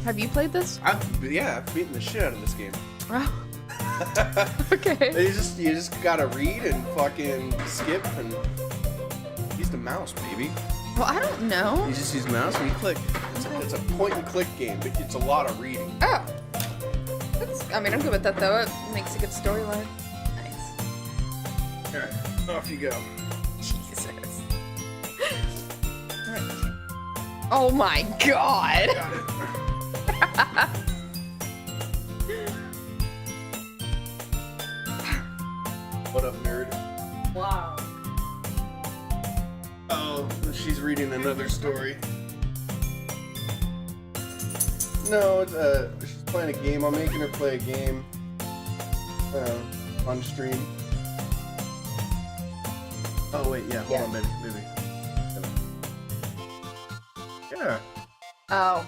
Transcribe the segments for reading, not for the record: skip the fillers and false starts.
Have you played this? I've beaten the shit out of this game. Oh. Okay. You just gotta read and fucking skip and use the mouse, baby. Well, I don't know. You just use the mouse and you click. It's a point and click game, but it's a lot of reading. Oh. I mean, I'm good with that though. It makes a good storyline. Nice. Alright, off you go. Jesus. Oh my god. Got it. What up, nerd? Wow. Oh, she's reading another story. No, it's, she's playing a game. I'm making her play a game on stream. Oh wait, yeah, hold on, baby. Yeah. Oh.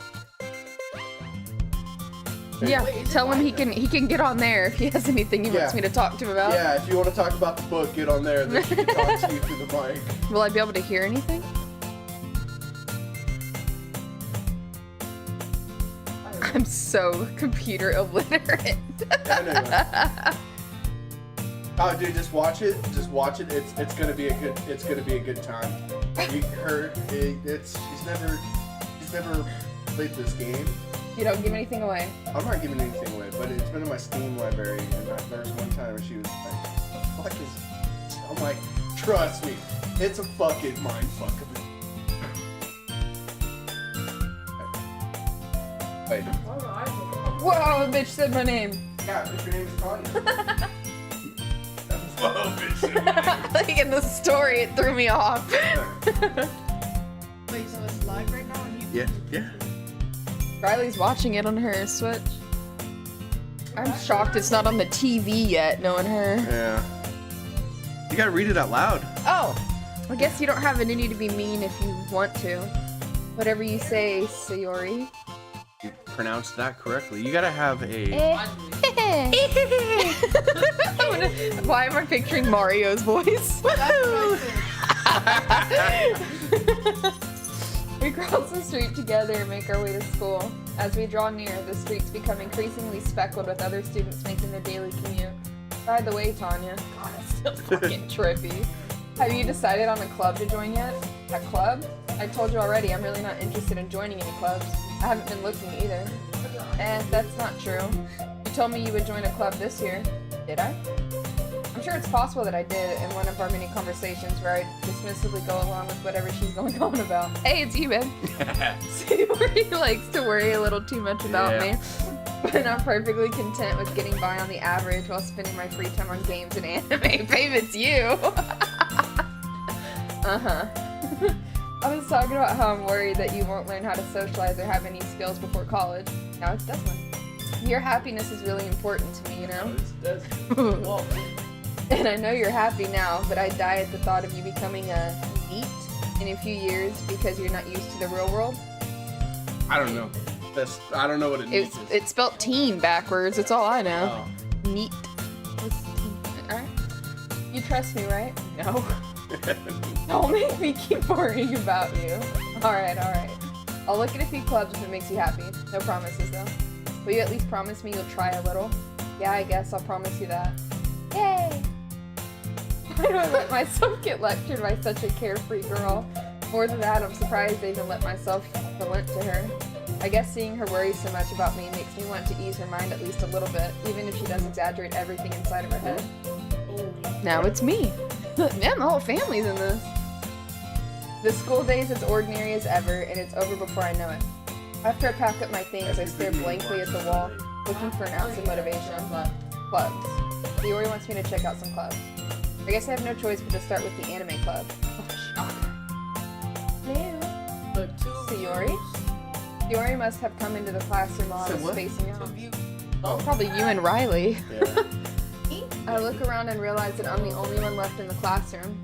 Yeah, tell him he can get on there if he has anything he wants me to talk to him about. Yeah, if you want to talk about the book, get on there. Then she can talk to you through the mic. Will I be able to hear anything? I'm so computer illiterate. Yeah, oh, dude, just watch it. Just watch it. It's gonna be a good time. She's never played this game. You don't give anything away. I'm not giving anything away, but it's been in my Steam library, and there was one time where she was like, "What the fuck is?" I'm like, "Trust me, it's a fucking mindfuck of it." Wait. Whoa, bitch said my name. Yeah, but your name is Tanya. Whoa, bitch said my name. Like in the story, it threw me off. Wait, so it's live right now on YouTube? Yeah. Riley's watching it on her Switch. I'm shocked it's not on the TV yet, knowing her. Yeah. You gotta read it out loud. Oh, I guess you don't have it in you to be mean if you want to. Whatever you say, Sayori. You pronounced that correctly. You gotta have a... Why am I picturing Mario's voice? We cross the street together and make our way to school. As we draw near, the streets become increasingly speckled with other students making their daily commute. By the way, Tanya, God, it's still fucking trippy. Have you decided on a club to join yet? A club? I told you already, I'm really not interested in joining any clubs. I haven't been looking either. That's not true. You told me you would join a club this year. Did I? I'm sure it's possible that I did in one of our many conversations where I dismissively go along with whatever she's going on about. Hey, it's you, babe. Sayori likes to worry a little too much about me. But I'm perfectly content with getting by on the average while spending my free time on games and anime. Babe, it's you. I was talking about how I'm worried that you won't learn how to socialize or have any skills before college. Now it's Desmond. Your happiness is really important to me, you know? And I know you're happy now, but I'd die at the thought of you becoming a NEET in a few years because you're not used to the real world. I don't know. I don't know what it means. It's spelled teen backwards. It's all I know. Oh. NEET. Alright. You trust me, right? No. Don't make me keep worrying about you. Alright. I'll look at a few clubs if it makes you happy. No promises, though. Will you at least promise me you'll try a little? Yeah, I guess I'll promise you that. Yay! Why do I let myself get lectured by such a carefree girl? More than that, I'm surprised I even let myself relent to her. I guess seeing her worry so much about me makes me want to ease her mind at least a little bit, even if she does exaggerate everything inside of her head. Now it's me. Man, the whole family's in this. The school day is as ordinary as ever, and it's over before I know it. After I pack up my things, I stare blankly at the wall, looking for an ounce of motivation. Clubs. Sayori wants me to check out some clubs. I guess I have no choice but to start with the anime club. Oh, shocker. Hello. Sayori? Sayori must have come into the classroom while I was spacing out. Oh, probably you and Riley. Yeah. I look around and realize that I'm the only one left in the classroom.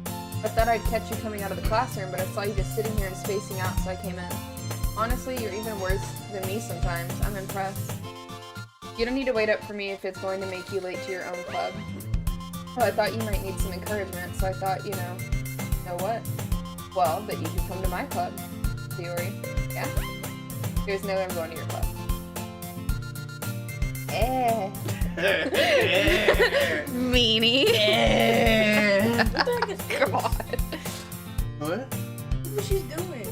I thought I'd catch you coming out of the classroom, but I saw you just sitting here and spacing out, so I came in. Honestly, you're even worse than me sometimes. I'm impressed. You don't need to wait up for me if it's going to make you late to your own club. Oh, I thought you might need some encouragement, so I thought, you know what? Well, that you could come to my club. Sayori. Yeah? There's no way I'm going to your club. Meanie. God. What? What she's doing?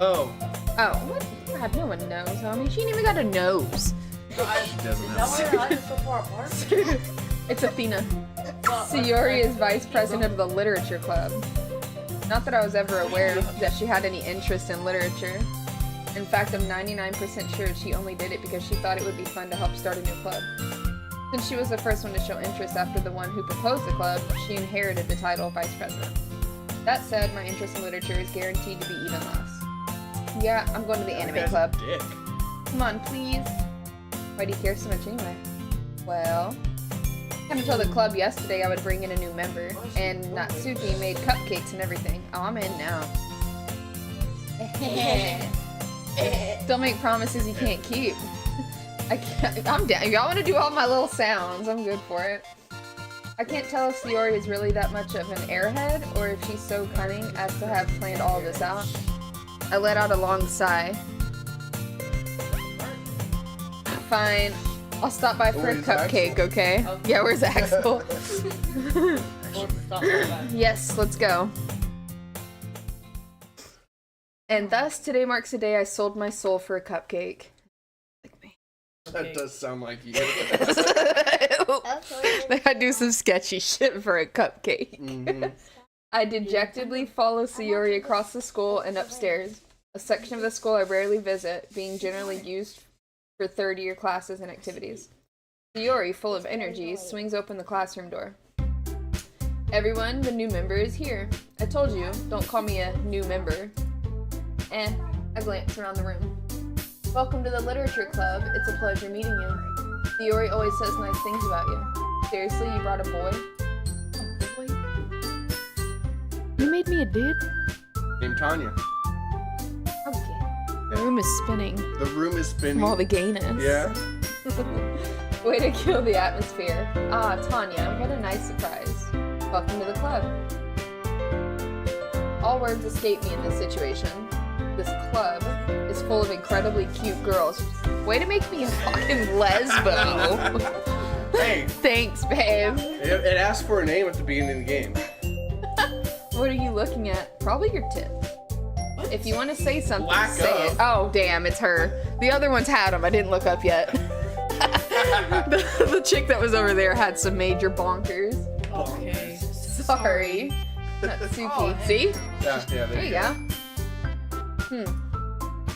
Oh. Oh, what? God, no one knows, homie. She ain't even got a nose. She doesn't Is that why have your eyes are so far apart? It's Athena. Sayori is vice president of the literature club. Not that I was ever aware that she had any interest in literature. In fact, I'm 99% sure she only did it because she thought it would be fun to help start a new club. Since she was the first one to show interest after the one who proposed the club, she inherited the title of vice president. That said, my interest in literature is guaranteed to be even less. Yeah, I'm going to the anime club. Dick. Come on, please. Why do you care so much anyway? Well, I told the club yesterday I would bring in a new member, and Natsuki made cupcakes and everything. Oh, I'm in now. Don't make promises you can't keep. I'm down. Y'all want to do all my little sounds? I'm good for it. I can't tell if Sayori is really that much of an airhead, or if she's so cunning as to have planned all of this out. I let out a long sigh. Fine. I'll stop by for a Where's cupcake, Axel? okay? Yeah, where's Axel? Stop. Yes, let's go. And thus, today marks the day I sold my soul for a cupcake. Like me. That does sound like you. I do some sketchy shit for a cupcake. Mm-hmm. I dejectedly follow Sayori across the school and upstairs. A section of the school I rarely visit, being generally used for third-year classes and activities. Sayori, full of energy, swings open the classroom door. Everyone, the new member is here. I told you, don't call me a new member. I glance around the room. Welcome to the literature club. It's a pleasure meeting you. Sayori always says nice things about you. Seriously, you brought a boy? A boy? You made me a dude? Named Tanya. Okay. The room is spinning. The room is spinning. From all the gayness. Yeah. Way to kill the atmosphere. Ah, Tanya, what a nice surprise. Welcome to the club. All words escape me in this situation. This club is full of incredibly cute girls. Way to make me a fucking lesbo. Hey. Thanks, babe. It asked for a name at the beginning of the game. What are you looking at? Probably your tip. If you want to say something, Lack say of. it. Oh, damn, it's her. The other ones had them. I didn't look up yet. the chick that was over there had some major bonkers. Okay. Sorry. Natsuki. Oh, See? Yeah, There you go.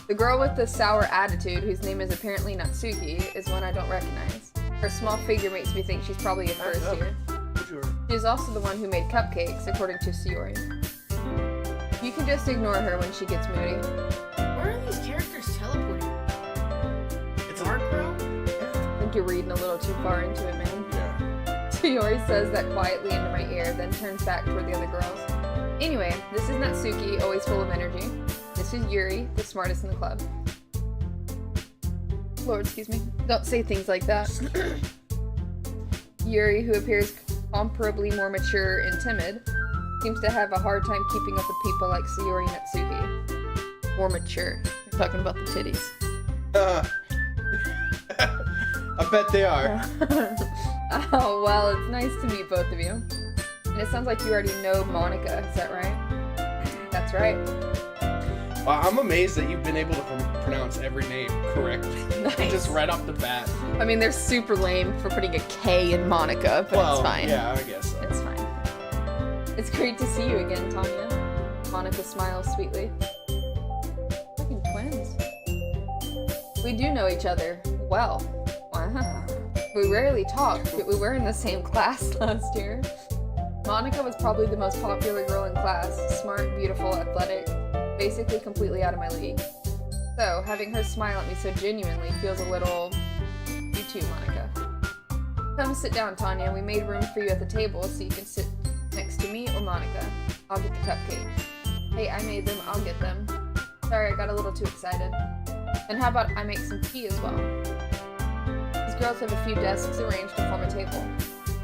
The girl with the sour attitude, whose name is apparently Natsuki, is one I don't recognize. Her small figure makes me think she's probably a first year. Sure. She is also the one who made cupcakes, according to Sayori. You can just ignore her when she gets moody. Where are these characters teleporting? It's Dark Bro? I think you're reading a little too far into it, man. Yeah. Sayori says that quietly into my ear, then turns back toward the other girls. Anyway, this is Natsuki, always full of energy. This is Yuri, the smartest in the club. Lord, excuse me. Don't say things like that. Yuri, who appears comparably more mature and timid, seems to have a hard time keeping up with people like Sayori and Natsuki. More mature. You're talking about the titties. I bet they are. Oh, well, it's nice to meet both of you. And it sounds like you already know Monica, is that right? That's right. Wow, I'm amazed that you've been able to pronounce every name correctly. Nice. Just right off the bat. I mean, they're super lame for putting a K in Monica, but Well, it's fine. yeah, I guess so. It's fine. It's great to see you again, Tanya. Monica smiles sweetly. Fucking twins. We do know each other well. Wow. We rarely talk, but we were in the same class last year. Monica was probably the most popular girl in class. Smart, beautiful, athletic. Basically completely out of my league. So, having her smile at me so genuinely feels a little... You too, Monica. Come sit down, Tanya. We made room for you at the table so you can sit next to me or Monica. I'll get the cupcakes. Hey, I made them. I'll get them. Sorry, I got a little too excited. And how about I make some tea as well? These girls have a few desks arranged to form a table.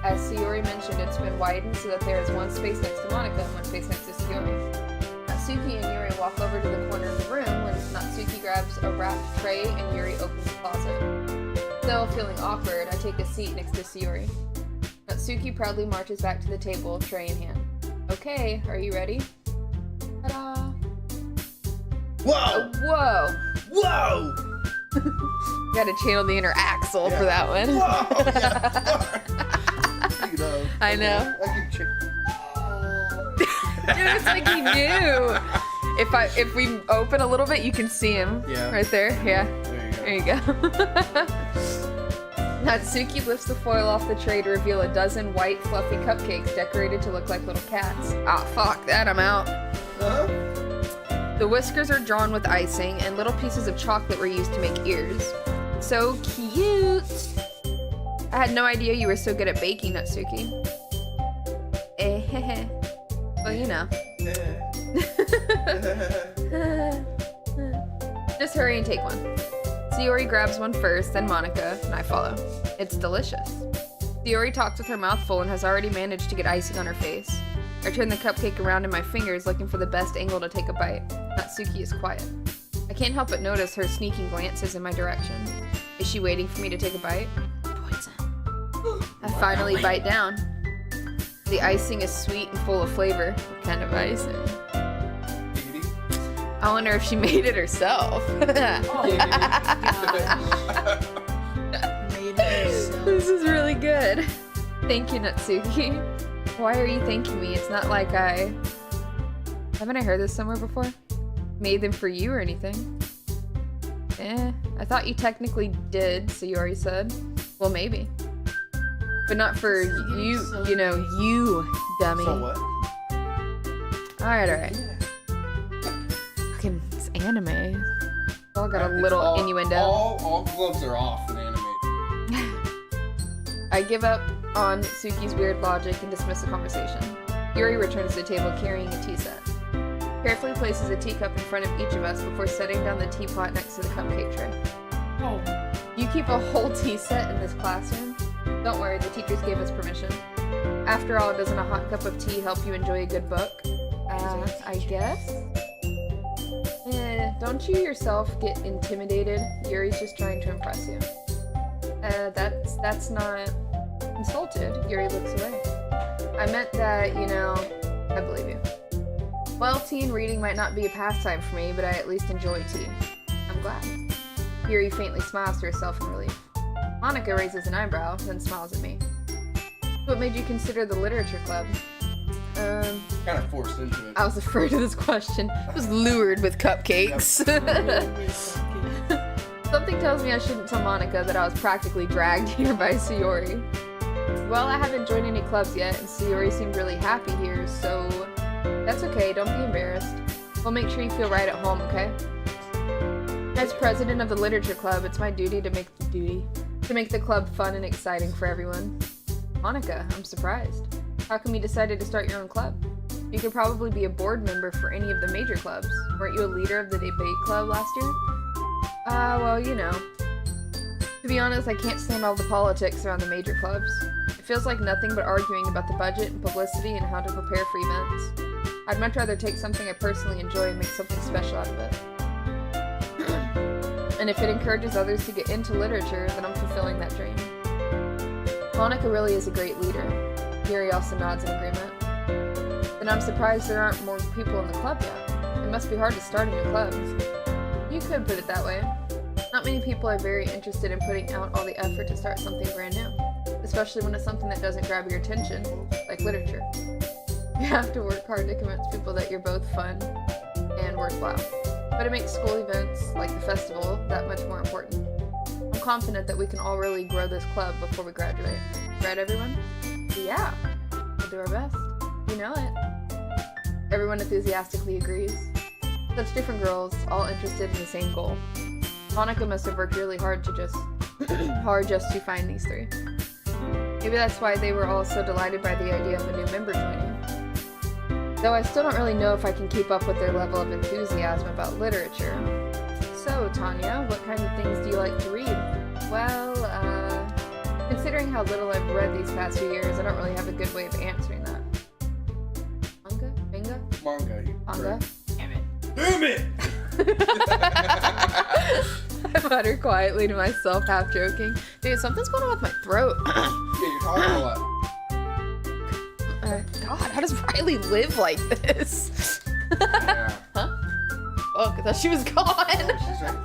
As Sayori mentioned, it's been widened so that there is one space next to Monica and one space next to Sayori. Natsuki and Yuri walk over to the corner of the room when Natsuki grabs a wrapped tray and Yuri opens the closet. Still feeling awkward, I take a seat next to Sayori. Natsuki proudly marches back to the table, tray in hand. Okay, are you ready? Ta-da! Whoa! Whoa! Whoa! Gotta channel the inner Axel for that one. Whoa! Yeah. I know. I can check. Dude, it's like he knew. If we open a little bit, you can see him. Yeah. Right there. Yeah. There you go. There you go. Natsuki lifts the foil off the tray to reveal a dozen white, fluffy cupcakes decorated to look like little cats. Ah, fuck that, I'm out. Uh-huh. The whiskers are drawn with icing, and little pieces of chocolate were used to make ears. So cute! I had no idea you were so good at baking, Natsuki. Eh, well, you know. Just hurry and take one. Sayori grabs one first, then Monica, and I follow. It's delicious. Sayori talks with her mouth full and has already managed to get icing on her face. I turn the cupcake around in my fingers, looking for the best angle to take a bite. Natsuki is quiet. I can't help but notice her sneaking glances in my direction. Is she waiting for me to take a bite? Poison. I finally bite down. The icing is sweet and full of flavor. What kind of icing? I wonder if she made it herself. Oh, made it yourself. This is really good. Thank you, Natsuki. Why are you thanking me? It's not like haven't I heard this somewhere before? Made them for you or anything? I thought you technically did, Sayori said. Well, maybe. But not for you, you know, you dummy. So what? Alright. Fucking, it's anime. It's all got a It's little all- innuendo. All gloves are off in anime. I give up on Suki's weird logic and dismiss the conversation. Yuri returns to the table carrying a tea set. Carefully places a teacup in front of each of us before setting down the teapot next to the cupcake tray. Oh, You keep a whole tea set in this classroom? Don't worry, the teachers gave us permission. After all, doesn't a hot cup of tea help you enjoy a good book? I guess? Don't you yourself get intimidated? Yuri's just trying to impress you. That's not insulted. Yuri looks away. I meant that, you know, I believe you. Well, tea and reading might not be a pastime for me, but I at least enjoy tea. I'm glad. Yuri faintly smiles to herself in relief. Monica raises an eyebrow, then smiles at me. What made you consider the literature club? Kind of forced into it. I was afraid of this question. I was lured with cupcakes. Something tells me I shouldn't tell Monica that I was practically dragged here by Sayori. Well, I haven't joined any clubs yet, and Sayori seemed really happy here, so that's okay, don't be embarrassed. We'll make sure you feel right at home, okay? As president of the literature club, it's my duty to make the club fun and exciting for everyone. Monica, I'm surprised. How come you decided to start your own club? You could probably be a board member for any of the major clubs. Weren't you a leader of the debate club last year? Well, you know. To be honest, I can't stand all the politics around the major clubs. It feels like nothing but arguing about the budget and publicity and how to prepare for events. I'd much rather take something I personally enjoy and make something special out of it. And if it encourages others to get into literature, then I'm fulfilling that dream. Monica really is a great leader. Yuri also nods in agreement. Then I'm surprised there aren't more people in the club yet. It must be hard to start a new club. You could put it that way. Not many people are very interested in putting out all the effort to start something brand new, especially when it's something that doesn't grab your attention, like literature. You have to work hard to convince people that you're both fun and worthwhile. But it makes school events, like the festival, that much more important. I'm confident that we can all really grow this club before we graduate. Right, everyone? Yeah. We'll do our best. You know it. Everyone enthusiastically agrees. Such different girls, all interested in the same goal. Monica must have worked really hard to just to find these three. Maybe that's why they were all so delighted by the idea of a new member joining. Though I still don't really know if I can keep up with their level of enthusiasm about literature. So, Tanya, what kind of things do you like to read? Well, considering how little I've read these past few years, I don't really have a good way of answering that. Manga? Manga? Manga. Manga? Damn it! I I mutter quietly to myself, half joking. Dude, something's going on with my throat. Yeah, you're talking a lot. God, how does Riley live like this? Yeah. Huh? Oh, I thought she was gone. Oh, she's right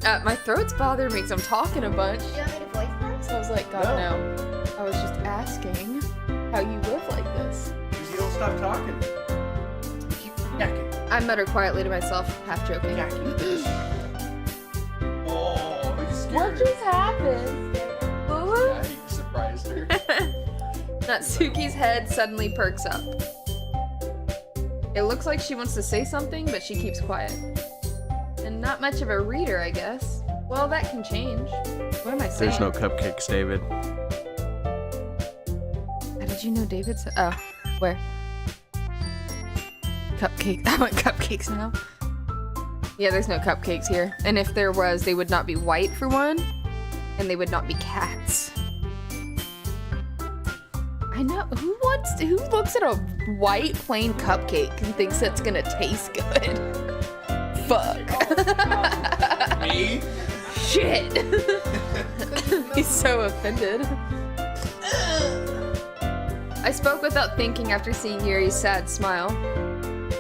there. My throat's bothering me because I'm talking a bunch. Do you want me to voice that? So I was like, God, no. I was just asking how you live like this. Because you don't stop talking. Keep yakking. I mutter quietly to myself, half joking. Yakking. Oh, you scared What her. just happened? Yeah, he surprised her. Natsuki's head suddenly perks up. It looks like she wants to say something, but she keeps quiet. And not much of a reader, I guess. Well, that can change. What am I saying? There's no cupcakes, David. How did you know David said? Oh, where? Cupcake. I want cupcakes now. Yeah, there's no cupcakes here. And if there was, they would not be white for one, and they would not be cats. I know. Who looks at a white plain cupcake and thinks that's gonna taste good? Fuck. Me? Shit. He's so offended. I spoke without thinking after seeing Yuri's sad smile.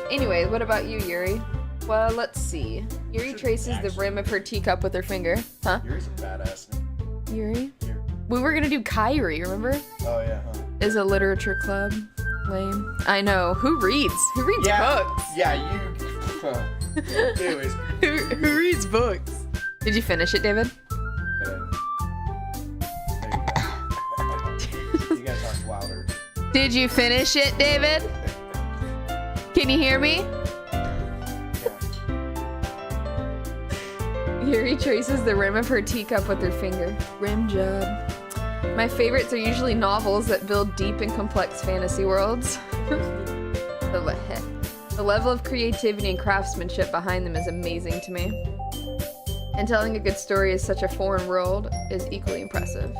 Anyway, what about you, Yuri? Well, let's see. Yuri traces the rim of her teacup with her finger. Huh? Yuri's a badass. Yuri? We were gonna do Kyrie, remember? Oh, yeah, huh? Is a literature club. Lame. I know. Who reads? Who reads books? Yeah, you. Anyways. Who reads books? Did you finish it, David? You gotta talk louder. Did you finish it, David? Can you hear me? Yuri traces the rim of her teacup with her finger. Rim job. My favorites are usually novels that build deep and complex fantasy worlds. The level of creativity and craftsmanship behind them is amazing to me. And telling a good story is such a foreign world is equally impressive.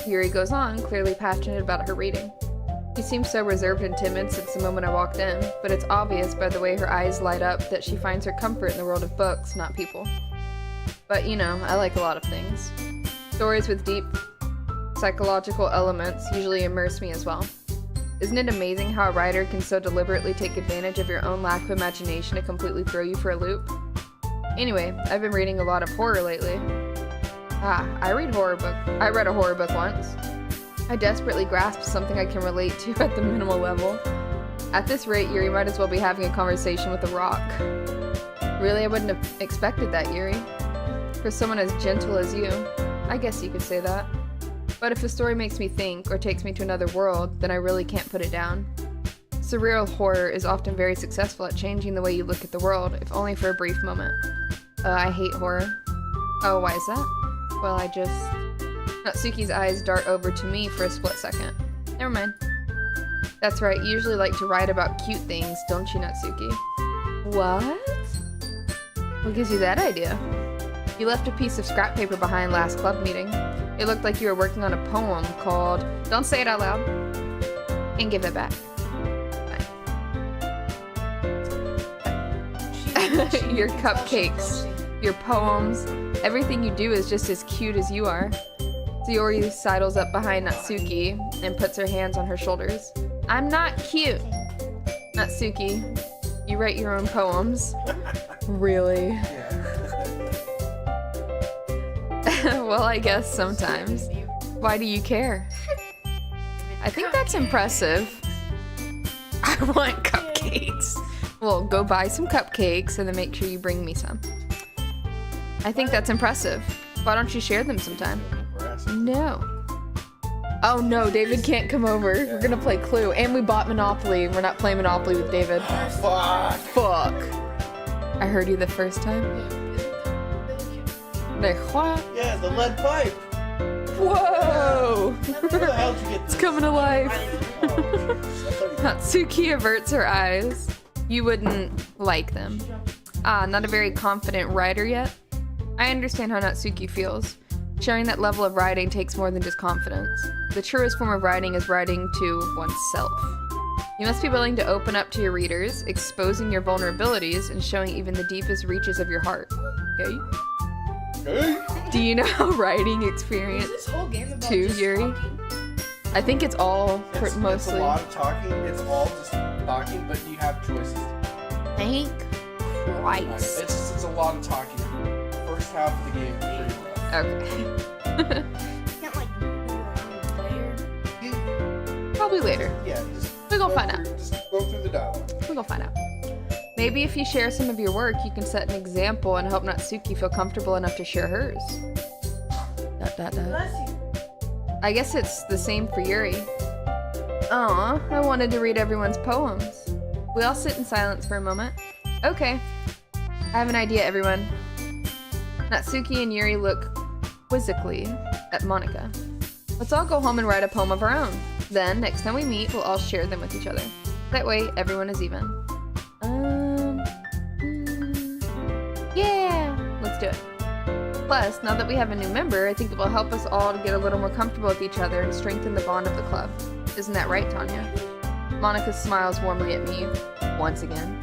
Yuri goes on, clearly passionate about her reading. She seems so reserved and timid since the moment I walked in, but it's obvious by the way her eyes light up that she finds her comfort in the world of books, not people. But you know, I like a lot of things. Stories with deep psychological elements usually immerse me as well. Isn't it amazing how a writer can so deliberately take advantage of your own lack of imagination to completely throw you for a loop? Anyway, I've been reading a lot of horror lately. I read horror book. I read a horror book once. I desperately grasped something I can relate to at the minimal level. At this rate, Yuri might as well be having a conversation with a rock. Really, I wouldn't have expected that, Yuri. For someone as gentle as you, I guess you could say that. But if a story makes me think or takes me to another world, then I really can't put it down. Surreal horror is often very successful at changing the way you look at the world, if only for a brief moment. I hate horror. Oh, why is that? Well, I just... Natsuki's eyes dart over to me for a split second. Never mind. That's right, you usually like to write about cute things, don't you, Natsuki? What? What gives you that idea? You left a piece of scrap paper behind last club meeting. It looked like you were working on a poem called... Don't say it out loud. And give it back. Your cupcakes, your poems, everything you do is just as cute as you are. Sayori sidles up behind Natsuki and puts her hands on her shoulders. I'm not cute. Natsuki, you write your own poems. Really? Well, I guess sometimes. Why do you care? I think that's impressive. I want cupcakes. Well, go buy some cupcakes and then make sure you bring me some. I think that's impressive. Why don't you share them sometime? No. Oh no, David can't come over. We're gonna play Clue. And we bought Monopoly. We're not playing Monopoly with David. Fuck. I heard you the first time. What? Yeah, the lead pipe. Whoa! Where the hell did you get this? It's coming to life. Natsuki averts her eyes. You wouldn't like them. Not a very confident writer yet? I understand how Natsuki feels. Sharing that level of writing takes more than just confidence. The truest form of writing is writing to oneself. You must be willing to open up to your readers, exposing your vulnerabilities and showing even the deepest reaches of your heart. Okay. Hey. Do you know writing experience? Is this whole game about Two, just Yuri? talking? I think it's all It's a mostly. lot of talking. It's all just talking, but you have choices. Thank Christ. It's a lot of talking. First half of the game is pretty rough. Okay. Can't like move around the player. Probably later. Yeah, just We're gonna go find through- Just go through the dialogue. We're gonna find out. Maybe if you share some of your work, you can set an example and help Natsuki feel comfortable enough to share hers. Bless you. I guess it's the same for Yuri. Aw, I wanted to read everyone's poems. We all sit in silence for a moment. Okay. I have an idea, everyone. Natsuki and Yuri look quizzically at Monika. Let's all go home and write a poem of our own. Then, next time we meet, we'll all share them with each other. That way, everyone is even. Yeah! Let's do it. Plus, now that we have a new member, I think it will help us all to get a little more comfortable with each other and strengthen the bond of the club. Isn't that right, Tanya? Monica smiles warmly at me, once again.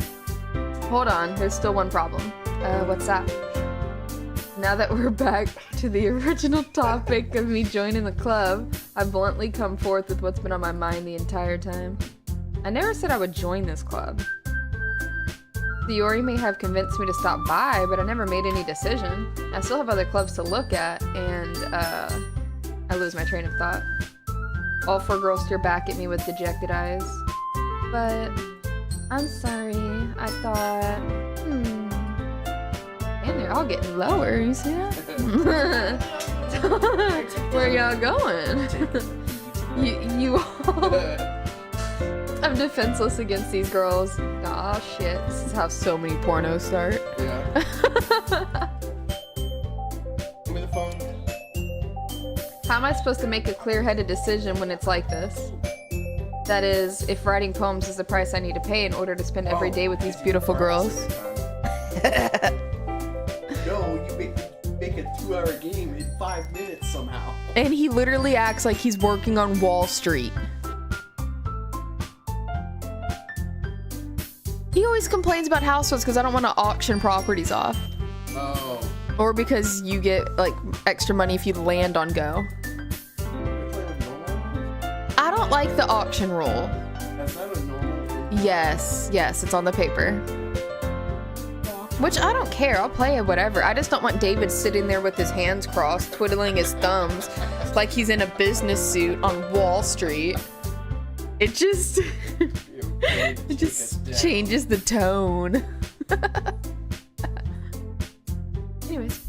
Hold on, there's still one problem. What's that? Now that we're back to the original topic of me joining the club, I bluntly come forth with what's been on my mind the entire time. I never said I would join this club. Yuri may have convinced me to stop by, but I never made any decision. I still have other clubs to look at, and, I lose my train of thought. All four girls stare back at me with dejected eyes. But, I'm sorry, I thought, and they're all getting lower, you see that? Where y'all going? you all... I'm defenseless against these girls. Aw, shit. This is how so many pornos start. Yeah. Give me the phone. How am I supposed to make a clear-headed decision when it's like this? That is, if writing poems is the price I need to pay in order to spend every day with these beautiful girls. No, you make a 2-hour game in 5 minutes somehow. And he literally acts like he's working on Wall Street. He always complains about households because I don't want to auction properties off. Oh. Or because you get, like, extra money if you land on go. You're playing with normal? I don't like the auction rule. That's not a normal. Yes, it's on the paper. Which I don't care, I'll play it, whatever. I just don't want David sitting there with his hands crossed, twiddling his thumbs, like he's in a business suit on Wall Street. It just... it just changes the tone. Anyways,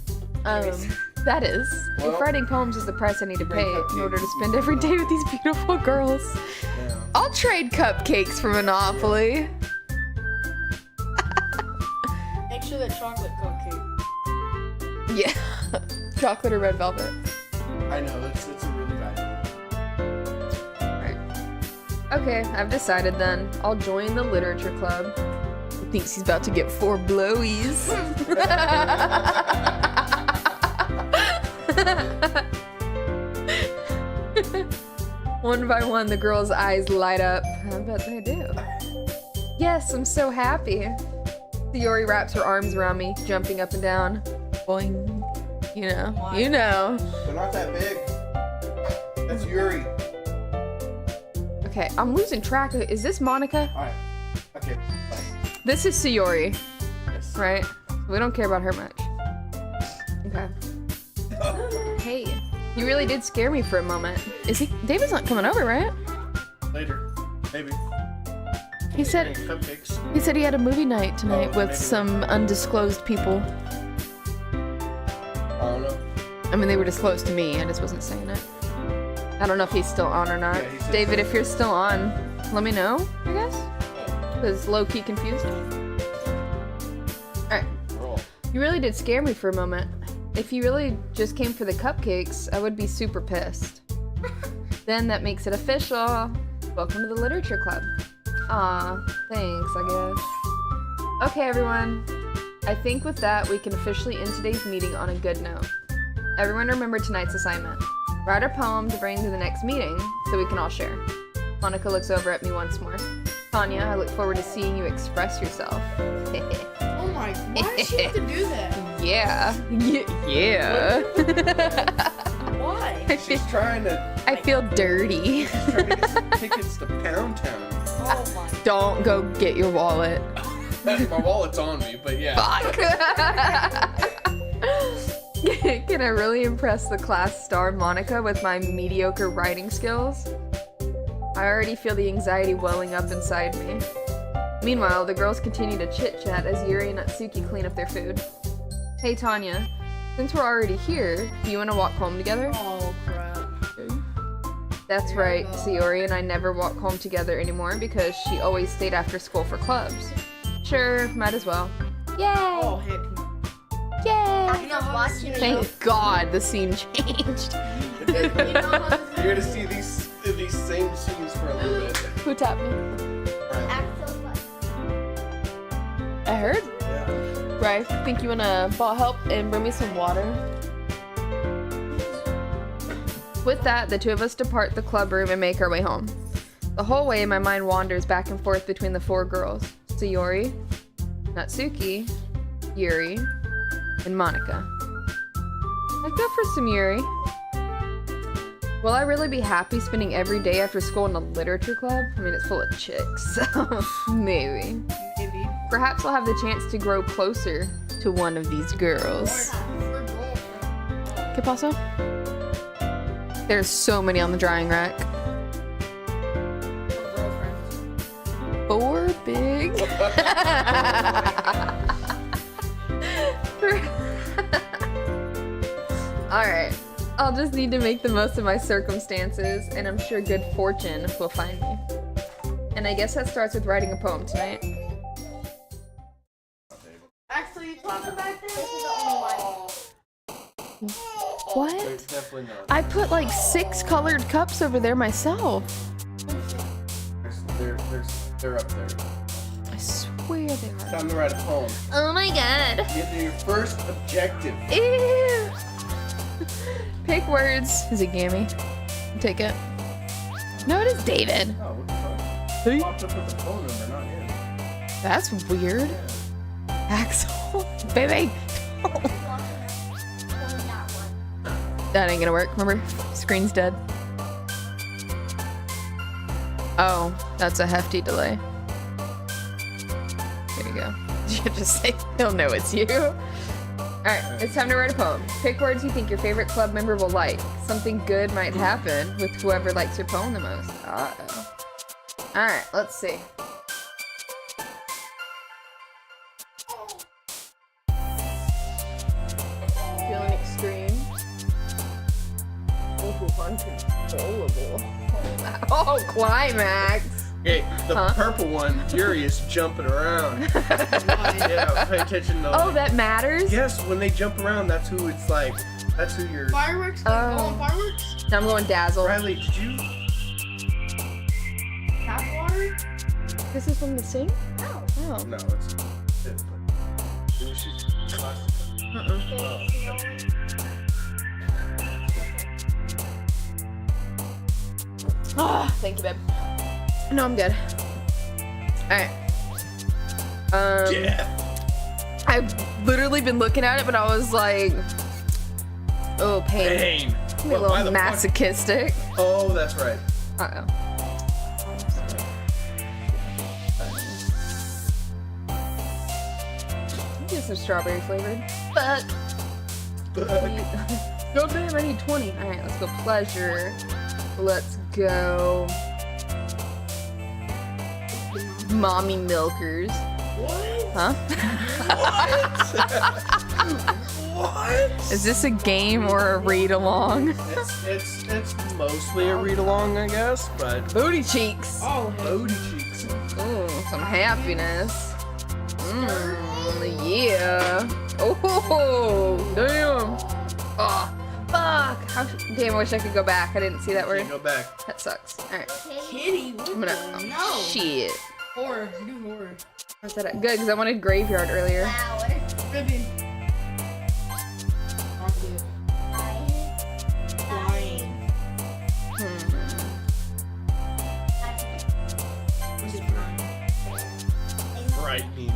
that is, Well, if writing poems is the price I need to pay in order to spend every day with these beautiful girls, Yeah. I'll trade cupcakes for Monopoly. Make sure that chocolate cupcake. Yeah, chocolate or red velvet. I know, it's a really bad Right. Okay, I've decided then. I'll join the literature club. He thinks he's about to get 4 blowies. One by one, the girls' eyes light up. I bet they do. Yes, I'm so happy. Yuri wraps her arms around me, jumping up and down. Boing. You know. You know. They're not that big. That's Yuri. Okay, I'm losing track of... Is this Monica? Alright. Okay, bye. This is Sayori, Yes. right? We don't care about her much. Okay. Hey, you really did scare me for a moment. Is he... David's not coming over, right? Later. Maybe. He said... Cupcakes. He said he had a movie night tonight Oh, with maybe. some undisclosed people. I don't know. I mean, they were disclosed to me. I just wasn't saying it. I don't know if he's still on or not. Yeah, he said David, so. if you're still on, let me know, I guess. Because low-key confused. Alright. Roll. You really did scare me for a moment. If you really just came for the cupcakes, I would be super pissed. Then that makes it official. Welcome to the Literature Club. Aw, thanks, I guess. Okay, everyone. I think with that, we can officially end today's meeting on a good note. Everyone remember tonight's assignment. Write a poem to bring to the next meeting so we can all share. Monica looks over at me once more. Tanya, I look forward to seeing you express yourself. Oh my, why does she have to do that? Yeah. Yeah. Why? She's trying to. I feel dirty. She's trying to get some tickets to Pound Town. Oh my. Don't go get your wallet. My wallet's on me, but yeah. Fuck. Can I really impress the class star Monica with my mediocre writing skills? I already feel the anxiety welling up inside me. Meanwhile, the girls continue to chit-chat as Yuri and Natsuki clean up their food. Hey Tanya, since we're already here, do you want to walk home together? Oh crap. That's right, Sayori and I never walk home together anymore because she always stayed after school for clubs. Sure, might as well. Yay! Oh heck no. Yay! You know how this- Thank God the scene changed. You're gonna see these same scenes for a little bit. Who tapped me? Right. I heard. Yeah. Right, think you wanna ball help and bring me some water? With that, the two of us depart the club room and make our way home. The whole way, my mind wanders back and forth between the four girls. Sayori, Natsuki, Yuri, and Monica. I'd go for some Yuri. Will I really be happy spending every day after school in a literature club? I mean, it's full of chicks, so maybe. Maybe. Perhaps I'll have the chance to grow closer to one of these girls. ¿Qué pasó? There's so many on the drying rack. Four big. Alright. I'll just need to make the most of my circumstances, and I'm sure good fortune will find me. And I guess that starts with writing a poem tonight. Actually, you talking about this? What? There's definitely not. I put like 6 colored cups over there myself. They're up there. I swear they are. Time to write a poem. Oh my god. Get to your first objective. Ew. Pick words. Is it Gammy? Take it. No, it is David. Oh, what the fuck? Hey. Popped up with the phone number, not him. That's weird. Axel. Baby. That ain't gonna work, remember? Screen's dead. Oh, that's a hefty delay. There you go. You just say, he'll know it's you. Alright, it's time to write a poem. Pick words you think your favorite club member will like. Something good might happen with whoever likes your poem the most. Uh-oh. Alright, let's see. Feeling extreme. Oh, uncontrollable. Oh, climax! Okay, the purple one, Yuri, is jumping around. Yeah, pay attention to. Oh, that matters? Yes, when they jump around, that's who it's like. That's who you're. Fireworks? Like going fireworks? Now I'm going dazzle. Riley, did you? Tap water? This is from the sing? No. Oh. No, it's. She's classic. Ah, thank you, babe. No, I'm good. Alright. Yeah. I've literally been looking at it, but I was like, oh, pain. Pain. I'm a Why little the masochistic. fuck? Oh, that's right. Uh-oh. Get some strawberry flavored. Fuck. No, damn, I need 20. Alright, let's go pleasure. Let's go. Mommy milkers. What? Huh? What? Is this a game or a read along? It's mostly a read along, I guess, but Booty cheeks. Oh, heck. booty cheeks. Ooh, some happiness. Yeah. Oh, damn. Oh, fuck. Damn, I wish I could go back. I didn't see that word. Can't go back. That sucks. Alright. Kitty, what I'm gonna. the- Oh, no. shit. Horror. Do horror. Where's that at? Good, because I wanted graveyard earlier. Ribbon. Rocket. Flying. What's it flying? Frightening.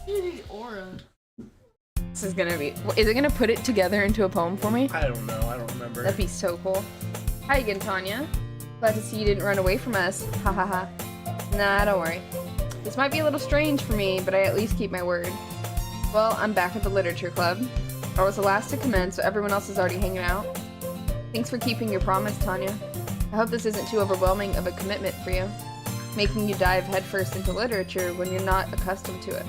You need aura. is gonna be. Is it gonna put it together into a poem for me? I don't know. I don't remember. That'd be so cool. Hi again, Tanya. Glad to see you didn't run away from us. Ha ha ha. Nah, don't worry. This might be a little strange for me, but I at least keep my word. Well, I'm back at the literature club. I was the last to come in, so everyone else is already hanging out. Thanks for keeping your promise, Tanya. I hope this isn't too overwhelming of a commitment for you, making you dive headfirst into literature when you're not accustomed to it.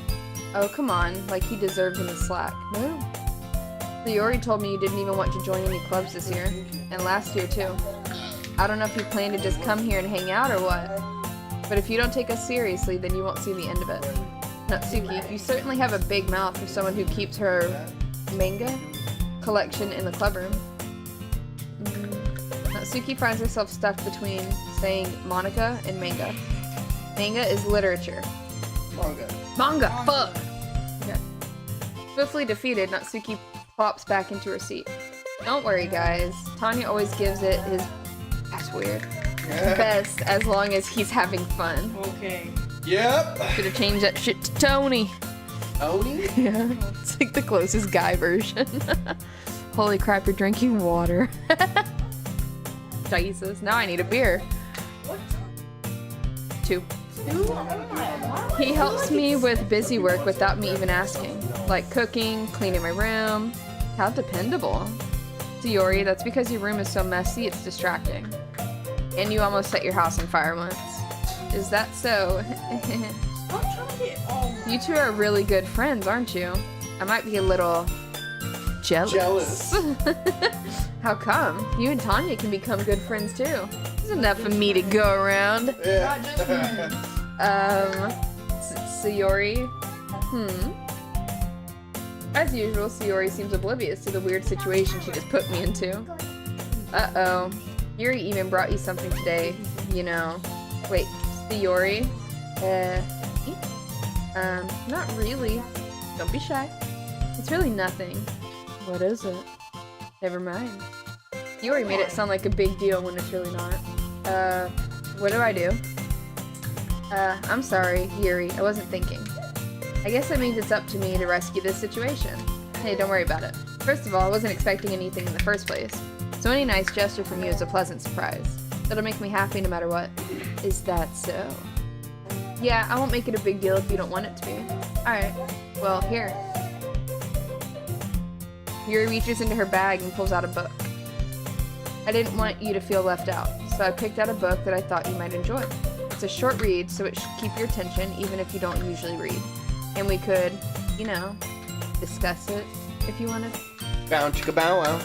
Oh, come on, like he deserves any slack. No. You already told me you didn't even want to join any clubs this year, and last year too. I don't know if you plan to just come here and hang out or what, but if you don't take us seriously, then you won't see the end of it. Natsuki, you certainly have a big mouth for someone who keeps her manga collection in the clubroom. Natsuki finds herself stuck between saying Monica and manga. Manga is literature. Manga! Fuck! Okay. Swiftly defeated, Natsuki plops back into her seat. Don't worry, guys. Tanya always gives it his... That's weird. Best, as long as he's having fun. Okay. Yep. Should have changed that shit to Tony. Tony? Yeah. It's like the closest guy version. Holy crap, you're drinking water. Jesus, now I need a beer. What? 2. Wow. He helps me with busy work without me even asking. Like cooking, cleaning my room. How dependable. Sayori, that's because your room is so messy, it's distracting. And you almost set your house on fire once. Is that so? Stop trying to get all You two are really good friends, aren't you? I might be a little jealous. How come? You and Tanya can become good friends too. There's enough of me to go around. Yeah. not just friends. Sayori? As usual, Sayori seems oblivious to the weird situation she just put me into. Uh-oh. Yuri even brought you something today, you know. Wait, Sayori? Not really. Don't be shy. It's really nothing. What is it? Never mind. Yuri made it sound like a big deal when it's really not. What do I do? I'm sorry, Yuri. I wasn't thinking. I guess that means it's up to me to rescue this situation. Hey, don't worry about it. First of all, I wasn't expecting anything in the first place. So any nice gesture from you is a pleasant surprise. That'll make me happy no matter what. Is that so? Yeah, I won't make it a big deal if you don't want it to be. Alright. Well, here. Yuri reaches into her bag and pulls out a book. I didn't want you to feel left out, so I picked out a book that I thought you might enjoy. It's a short read, so it should keep your attention even if you don't usually read. And we could, you know, discuss it if you wanted. Bow chicka bow wow.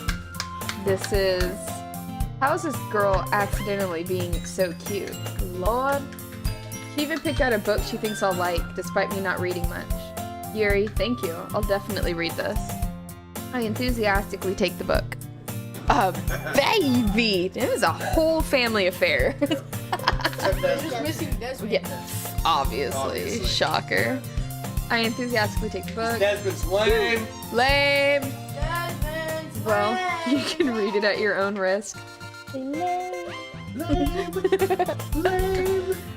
This is... How is this girl accidentally being so cute? Lord. She even picked out a book she thinks I'll like, despite me not reading much. Yuri, thank you. I'll definitely read this. I enthusiastically take the book. Baby! It was a whole family affair. They're just missing Desmond. Yeah, obviously. Shocker. I enthusiastically take the book. Desmond's lame. Lame! Desmond's Well, lame. you can read it at your own risk. Lame.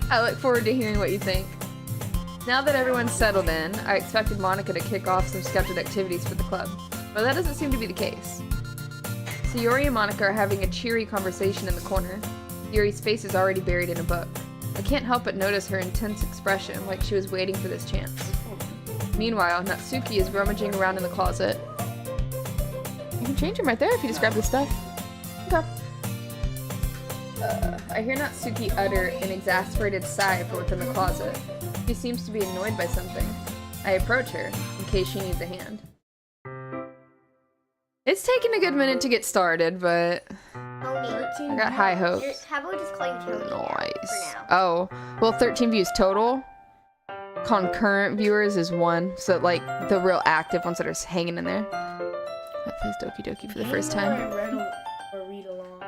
I look forward to hearing what you think. Now that everyone's settled in, I expected Monica to kick off some scheduled activities for the club, but that doesn't seem to be the case. Sayori and Monica are having a cheery conversation in the corner. Yuri's face is already buried in a book. I can't help but notice her intense expression, like she was waiting for this chance. Meanwhile, Natsuki is rummaging around in the closet. You can change him right there if you just grab the stuff. Okay. I hear Natsuki utter an exasperated sigh from within the closet. She seems to be annoyed by something. I approach her, in case she needs a hand. It's taken a good minute to get started, but I got high hopes. How about we just call you Tony Nice. for now? Oh, well, 13 views total. Concurrent viewers is 1, so like the real active ones that are hanging in there. I plays Doki Doki for the first time. Or read along.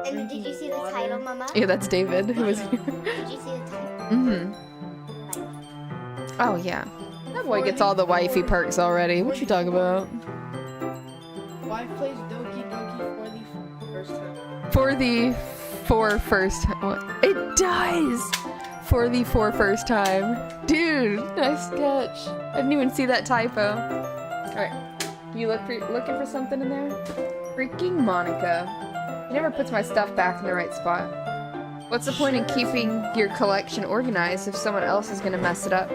And did you see the title, Mama? Yeah, that's David who was here. Did you see the title? Mm-hmm. Oh yeah, that boy gets all the wifey perks already. What you talking about? Wife plays Doki Doki for the first time. For the first what? It does! For the first time. Dude, nice sketch. I didn't even see that typo. Alright. You looking for something in there? Freaking Monica. She never puts my stuff back in the right spot. What's the point in keeping your collection organized if someone else is gonna mess it up?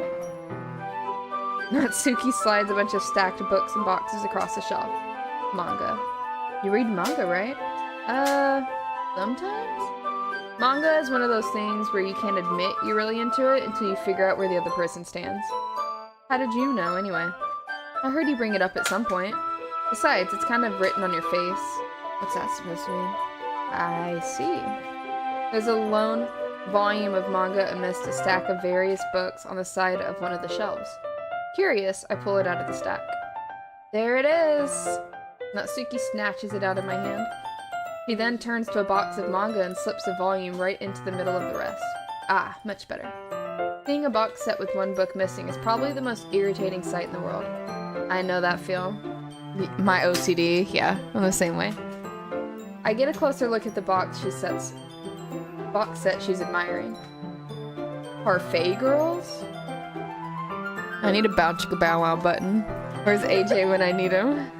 Natsuki slides a bunch of stacked books and boxes across the shelf. Manga. You read manga, right? Sometimes? Manga is one of those things where you can't admit you're really into it until you figure out where the other person stands. How did you know, anyway? I heard you bring it up at some point. Besides, it's kind of written on your face. What's that supposed to mean? I see. There's a lone volume of manga amidst a stack of various books on the side of one of the shelves. Curious, I pull it out of the stack. There it is! Natsuki snatches it out of my hand. He then turns to a box of manga and slips a volume right into the middle of the rest. Ah, much better. Seeing a box set with one book missing is probably the most irritating sight in the world. I know that feel. My OCD, yeah, I'm the same way. I get a closer look at the box set she's admiring. Parfait Girls? I need a bow chicka bow wow button. Where's AJ when I need him?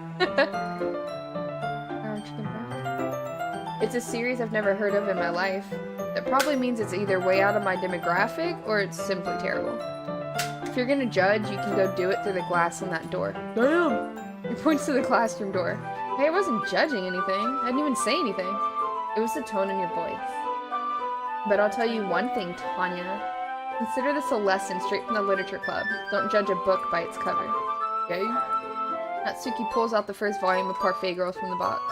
It's a series I've never heard of in my life. That probably means it's either way out of my demographic or it's simply terrible. If you're gonna judge, you can go do it through the glass on that door. Damn! He points to the classroom door. Hey, I wasn't judging anything. I didn't even say anything. It was the tone in your voice. But I'll tell you one thing, Tanya. Consider this a lesson straight from the literature club. Don't judge a book by its cover. Okay? Natsuki pulls out the first volume of Parfait Girls from the box.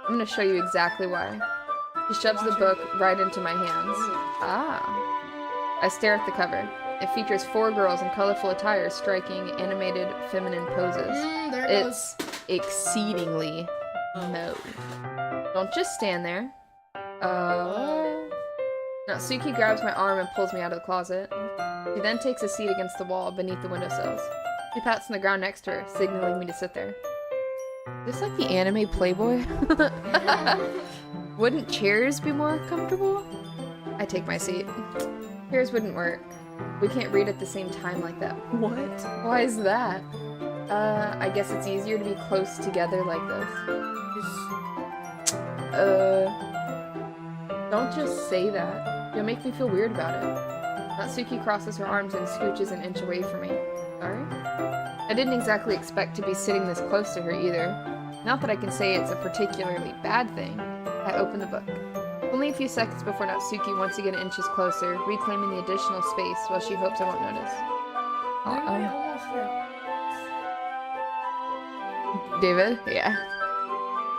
I'm gonna show you exactly why. He shoves the book right into my hands. Ah. I stare at the cover. It features 4 girls in colorful attire striking animated feminine poses. It's exceedingly no. Don't just stand there. Natsuki grabs my arm and pulls me out of the closet. He then takes a seat against the wall beneath the windowsills. He pats on the ground next to her, signaling me to sit there. Is this like the anime Playboy? Wouldn't chairs be more comfortable? I take my seat. Chairs wouldn't work. We can't read at the same time like that. What? Why is that? I guess it's easier to be close together like this. Don't just say that. You'll make me feel weird about it. Natsuki crosses her arms and scooches an inch away from me. Sorry? I didn't exactly expect to be sitting this close to her either. Not that I can say it's a particularly bad thing. I open the book. Only a few seconds before Natsuki once again inches closer, reclaiming the additional space while she hopes I won't notice. David? Yeah.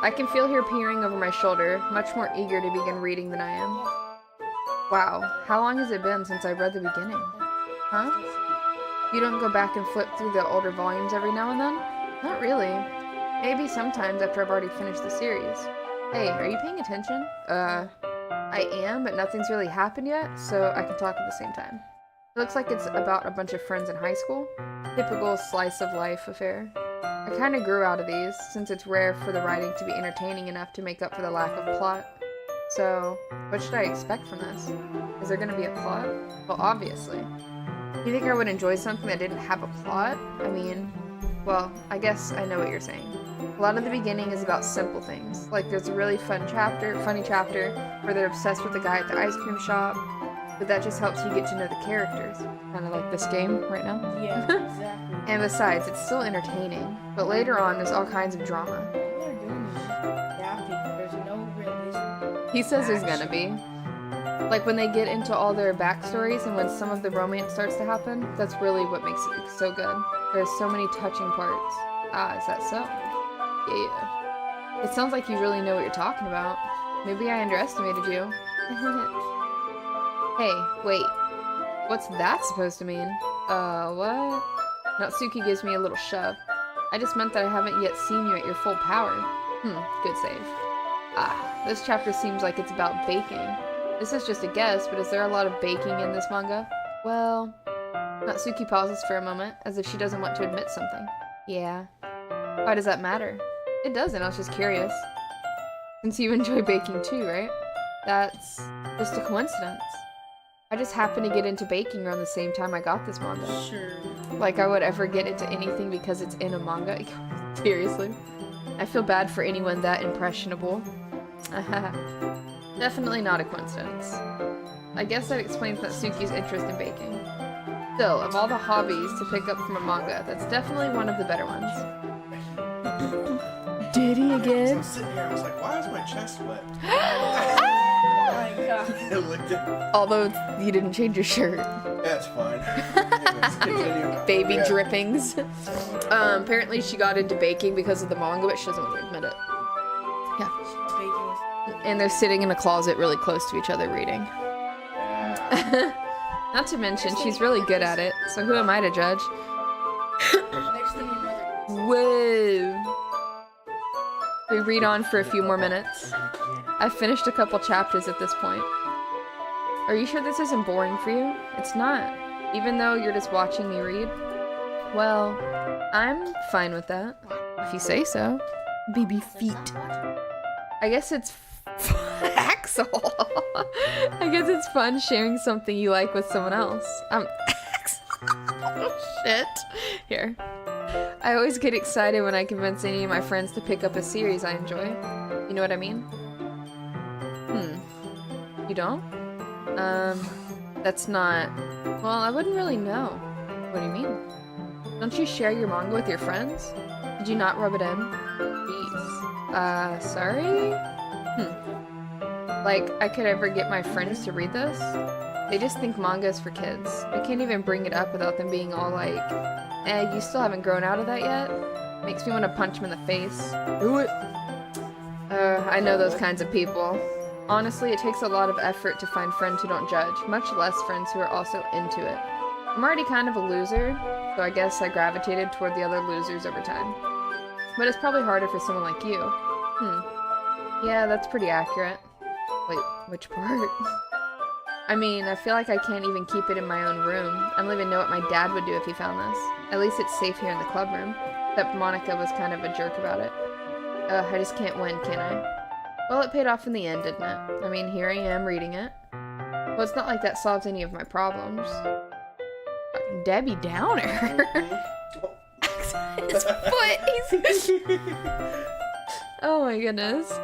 I can feel her peering over my shoulder, much more eager to begin reading than I am. Wow, how long has it been since I read the beginning? Huh? You don't go back and flip through the older volumes every now and then? Not really. Maybe sometimes after I've already finished the series. Hey, are you paying attention? I am, but nothing's really happened yet, so I can talk at the same time. It looks like it's about a bunch of friends in high school. Typical slice of life affair. I kinda grew out of these, since it's rare for the writing to be entertaining enough to make up for the lack of plot. So, what should I expect from this? Is there gonna be a plot? Well, obviously. Do you think I would enjoy something that didn't have a plot? I mean, well, I guess I know what you're saying. A lot of the beginning is about simple things. Like there's a really funny chapter, where they're obsessed with the guy at the ice cream shop, but that just helps you get to know the characters. Kind of like this game right now. Yeah, exactly. And besides, it's still entertaining. But later on, there's all kinds of drama. People are doing this. Daffy, there's no realism. He says there's gonna be. Like when they get into all their backstories and when some of the romance starts to happen, that's really what makes it so good. There's so many touching parts. Ah, is that so? Yeah. It sounds like you really know what you're talking about. Maybe I underestimated you. Hey, wait. What's that supposed to mean? What? Natsuki gives me a little shove. I just meant that I haven't yet seen you at your full power. Good save. Ah, this chapter seems like it's about baking. This is just a guess, but is there a lot of baking in this manga? Well... Natsuki pauses for a moment, as if she doesn't want to admit something. Yeah. Why does that matter? It doesn't, I was just curious. Since you enjoy baking too, right? That's just a coincidence. I just happened to get into baking around the same time I got this manga. Sure. Like I would ever get into anything because it's in a manga. Seriously. I feel bad for anyone that impressionable. Definitely not a coincidence. I guess that explains Natsuki's interest in baking. Still, of all the hobbies to pick up from a manga, that's definitely one of the better ones. Did he So again? I'm sitting here, I was like, why is my chest wet? Oh my god. I looked at Although you didn't change your shirt. That's fine. Anyways, continue. Baby Yeah. drippings. Apparently she got into baking because of the manga, but she doesn't want to admit it. Yeah. Baking was And they're sitting in a closet really close to each other reading. Yeah. Not to mention, she's really good at it, so who am I to judge? next thing you know, Whoa! We read on for a few more minutes. I've finished a couple chapters at this point. Are you sure this isn't boring for you? It's not, even though you're just watching me read. Well, I'm fine with that, if you say so. Baby feet. I guess it's Axel. I guess it's fun sharing something you like with someone else. Axel. Shit. Here. I always get excited when I convince any of my friends to pick up a series I enjoy. You know what I mean? You don't? That's not... Well, I wouldn't really know. What do you mean? Don't you share your manga with your friends? Did you not rub it in? Jeez. Sorry? Like, I could ever get my friends to read this? They just think manga is for kids. I can't even bring it up without them being all like, you still haven't grown out of that yet? Makes me want to punch them in the face. Do it! I know those kinds of people. Honestly, it takes a lot of effort to find friends who don't judge, much less friends who are also into it. I'm already kind of a loser, so I guess I gravitated toward the other losers over time. But it's probably harder for someone like you. Yeah, that's pretty accurate. Wait, which part? I mean, I feel like I can't even keep it in my own room. I don't even know what my dad would do if he found this. At least it's safe here in the club room. Except Monica was kind of a jerk about it. I just can't win, can I? Well, it paid off in the end, didn't it? I mean, here I am reading it. Well, it's not like that solves any of my problems. Fucking Debbie Downer. His foot. He's... Oh my goodness.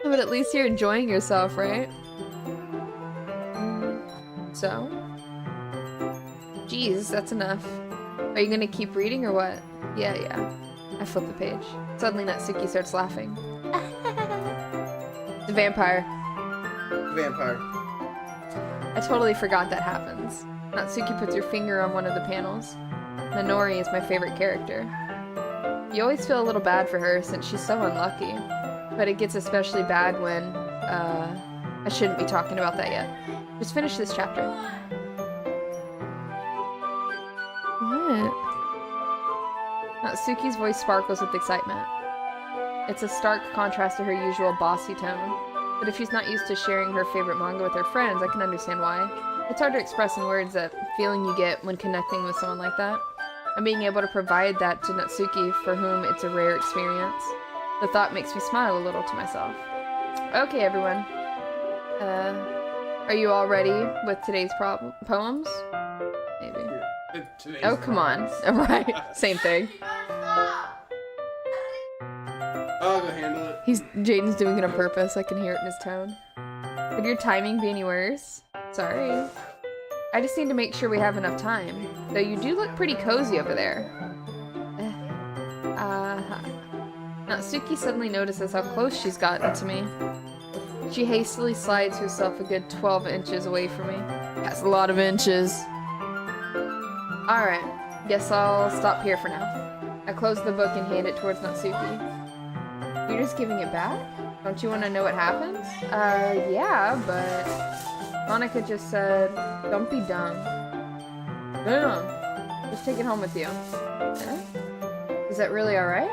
But at least you're enjoying yourself, right? So? Jeez, that's enough. Are you gonna keep reading or what? Yeah. I flip the page. Suddenly Natsuki starts laughing. The vampire. Vampire. I totally forgot that happens. Natsuki puts her finger on one of the panels. Minori is my favorite character. You always feel a little bad for her since she's so unlucky. But it gets especially bad when, I shouldn't be talking about that yet. Just finish this chapter. What? Natsuki's voice sparkles with excitement. It's a stark contrast to her usual bossy tone. But if she's not used to sharing her favorite manga with her friends, I can understand why. It's hard to express in words that feeling you get when connecting with someone like that. And being able to provide that to Natsuki, for whom it's a rare experience. The thought makes me smile a little to myself. Okay, everyone. Are you all ready with today's poems? Maybe. Today's Oh, come on. Right. Same thing. I'll go handle it. Jaden's doing it on purpose. I can hear it in his tone. Could your timing be any worse? Sorry. I just need to make sure we have enough time. Though you do look pretty cozy over there. Natsuki suddenly notices how close she's gotten to me. She hastily slides herself a good 12 inches away from me. That's a lot of inches. Alright, guess I'll stop here for now. I close the book and hand it towards Natsuki. You're just giving it back? Don't you want to know what happens? Yeah, but... Monica just said, don't be dumb. No. Just take it home with you. Is that really alright?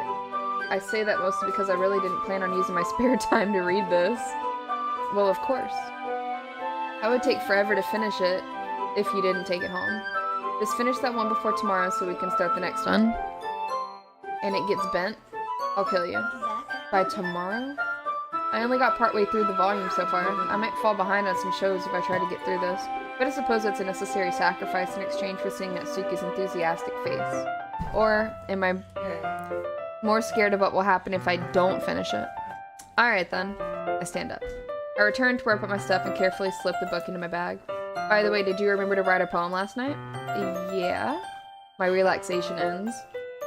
I say that mostly because I really didn't plan on using my spare time to read this. Well, of course. I would take forever to finish it if you didn't take it home. Just finish that one before tomorrow so we can start the next one. And it gets bent, I'll kill you. By tomorrow? I only got partway through the volume so far. I might fall behind on some shows if I try to get through this. But I suppose it's a necessary sacrifice in exchange for seeing Natsuki's enthusiastic face. Or, am I... More scared of what will happen if I don't finish it. Alright then. I stand up. I return to where I put my stuff and carefully slip the book into my bag. By the way, did you remember to write a poem last night? Yeah. My relaxation ends.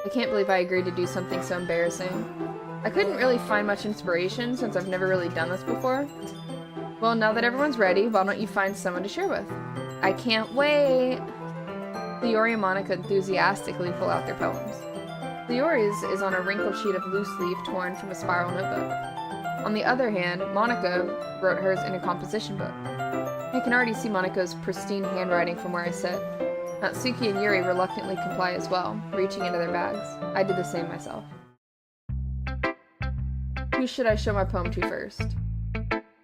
I can't believe I agreed to do something so embarrassing. I couldn't really find much inspiration since I've never really done this before. Well, now that everyone's ready, why don't you find someone to share with? I can't wait! Leori and Monica enthusiastically pull out their poems. Leori's is on a wrinkled sheet of loose leaf torn from a spiral notebook. On the other hand, Monica wrote hers in a composition book. I can already see Monica's pristine handwriting from where I sit. Natsuki and Yuri reluctantly comply as well, reaching into their bags. I did the same myself. Who should I show my poem to first?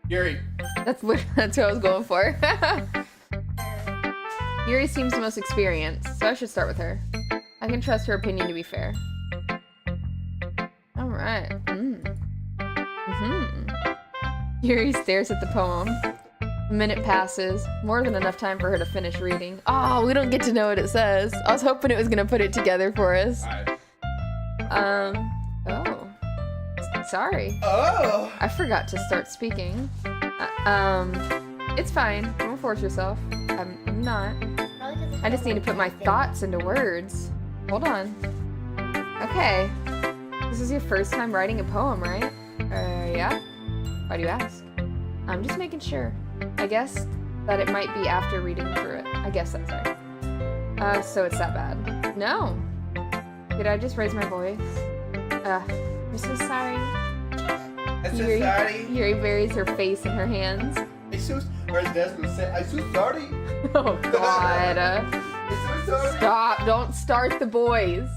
Yuri. That's who I was going for. Yuri seems the most experienced, so I should start with her. I can trust her opinion to be fair. Alright. Yuri stares at the poem. A minute passes, more than enough time for her to finish reading. Oh, we don't get to know what it says. I was hoping it was gonna put it together for us. Oh. Sorry. Oh! I forgot to start speaking. It's fine. Don't force yourself. I'm not. I just need to put my thoughts into words. Hold on. Okay. This is your first time writing a poem, right? Yeah? Why do you ask? I'm just making sure. I guess that it might be after reading through it. I guess that's right. So it's that bad. No. Did I just raise my voice? I'm so sorry. I'm so sorry. Yuri buries her face in her hands. I'm so, or as Desmond said, I'm so sorry. Oh god. I'm so sorry. Stop, don't start the boys.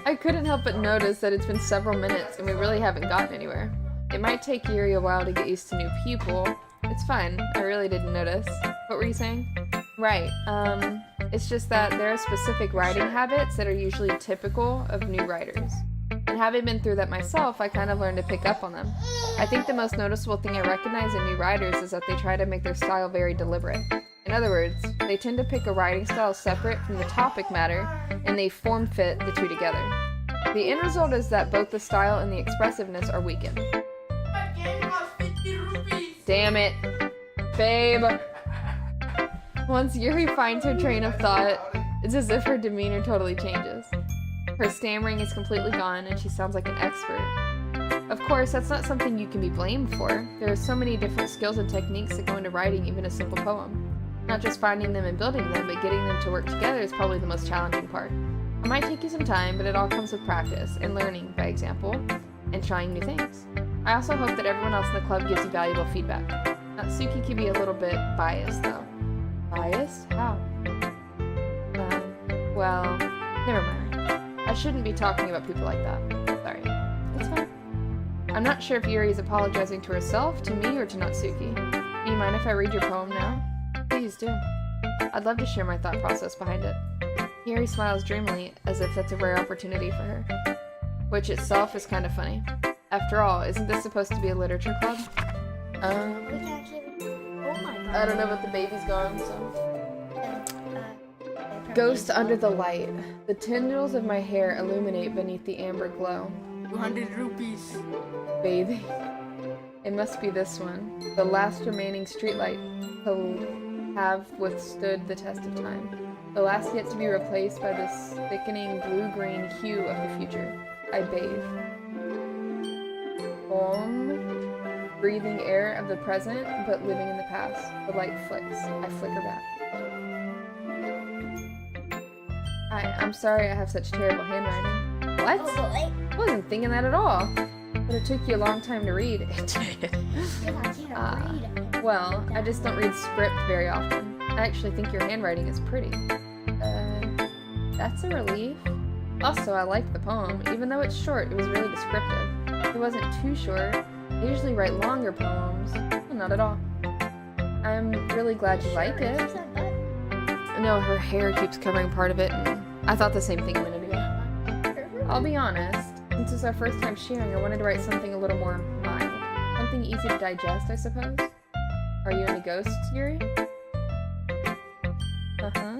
I couldn't help but notice that it's been several minutes and we really haven't gotten anywhere. It might take Yuri a while to get used to new people. It's fine, I really didn't notice. What were you saying? Right, it's just that there are specific writing habits that are usually typical of new writers. And having been through that myself, I kind of learned to pick up on them. I think the most noticeable thing I recognize in new writers is that they try to make their style very deliberate. In other words, they tend to pick a writing style separate from the topic matter, and they form fit the two together. The end result is that both the style and the expressiveness are weakened. Damn it, babe. Once Yuri finds her train of thought, it's as if her demeanor totally changes. Her stammering is completely gone and she sounds like an expert. Of course, that's not something you can be blamed for. There are so many different skills and techniques that go into writing even a simple poem. Not just finding them and building them, but getting them to work together is probably the most challenging part. It might take you some time, but it all comes with practice and learning by example and trying new things. I also hope that everyone else in the club gives you valuable feedback. Natsuki can be a little bit biased though. Biased? How? Well, never mind. I shouldn't be talking about people like that. Sorry. It's fine. I'm not sure if Yuri is apologizing to herself, to me, or to Natsuki. Do you mind if I read your poem now? Please do. I'd love to share my thought process behind it. Yuri smiles dreamily, as if that's a rare opportunity for her. Which itself is kind of funny. After all, isn't this supposed to be a literature club? We can actually. Oh my god. I don't know, but the baby's gone, so... Ghost under the light. The tendrils of my hair illuminate beneath the amber glow. 200 rupees. Bathing. It must be this one. The last remaining streetlight to have withstood the test of time. The last yet to be replaced by this thickening blue-green hue of the future. I bathe. Breathing air of the present, but living in the past. The light flicks. I flicker back. I'm sorry I have such terrible handwriting. What? Oh boy. I wasn't thinking that at all. But it took you a long time to read. It did. Yeah, I can't read. Well, I just don't read script very often. I actually think your handwriting is pretty. That's a relief. Also, I liked the poem. Even though it's short, it was really descriptive. It wasn't too short. I usually write longer poems. Well, not at all. I'm really glad you like it. No, her hair keeps covering part of it, and I thought the same thing a minute ago. I'll be honest, since it's our first time sharing, I wanted to write something a little more mild. Something easy to digest, I suppose. Are you into ghosts, Yuri? Uh-huh.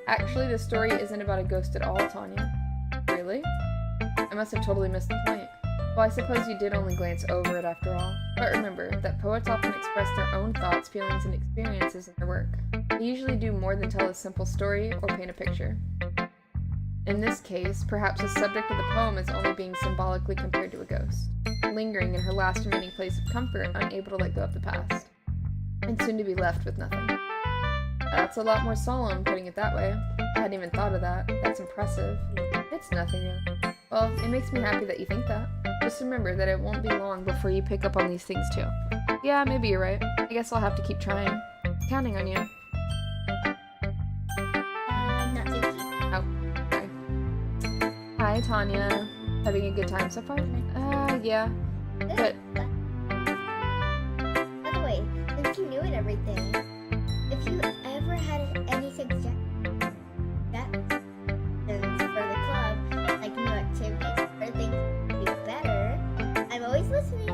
Actually, the story isn't about a ghost at all, Tanya. Really? I must have totally missed the point. Well, I suppose you did only glance over it after all. But remember that poets often express their own thoughts, feelings, and experiences in their work. They usually do more than tell a simple story or paint a picture. In this case, perhaps the subject of the poem is only being symbolically compared to a ghost, lingering in her last remaining place of comfort, unable to let go of the past, and soon to be left with nothing. That's a lot more solemn, putting it that way. I hadn't even thought of that. That's impressive. It's nothing, really. Well, it makes me happy that you think that. Just remember that it won't be long before you pick up on these things too. Yeah, maybe you're right. I guess I'll have to keep trying. Counting on you. Not Doki. Oh, sorry. Hi, Tanya. Having a good time so far? Yeah. But By the way, since you knew it everything, if you ever had any suggestions for the club, like new activities or things to do better, I'm always listening.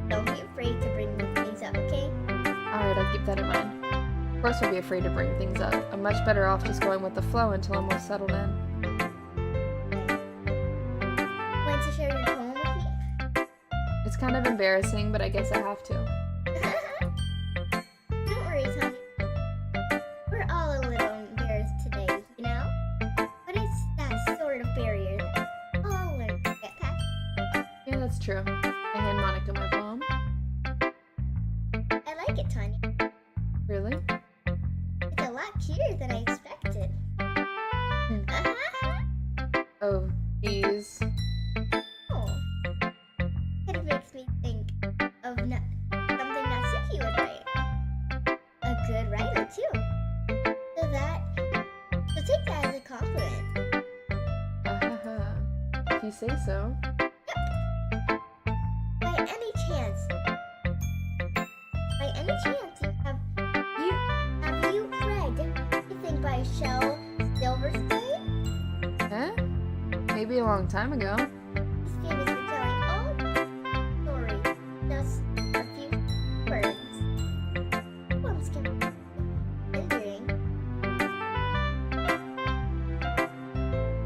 Don't be afraid to bring these things up, okay? alright, I'll keep that in mind. Of course I'll be afraid to bring things up. I'm much better off just going with the flow until I'm more settled in. Want to share your poem with me? It's kind of embarrassing, but I guess I have to. Don't worry, Tanya. We're all a little embarrassed today, you know? But it's that sort of barrier that all learn to get past. Yeah, that's true. I hand Monica my poem. I like it, Tanya. Really? It's a lot cuter than I expected. Oh, geez. Oh. It makes me think of something Natsuki would write. A good writer, too. So take that as a compliment. If you say so. By any chance have you read anything by Shel Silverstein? Eh? Maybe a long time ago. He's famous for telling all stories, just a few words. Poems can be endearing.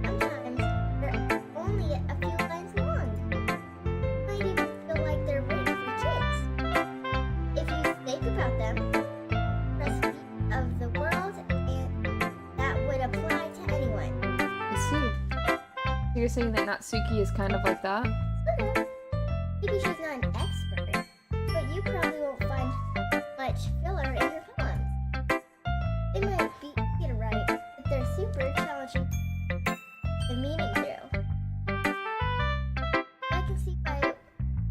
Sometimes they're only a few lines long. Might even feel like they're written for kids. If you think about them, recipe of the world, and that would apply to anyone. I see. So you're saying that Natsuki is kind of like that? Sort of. Maybe she's not an expert, but you probably won't find much filler in her poems. They might be easy to write, but they're super challenging the meaning through. I can see why it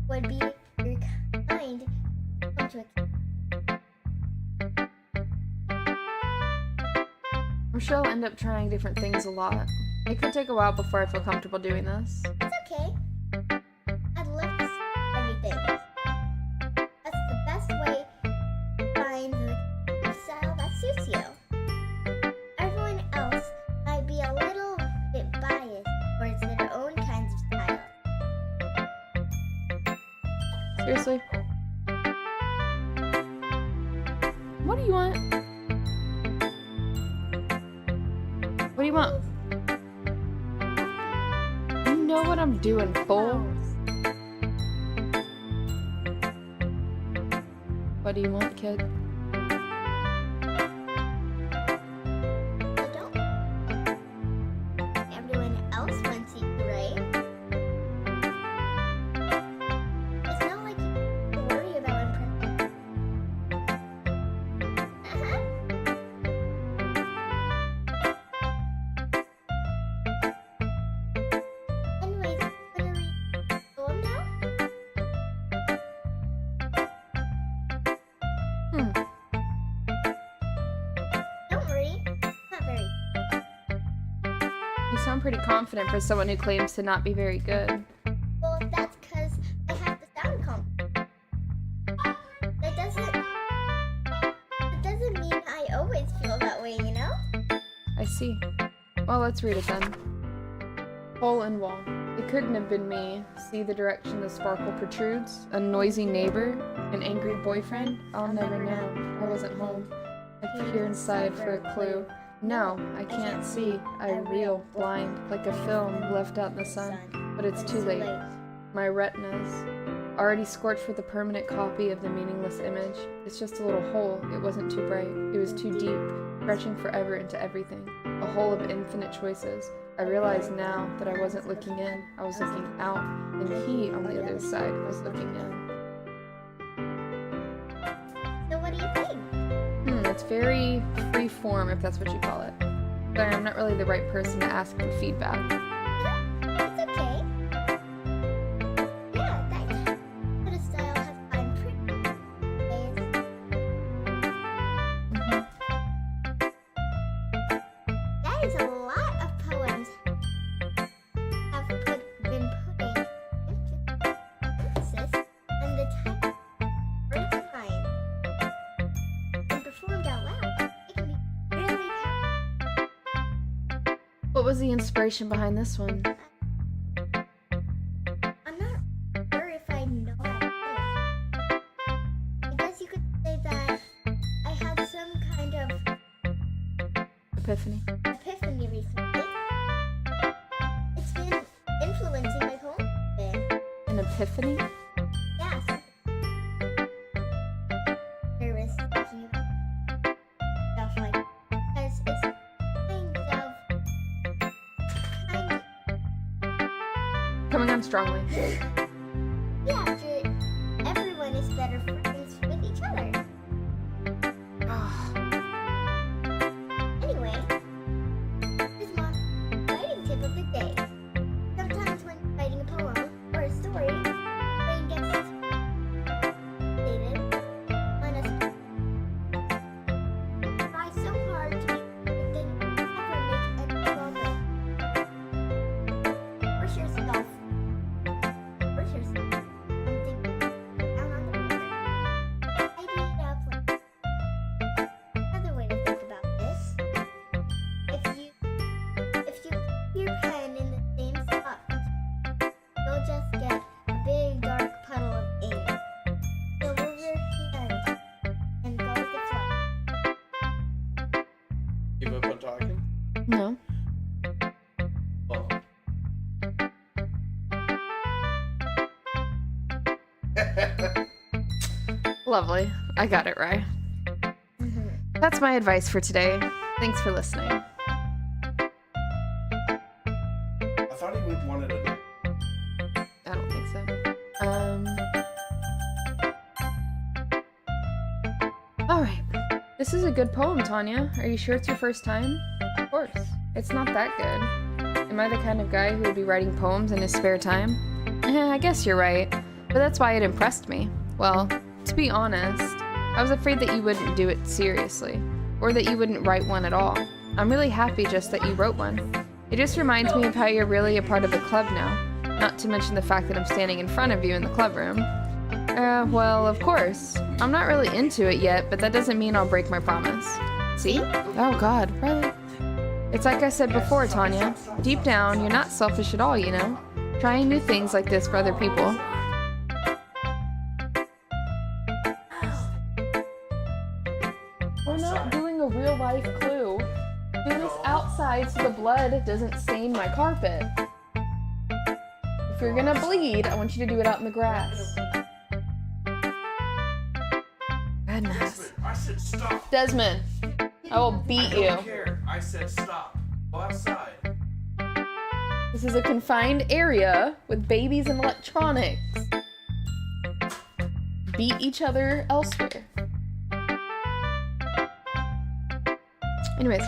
would be your kind come to I'm sure I'll end up trying different things a lot. It could take a while before I feel comfortable doing this. It's okay. I'd love to see everything. That's the best way to find the style that suits you. Everyone else might be a little bit biased towards their own kinds of style. Seriously? What do you want? What do you want? You know what I'm doing, fool. What do you want, kid? I don't. Everyone else wants you to write. It's not like you have to worry about impressing. Anyways, wanna read the poem now? Don't worry, it's not very. You sound pretty confident for someone who claims to not be very good. Well, that's because I have to sound confident. That doesn't mean I always feel that way, you know? I see. Well, let's read it then. Hole in wall. It couldn't have been me. See the direction the sparkle protrudes? A noisy neighbor? An angry boyfriend? I'll never know. I wasn't home. I peer inside for a clue. No, I can't see. I reel, blind, like a film left out in the sun. But it's too late. My retinas, already scorched with a permanent copy of the meaningless image. It's just a little hole. It wasn't too bright. It was too deep, stretching forever into everything. A hole of infinite choices. I realize now that I wasn't looking in. I was looking out, and he, on the other side, was looking in. So what do you think? It's very free form, if that's what you call it. Sorry, I'm not really the right person to ask for feedback. It's okay. Yeah, that kind of style has fun pretty ways. That is a lot of poems have been putting emphasis on the type or time and performed out loud. It can be really powerful. What was the inspiration behind this one? I'm not sure if I know what it is. I guess you could say that I had some kind of Epiphany. epiphany recently. It's been influencing my poem a bit. An epiphany? Yeah, nervous talking about stuff like because it's kind Coming on strongly. yeah, everyone is better friends with each other. Anyway, here's my writing tip of the day. Sometimes when writing a poem or a story, brain gets fixated on us. Try so hard to make it never make it longer. Force yourself. Force yourself. Something down on the paper. Tidy it up like another way to think about this. If you keep your pen in the same spot, you'll just get a big dark puddle of ink. So move your hand and go with the flow. Give up on talking? No. Well. Lovely. I got it right. That's my advice for today. Thanks for listening. I thought he would wanted to. I don't think so. Alright. This is a good poem, Tanya. Are you sure it's your first time? Of course. It's not that good. Am I the kind of guy who would be writing poems in his spare time? I guess you're right. But that's why it impressed me. Well, to be honest, I was afraid that you wouldn't do it seriously. Or that you wouldn't write one at all. I'm really happy just that you wrote one. It just reminds me of how you're really a part of the club now. Not to mention the fact that I'm standing in front of you in the club room. Well, of course. I'm not really into it yet, but that doesn't mean I'll break my promise. See? Oh god, really? It's like I said before, Tanya. Deep down, you're not selfish at all, you know? Trying new things like this for other people. We're not doing a real life clue. Do this outside so the blood doesn't stain my carpet. If you're gonna bleed, I want you to do it out in the grass. Goodness. I said stop. Desmond, I will beat I you. don't care. I said stop. Go outside. This is a confined area with babies and electronics. Beat each other elsewhere. Anyways,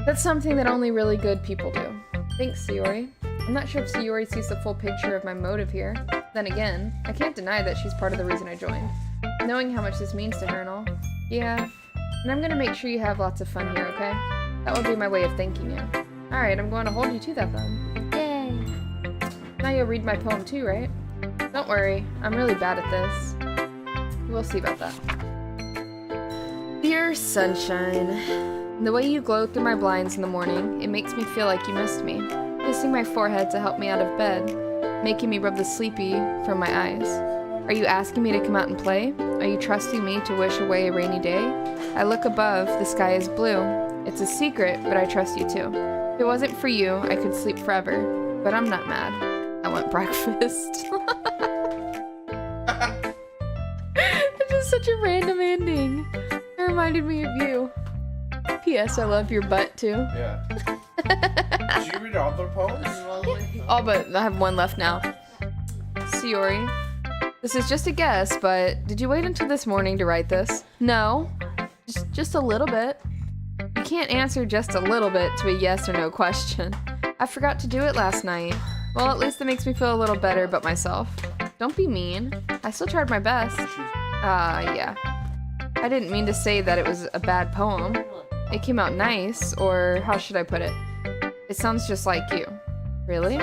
that's something that only really good people do. Thanks, Sayori. I'm not sure if Sayori sees the full picture of my motive here. Then again, I can't deny that she's part of the reason I joined. Knowing how much this means to her and all. Yeah, and I'm gonna make sure you have lots of fun here, okay? That will be my way of thanking you. Alright, I'm going to hold you to that then. Yay! Now you'll read my poem too, right? Don't worry, I'm really bad at this. We'll see about that. Dear sunshine, the way you glow through my blinds in the morning, it makes me feel like you missed me. Kissing my forehead to help me out of bed, making me rub the sleepy from my eyes. Are you asking me to come out and play? Are you trusting me to wish away a rainy day? I look above, the sky is blue. It's a secret, but I trust you too. If it wasn't for you, I could sleep forever. But I'm not mad. I want breakfast. It's just such a random ending. It reminded me of you. P.S. I love your butt too. Yeah. Did you read all the poems? Oh, but I have one left now. Sayori, this is just a guess, but did you wait until this morning to write this? No. Just a little bit. You can't answer just a little bit to a yes or no question. I forgot to do it last night. Well, at least it makes me feel a little better about myself. Don't be mean. I still tried my best. Yeah. I didn't mean to say that it was a bad poem. It came out nice, or how should I put it? It sounds just like you. Really?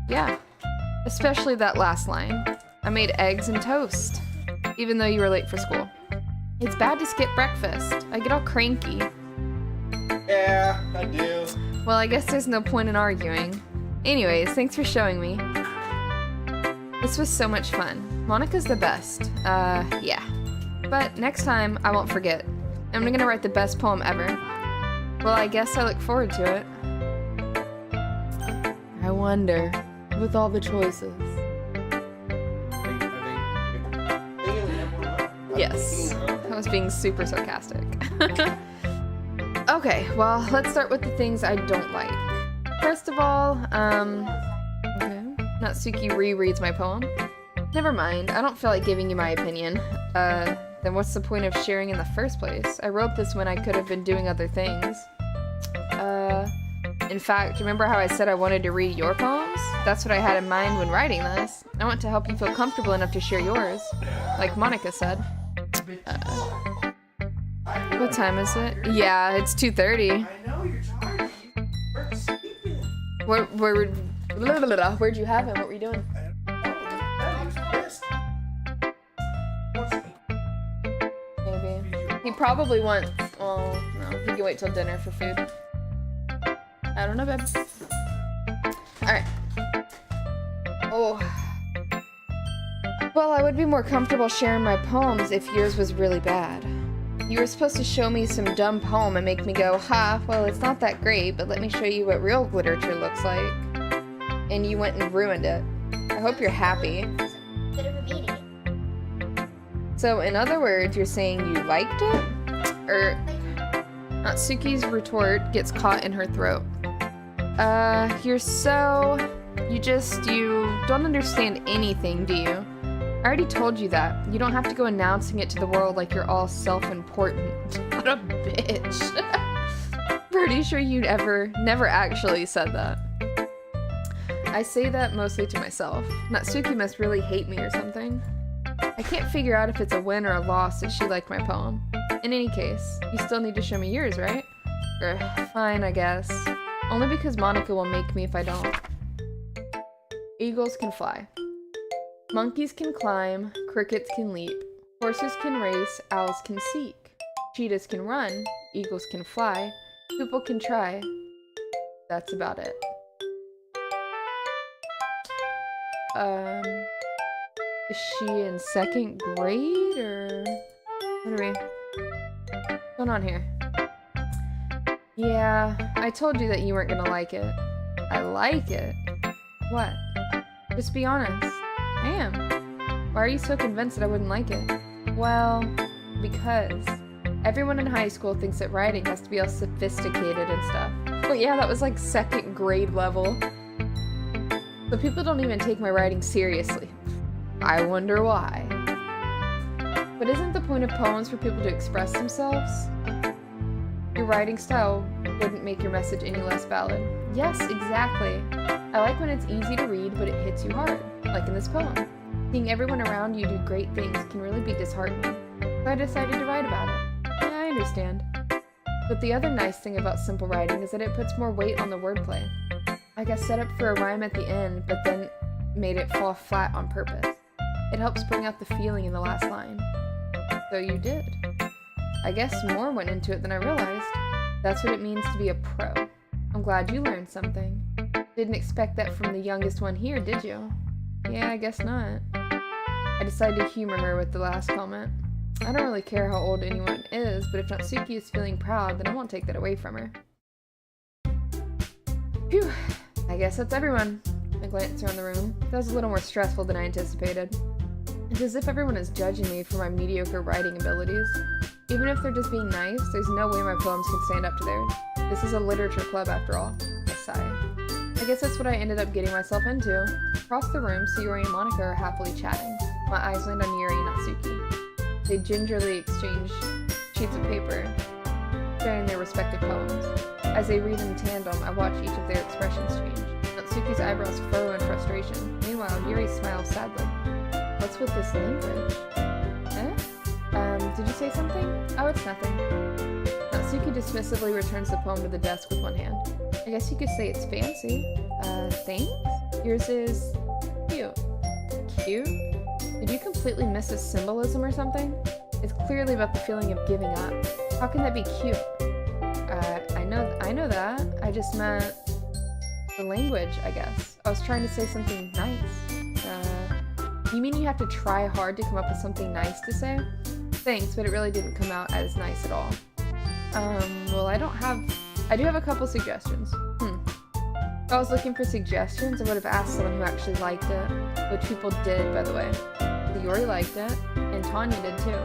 Yeah. Especially that last line. I made eggs and toast, even though you were late for school. It's bad to skip breakfast. I get all cranky. Yeah, I do. Well, I guess there's no point in arguing. Anyways, thanks for showing me. This was so much fun. Monica's the best. Yeah. But next time, I won't forget. I'm gonna write the best poem ever. Well, I guess I look forward to it. I wonder, with all the choices. Yes, I was being super sarcastic. Okay, well, let's start with the things I don't like. First of all, okay, Natsuki rereads my poem. Never mind, I don't feel like giving you my opinion. Then what's the point of sharing in the first place? I wrote this when I could have been doing other things. In fact, remember how I said I wanted to read your poems? That's what I had in mind when writing this. I want to help you feel comfortable enough to share yours, like Monica said. What time is it? Yeah, it's 2:30. I know you're tired. You weren't sleeping. Where'd you have him? What were you doing? He was pissed. Maybe. He probably wants... Oh, no. He can wait till dinner for food. I don't know, babe. Alright. Oh. Well, I would be more comfortable sharing my poems if yours was really bad. You were supposed to show me some dumb poem and make me go, ha, well, it's not that great, but let me show you what real literature looks like. And you went and ruined it. I hope you're happy. Bit of a beating. So, in other words, you're saying you liked it? Or, Natsuki's retort gets caught in her throat. You don't understand anything, do you? I already told you that. You don't have to go announcing it to the world like you're all self-important. What a bitch. Pretty sure you never actually said that. I say that mostly to myself. Natsuki must really hate me or something. I can't figure out if it's a win or a loss that she liked my poem. In any case, you still need to show me yours, right? Fine, I guess. Only because Monica will make me if I don't. Eagles can fly. Monkeys can climb, crickets can leap, horses can race, owls can seek, cheetahs can run, eagles can fly, people can try. That's about it. Is she in second grade, or what are we? What's going on here? Yeah, I told you that you weren't gonna like it. I like it? What? Just be honest. I am. Why are you so convinced that I wouldn't like it? Well, because everyone in high school thinks that writing has to be all sophisticated and stuff. But yeah, that was like second grade level. So people don't even take my writing seriously. I wonder why. But isn't the point of poems for people to express themselves? Your writing style wouldn't make your message any less valid. Yes, exactly. I like when it's easy to read, but it hits you hard, like in this poem. Seeing everyone around you do great things can really be disheartening. So I decided to write about it. Yeah, I understand. But the other nice thing about simple writing is that it puts more weight on the wordplay. Like I set up for a rhyme at the end, but then made it fall flat on purpose. It helps bring out the feeling in the last line. So you did. I guess more went into it than I realized. That's what it means to be a pro. I'm glad you learned something. Didn't expect that from the youngest one here, did you? Yeah, I guess not. I decided to humor her with the last comment. I don't really care how old anyone is, but if Natsuki is feeling proud, then I won't take that away from her. Phew, I guess that's everyone. I glance around the room. That was a little more stressful than I anticipated. It's as if everyone is judging me for my mediocre writing abilities. Even if they're just being nice, there's no way my poems can stand up to theirs. This is a literature club after all. I sigh. I guess that's what I ended up getting myself into. Across the room, Sayori and Monica are happily chatting. My eyes land on Yuri and Natsuki. They gingerly exchange sheets of paper, sharing their respective poems. As they read in tandem, I watch each of their expressions change. Natsuki's eyebrows furrow in frustration. Meanwhile, Yuri smiles sadly. What's with this language? Did you say something? Oh, it's nothing. Natsuki dismissively returns the poem to the desk with one hand. I guess you could say it's fancy. Thanks? Yours is cute. Cute? Did you completely miss its symbolism or something? It's clearly about the feeling of giving up. How can that be cute? I know that. I just meant the language, I guess. I was trying to say something nice. You mean you have to try hard to come up with something nice to say? Thanks, but it really didn't come out as nice at all. Well, I do have a couple suggestions. If I was looking for suggestions, I would have asked someone who actually liked it, which people did, by the way. Yuri liked it, and Tanya did too.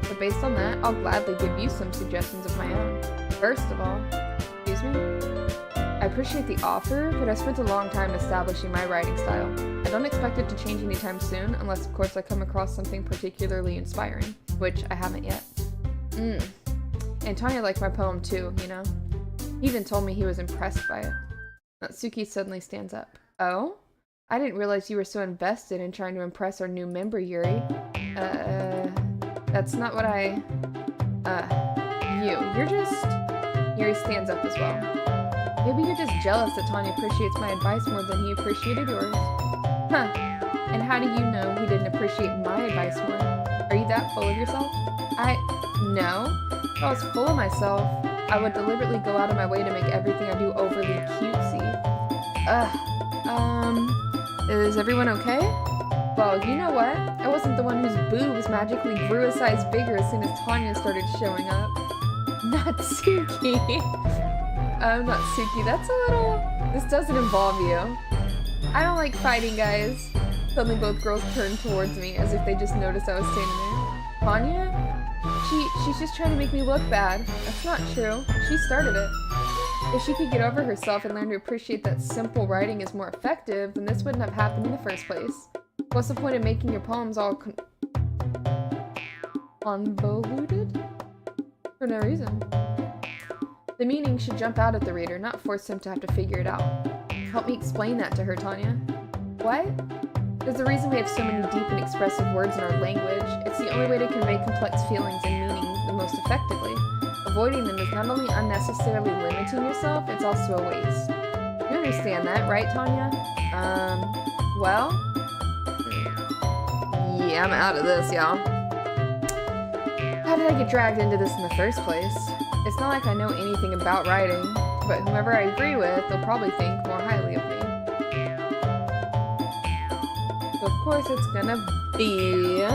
But based on that, I'll gladly give you some suggestions of my own. First of all, excuse me? I appreciate the offer, but I spent a long time establishing my writing style. I don't expect it to change anytime soon, unless of course I come across something particularly inspiring, which I haven't yet. And Tanya liked my poem too, you know? He even told me he was impressed by it. Natsuki suddenly stands up. Oh? I didn't realize you were so invested in trying to impress our new member, Yuri. That's not what I... You're just... Yuri stands up as well. Maybe you're just jealous that Tanya appreciates my advice more than he appreciated yours. Huh. And how do you know he didn't appreciate my advice more? Are you that full of yourself? No. If I was full of myself, I would deliberately go out of my way to make everything I do overly cutesy. Is everyone okay? Well, you know what? I wasn't the one whose boobs magically grew a size bigger as soon as Tanya started showing up. Natsuki! Natsuki, that's a little... This doesn't involve you. I don't like fighting, guys. Suddenly both girls turned towards me as if they just noticed I was standing there. Tanya? She's just trying to make me look bad. That's not true. She started it. If she could get over herself and learn to appreciate that simple writing is more effective, then this wouldn't have happened in the first place. What's the point of making your poems all convoluted? For no reason. The meaning should jump out at the reader, not force him to have to figure it out. Help me explain that to her, Tanya. What? There's a reason we have so many deep and expressive words in our language. It's the only way to convey complex feelings and meaning the most effectively. Avoiding them is not only unnecessarily limiting yourself, it's also a waste. You understand that, right, Tanya? Well? Yeah, I'm out of this, y'all. How did I get dragged into this in the first place? It's not like I know anything about writing, but whomever I agree with, they'll probably think more highly of me. So of course it's gonna be... Do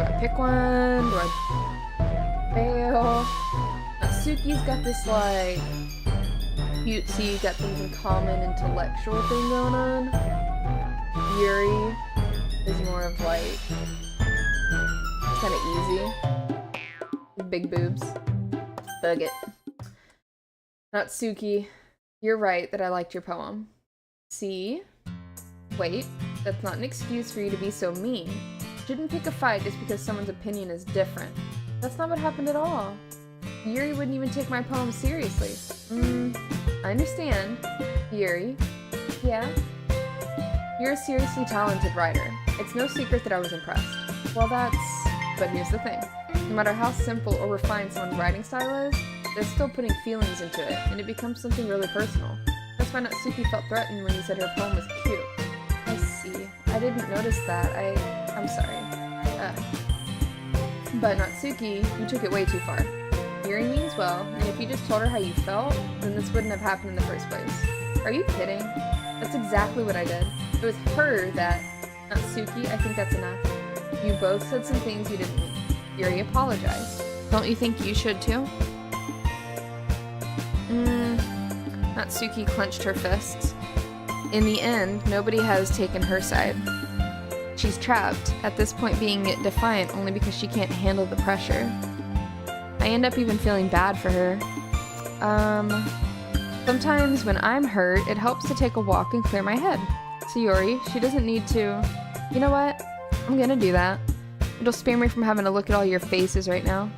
I pick one? Do I fail? Natsuki's got this, like, cutesy, got things in common, intellectual thing going on. Yuri is more of, like, kind of easy. Big boobs. Bug it. Natsuki, you're right that I liked your poem. See? Wait, that's not an excuse for you to be so mean. You shouldn't pick a fight just because someone's opinion is different. That's not what happened at all. Yuri wouldn't even take my poem seriously. I understand. Yuri. Yeah? You're a seriously talented writer. It's no secret that I was impressed. Well, but here's the thing. No matter how simple or refined someone's writing style is, they're still putting feelings into it, and it becomes something really personal. That's why Natsuki felt threatened when you said her poem was cute. I see. I didn't notice that. I'm sorry. But Natsuki, you took it way too far. Yuri means well, and if you just told her how you felt, then this wouldn't have happened in the first place. Are you kidding? That's exactly what I did. It was her that... Natsuki, I think that's enough. You both said some things you didn't mean. Yuri apologized. Don't you think you should too? Natsuki clenched her fists. In the end, nobody has taken her side. She's trapped, at this point being defiant only because she can't handle the pressure. I end up even feeling bad for her. Sometimes when I'm hurt, it helps to take a walk and clear my head. Sayori, she doesn't need to... You know what? I'm gonna do that. It'll spare me from having to look at all your faces right now.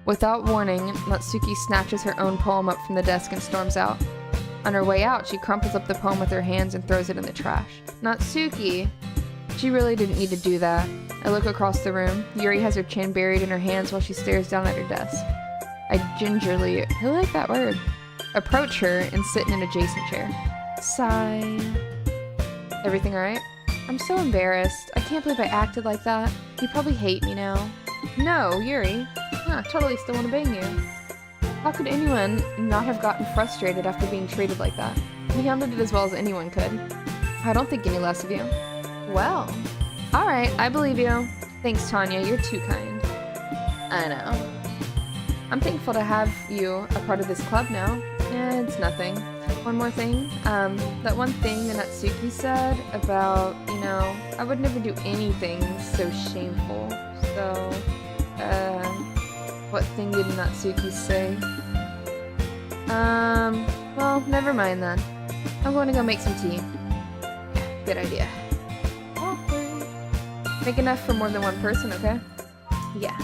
Without warning, Natsuki snatches her own poem up from the desk and storms out. On her way out, she crumples up the poem with her hands and throws it in the trash. Natsuki! She really didn't need to do that. I look across the room. Yuri has her chin buried in her hands while she stares down at her desk. I gingerly, I like that word, approach her and sit in an adjacent chair. Sigh. Everything alright? I'm so embarrassed. I can't believe I acted like that. You probably hate me now. No, Yuri. Totally still want to bang you. How could anyone not have gotten frustrated after being treated like that? You handled it as well as anyone could. I don't think any less of you. Well. Alright, I believe you. Thanks, Tanya. You're too kind. I know. I'm thankful to have you a part of this club now. It's nothing. One more thing. That one thing that Natsuki said about, you know, I would never do anything so shameful. So, what thing did Natsuki say? Well, never mind then. I'm going to go make some tea. Yeah, good idea. Awkward. Make enough for more than one person, okay? Yeah.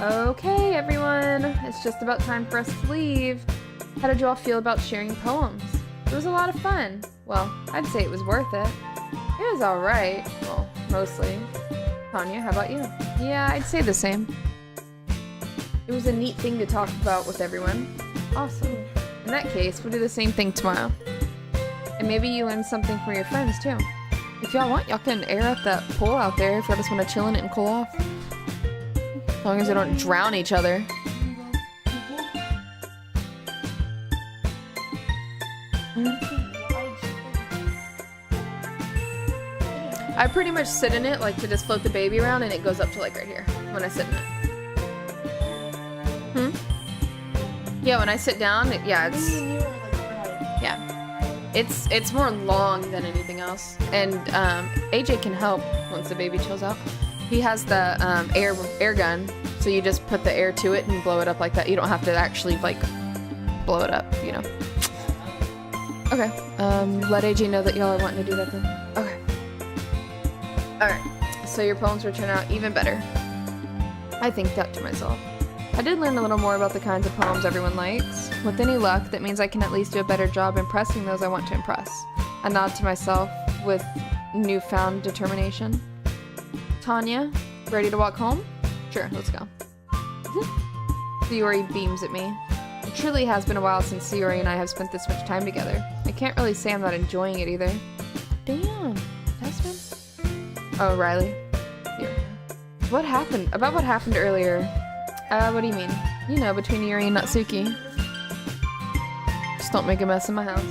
Okay, everyone. It's just about time for us to leave. How did you all feel about sharing poems? It was a lot of fun. Well, I'd say it was worth it. It was alright. Well, mostly. Tanya, how about you? Yeah, I'd say the same. It was a neat thing to talk about with everyone. Awesome. In that case, we'll do the same thing tomorrow. And maybe you learn something from your friends, too. If y'all want, y'all can air up that pool out there if y'all just want to chill in it and cool off. As long as they don't drown each other. I pretty much sit in it, like, to just float the baby around, and it goes up to, like, right here when I sit in it. Yeah, when I sit down, yeah, it's more long than anything else. And AJ can help once the baby chills out. He has the air gun, so you just put the air to it and blow it up like that. You don't have to actually, like, blow it up, you know. Okay, let AJ know that y'all are wanting to do that then. Okay. Alright, so your poems will turn out even better. I think that to myself. I did learn a little more about the kinds of poems everyone likes. With any luck, that means I can at least do a better job impressing those I want to impress. I nod to myself with newfound determination. Tanya, ready to walk home? Sure, let's go. Sayori beams at me. It truly has been a while since Sayori and I have spent this much time together. I can't really say I'm not enjoying it either. Damn, Desmond? Oh, Riley. Here. What happened? About what happened earlier? What do you mean? You know, between Yuri and Natsuki. Just don't make a mess in my house.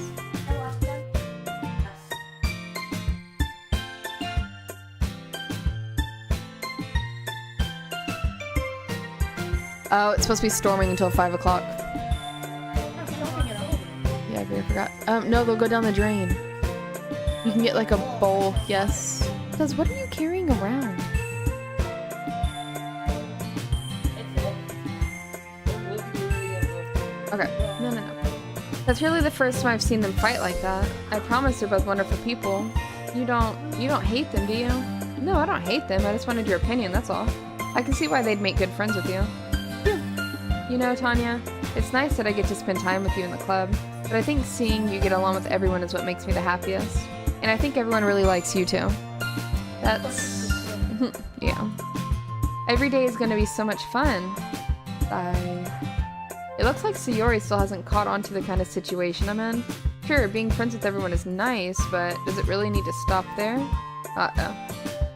Oh, it's supposed to be storming until 5 o'clock. Yeah, I really forgot. No, they'll go down the drain. You can get like a bowl, yes. Because what are you carrying around? Okay, no. That's really the first time I've seen them fight like that. I promise they're both wonderful people. You don't hate them, do you? No, I don't hate them. I just wanted your opinion, that's all. I can see why they'd make good friends with you. You know, Tanya, it's nice that I get to spend time with you in the club, but I think seeing you get along with everyone is what makes me the happiest. And I think everyone really likes you too. That's... yeah. Every day is going to be so much fun. It looks like Sayori still hasn't caught on to the kind of situation I'm in. Sure, being friends with everyone is nice, but does it really need to stop there? Uh-oh.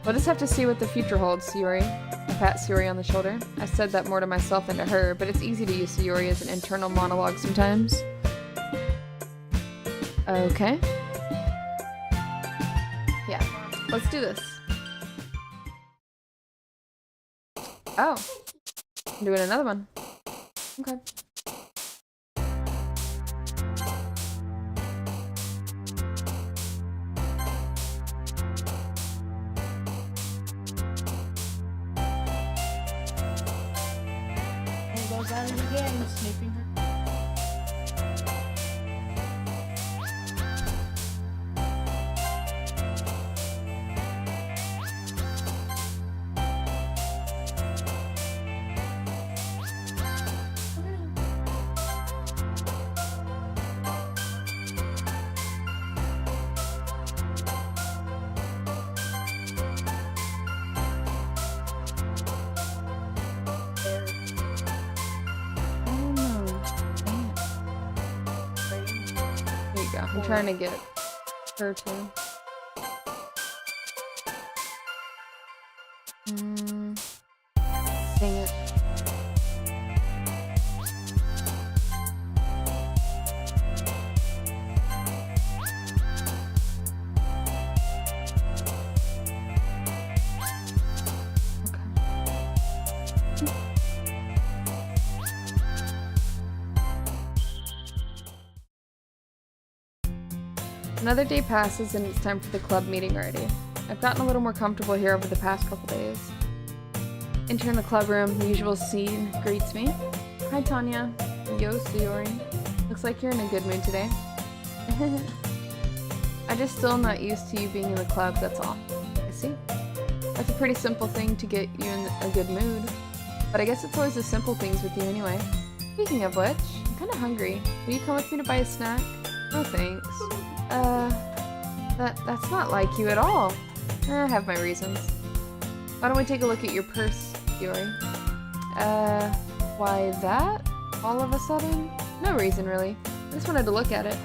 We'll just have to see what the future holds, Sayori. I pat Sayori on the shoulder. I said that more to myself than to her, but it's easy to use Sayori as an internal monologue sometimes. Okay. Yeah, let's do this. Oh. I'm doing another one. Okay. And goes at it again, sniffing her. Oh no. Dang it. There you go. I'm trying to get her too. Dang it. Another day passes and it's time for the club meeting already. I've gotten a little more comfortable here over the past couple days. Enter in the club room, the usual scene greets me. Hi Tanya. Yo, Sayori. Looks like you're in a good mood today. I just still am not used to you being in the club, that's all. I see. That's a pretty simple thing to get you in a good mood. But I guess it's always the simple things with you anyway. Speaking of which, I'm kinda hungry. Will you come with me to buy a snack? No thanks. That's not like you at all. I have my reasons. Why don't we take a look at your purse, Yuri? Why that? All of a sudden? No reason, really. I just wanted to look at it.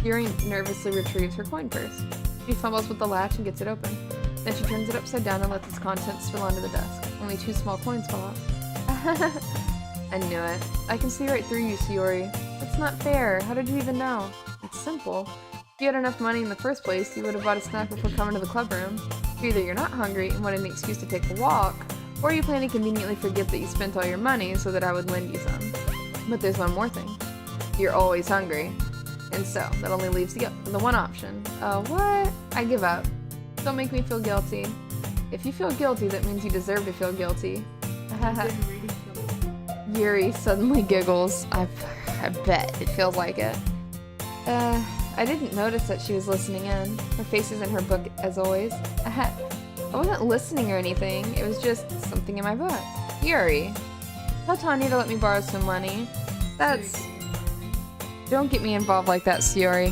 Yuri nervously retrieves her coin purse. She fumbles with the latch and gets it open. Then she turns it upside down and lets its contents spill onto the desk. Only 2 small coins fall off. I knew it. I can see right through you, Sayori. That's not fair. How did you even know? It's simple. If you had enough money in the first place, you would have bought a snack before coming to the club room. Either you're not hungry and wanted an excuse to take a walk, or you plan to conveniently forget that you spent all your money so that I would lend you some. But there's one more thing. You're always hungry. And so, that only leaves the one option. What? I give up. Don't make me feel guilty. If you feel guilty, that means you deserve to feel guilty. Yuri suddenly giggles. I bet it feels like it. I didn't notice that she was listening in. Her face is in her book, as always. I wasn't listening or anything. It was just something in my book. Yuri, tell Tanya to let me borrow some money. That's... Don't get me involved like that, Sayori.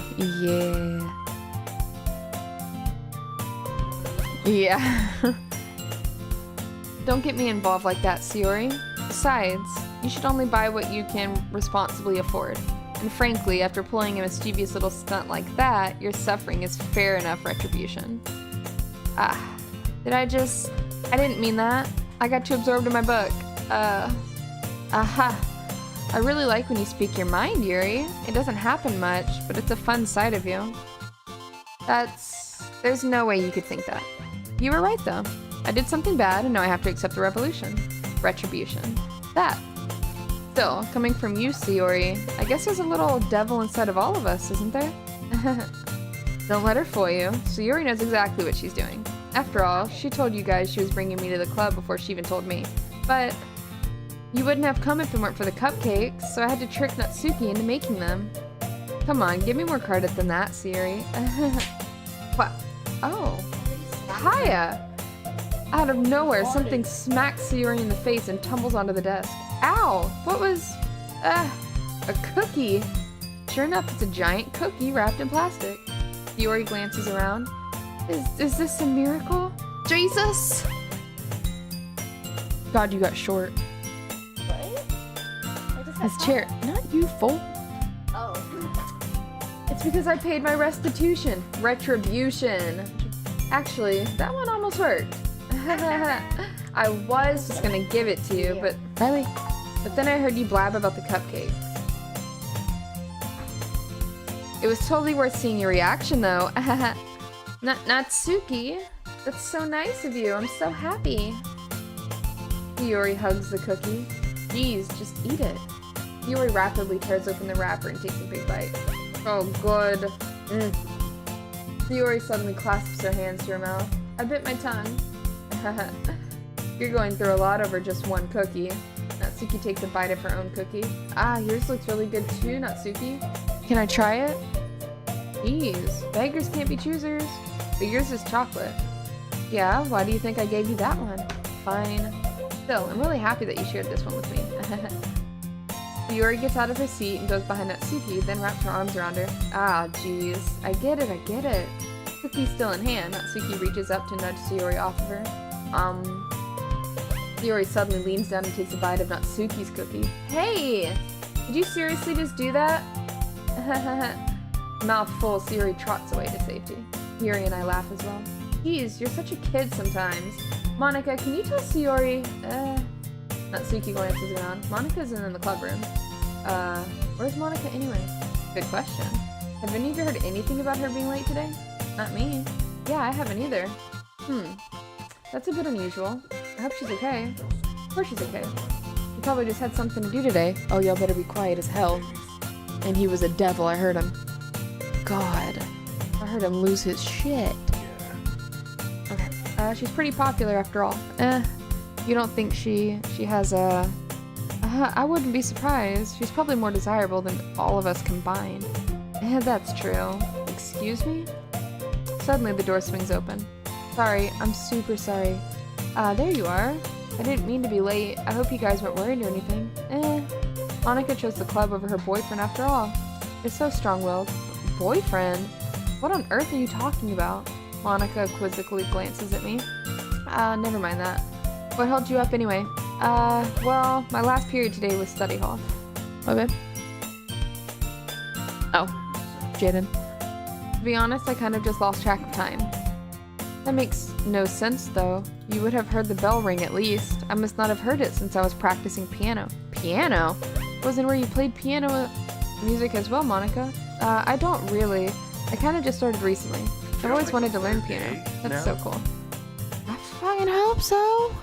Yeah. Don't get me involved like that, Sayori. Besides, you should only buy what you can responsibly afford. And frankly, after pulling a mischievous little stunt like that, your suffering is fair enough retribution. I didn't mean that. I got too absorbed in my book. Aha. I really like when you speak your mind, Yuri. It doesn't happen much, but it's a fun side of you. There's no way you could think that. You were right, though. I did something bad, and now I have to accept the retribution. That. Still, coming from you, Sayori, I guess there's a little devil inside of all of us, isn't there? Don't let her fool you. Sayori knows exactly what she's doing. After all, she told you guys she was bringing me to the club before she even told me. But you wouldn't have come if it weren't for the cupcakes, so I had to trick Natsuki into making them. Come on, give me more credit than that, Sayori. What? Oh. Hiya! Out of nowhere, something smacks Sayori in the face and tumbles onto the desk. Ow! What was... a cookie. Sure enough, it's a giant cookie wrapped in plastic. Sayori glances around. Is this a miracle? Jesus! God, you got short. What? His chair. Not you, fool. Oh. It's because I paid my restitution. Retribution. Actually, that one almost worked. I was just gonna give it to you, but Riley. But then I heard you blab about the cupcakes. It was totally worth seeing your reaction, though. Natsuki, that's so nice of you. I'm so happy. Yuri hugs the cookie. Geez, just eat it. Yuri rapidly tears open the wrapper and takes a big bite. Oh, good. Yuri suddenly clasps her hands to her mouth. I bit my tongue. You're going through a lot over just one cookie. Natsuki takes a bite of her own cookie. Ah, yours looks really good too, Natsuki. Can I try it? Jeez, beggars can't be choosers. But yours is chocolate. Yeah, why do you think I gave you that one? Fine. Still, I'm really happy that you shared this one with me. Yuri gets out of her seat and goes behind Natsuki, then wraps her arms around her. Ah, jeez. I get it. Cookie's still in hand. Natsuki reaches up to nudge Yuri off of her. Yuri suddenly leans down and takes a bite of Natsuki's cookie. Hey! Did you seriously just do that? Mouth full, Yuri trots away to safety. Yuri and I laugh as well. Geez, you're such a kid sometimes. Monika, can you tell Sayori? Natsuki glances around. Monika's in the club room. Where's Monika anyway? Good question. Have any of you heard anything about her being late today? Not me. Yeah, I haven't either. That's a bit unusual. I hope she's okay. Of course she's okay. He probably just had something to do today. Oh, y'all better be quiet as hell. And he was a devil, I heard him. God. I heard him lose his shit. Okay. She's pretty popular after all. You don't think she has a... I wouldn't be surprised. She's probably more desirable than all of us combined. That's true. Excuse me? Suddenly the door swings open. Sorry, I'm super sorry. There you are. I didn't mean to be late. I hope you guys weren't worried or anything. Monika chose the club over her boyfriend after all. You're so strong-willed. Boyfriend? What on earth are you talking about? Monika quizzically glances at me. Never mind that. What held you up anyway? Well, my last period today was study hall. Okay. Oh, Jaden. To be honest, I kind of just lost track of time. That makes no sense, though. You would have heard the bell ring at least. I must not have heard it since I was practicing piano. Piano? Wasn't where you played piano music as well, Monika? I don't really. I kind of just started recently. I've always wanted to learn piano. That's so cool. I fucking hope so.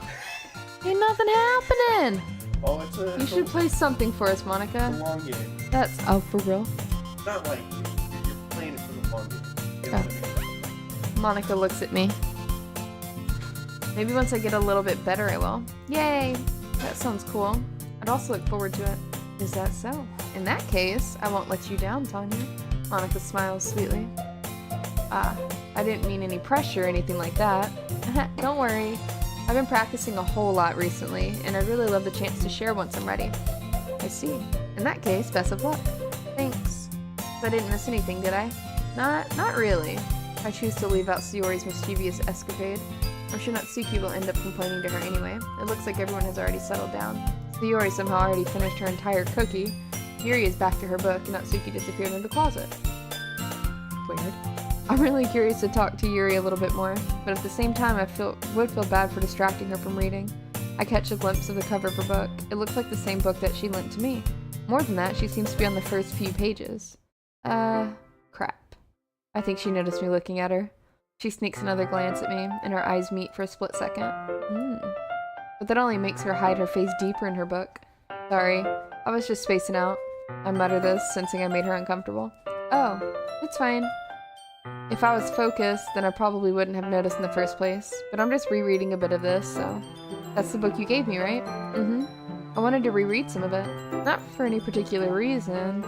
Ain't nothing happening. Oh, it's a... You should play something for us, Monika. It's a long game. That's... Oh, for real? Not like you're playing it for the long game. You know what I mean? Monika looks at me. Maybe once I get a little bit better, I will. Yay! That sounds cool. I'd also look forward to it. Is that so? In that case, I won't let you down, Tanya. Monika smiles sweetly. I didn't mean any pressure or anything like that. Don't worry. I've been practicing a whole lot recently, and I'd really love the chance to share once I'm ready. I see. In that case, best of luck. Thanks. I didn't miss anything, did I? Not really. I choose to leave out Sayori's mischievous escapade. I'm sure Natsuki will end up complaining to her anyway. It looks like everyone has already settled down. Sayori somehow already finished her entire cookie. Yuri is back to her book, and Natsuki disappeared in the closet. Weird. I'm really curious to talk to Yuri a little bit more, but at the same time I would feel bad for distracting her from reading. I catch a glimpse of the cover of her book. It looks like the same book that she lent to me. More than that, she seems to be on the first few pages. Crap. I think she noticed me looking at her. She sneaks another glance at me, and our eyes meet for a split second. But that only makes her hide her face deeper in her book. Sorry, I was just spacing out. I mutter this, sensing I made her uncomfortable. Oh, it's fine. If I was focused, then I probably wouldn't have noticed in the first place. But I'm just rereading a bit of this, so... That's the book you gave me, right? I wanted to reread some of it. Not for any particular reason.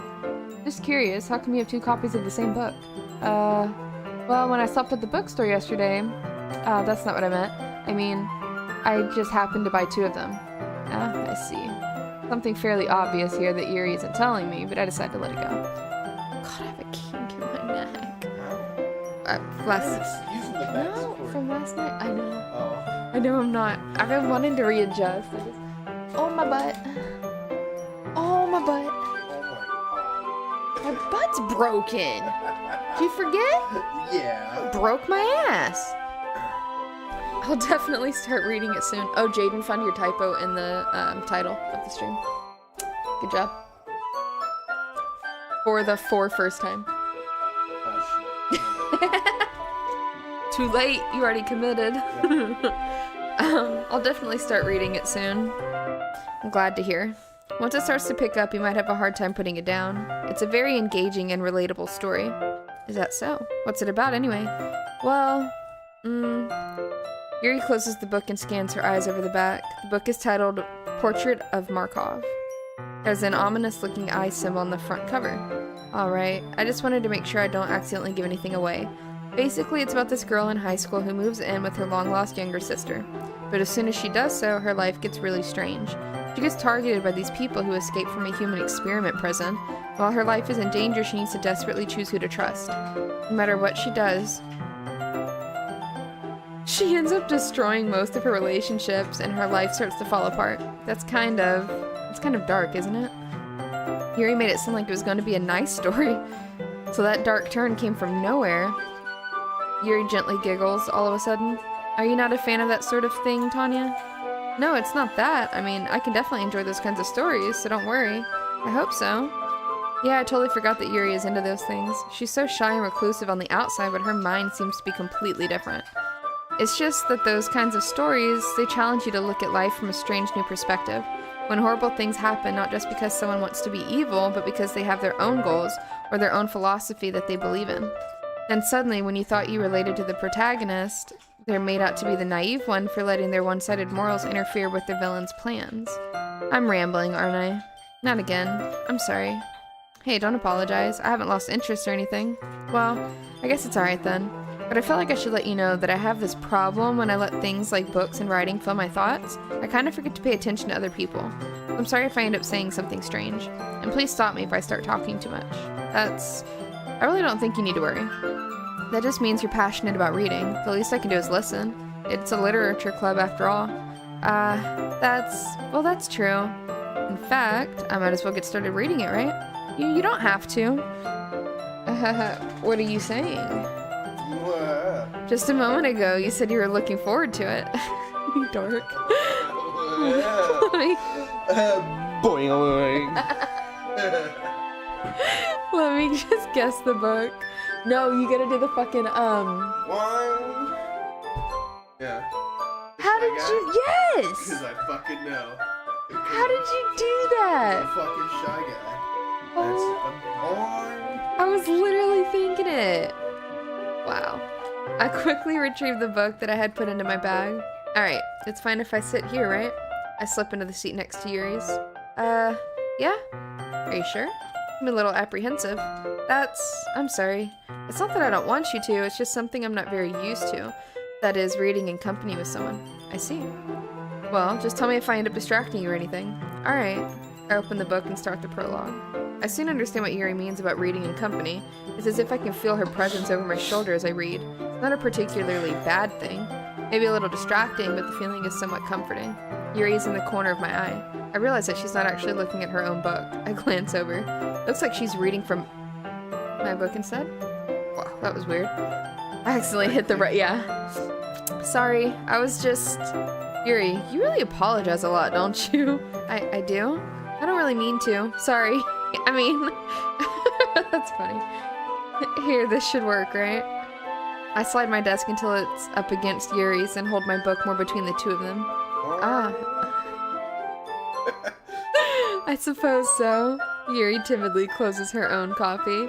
Just curious, how come you have 2 copies of the same book? Well, when I stopped at the bookstore yesterday... that's not what I meant. I mean, I just happened to buy 2 of them. I see. Something fairly obvious here that Yuri isn't telling me, but I decided to let it go. God, I have a kink in my neck. Using the back No, support. from last night. I know. Oh. I know I'm not. I've been wanting to readjust. Oh, my butt. Oh, my butt. Oh my My butt's broken. Did you forget? god. Yeah. Broke my ass. I'll definitely start reading it soon. Oh, Jaden, found your typo in the title of the stream. Good job. For the first time. Oh, shit. Too late. You already committed. I'll definitely start reading it soon. I'm glad to hear. Once it starts to pick up, you might have a hard time putting it down. It's a very engaging and relatable story. Is that so? What's it about anyway? Well, Yuri closes the book and scans her eyes over the back. The book is titled Portrait of Markov. There's an ominous-looking eye symbol on the front cover. Alright, I just wanted to make sure I don't accidentally give anything away. Basically, it's about this girl in high school who moves in with her long-lost younger sister. But as soon as she does so, her life gets really strange. She gets targeted by these people who escaped from a human experiment prison. While her life is in danger, she needs to desperately choose who to trust. No matter what she does, she ends up destroying most of her relationships, and her life starts to fall apart. It's kind of dark, isn't it? Yuri made it sound like it was going to be a nice story. So that dark turn came from nowhere. Yuri gently giggles all of a sudden. Are you not a fan of that sort of thing, Tanya? No, it's not that. I mean, I can definitely enjoy those kinds of stories, so don't worry. I hope so. Yeah, I totally forgot that Yuri is into those things. She's so shy and reclusive on the outside, but her mind seems to be completely different. It's just that those kinds of stories, they challenge you to look at life from a strange new perspective. When horrible things happen, not just because someone wants to be evil, but because they have their own goals or their own philosophy that they believe in. Then suddenly, when you thought you related to the protagonist, they're made out to be the naive one for letting their one-sided morals interfere with the villain's plans. I'm rambling, aren't I? Not again. I'm sorry. Hey, don't apologize. I haven't lost interest or anything. Well, I guess it's alright then. But I felt like I should let you know that I have this problem when I let things like books and writing fill my thoughts. I kind of forget to pay attention to other people. I'm sorry if I end up saying something strange. And please stop me if I start talking too much. I really don't think you need to worry. That just means you're passionate about reading. The least I can do is listen. It's a literature club after all. That's true. In fact, I might as well get started reading it, right? You don't have to. What are you saying? What? Just a moment ago, you said you were looking forward to it. You dork. Let me just guess the book. No, you gotta do the fucking, One. Yeah. How did you? Yes! Because I fucking know. How did you do I'm that? a fucking shy guy. Oh. That's I was literally thinking it. Wow. I quickly retrieved the book that I had put into my bag. Alright, it's fine if I sit here, right? I slip into the seat next to Yuri's. Yeah? Are you sure? I'm a little apprehensive. I'm sorry. It's not that I don't want you to, it's just something I'm not very used to. That is, reading in company with someone. I see. Well, just tell me if I end up distracting you or anything. Alright. I open the book and start the prologue. I soon understand what Yuri means about reading in company. It's as if I can feel her presence over my shoulder as I read. It's not a particularly bad thing. Maybe a little distracting, but the feeling is somewhat comforting. Yuri's in the corner of my eye. I realize that she's not actually looking at her own book. I glance over. Looks like she's reading from my book instead. Wow, that was weird. I accidentally hit the right, yeah. Sorry, I was just... Yuri, you really apologize a lot, don't you? I do? I don't really mean to. Sorry. I mean... That's funny. Here, this should work, right? I slide my desk until it's up against Yuri's and hold my book more between the two of them. Ah. I suppose so. Yuri timidly closes her own copy.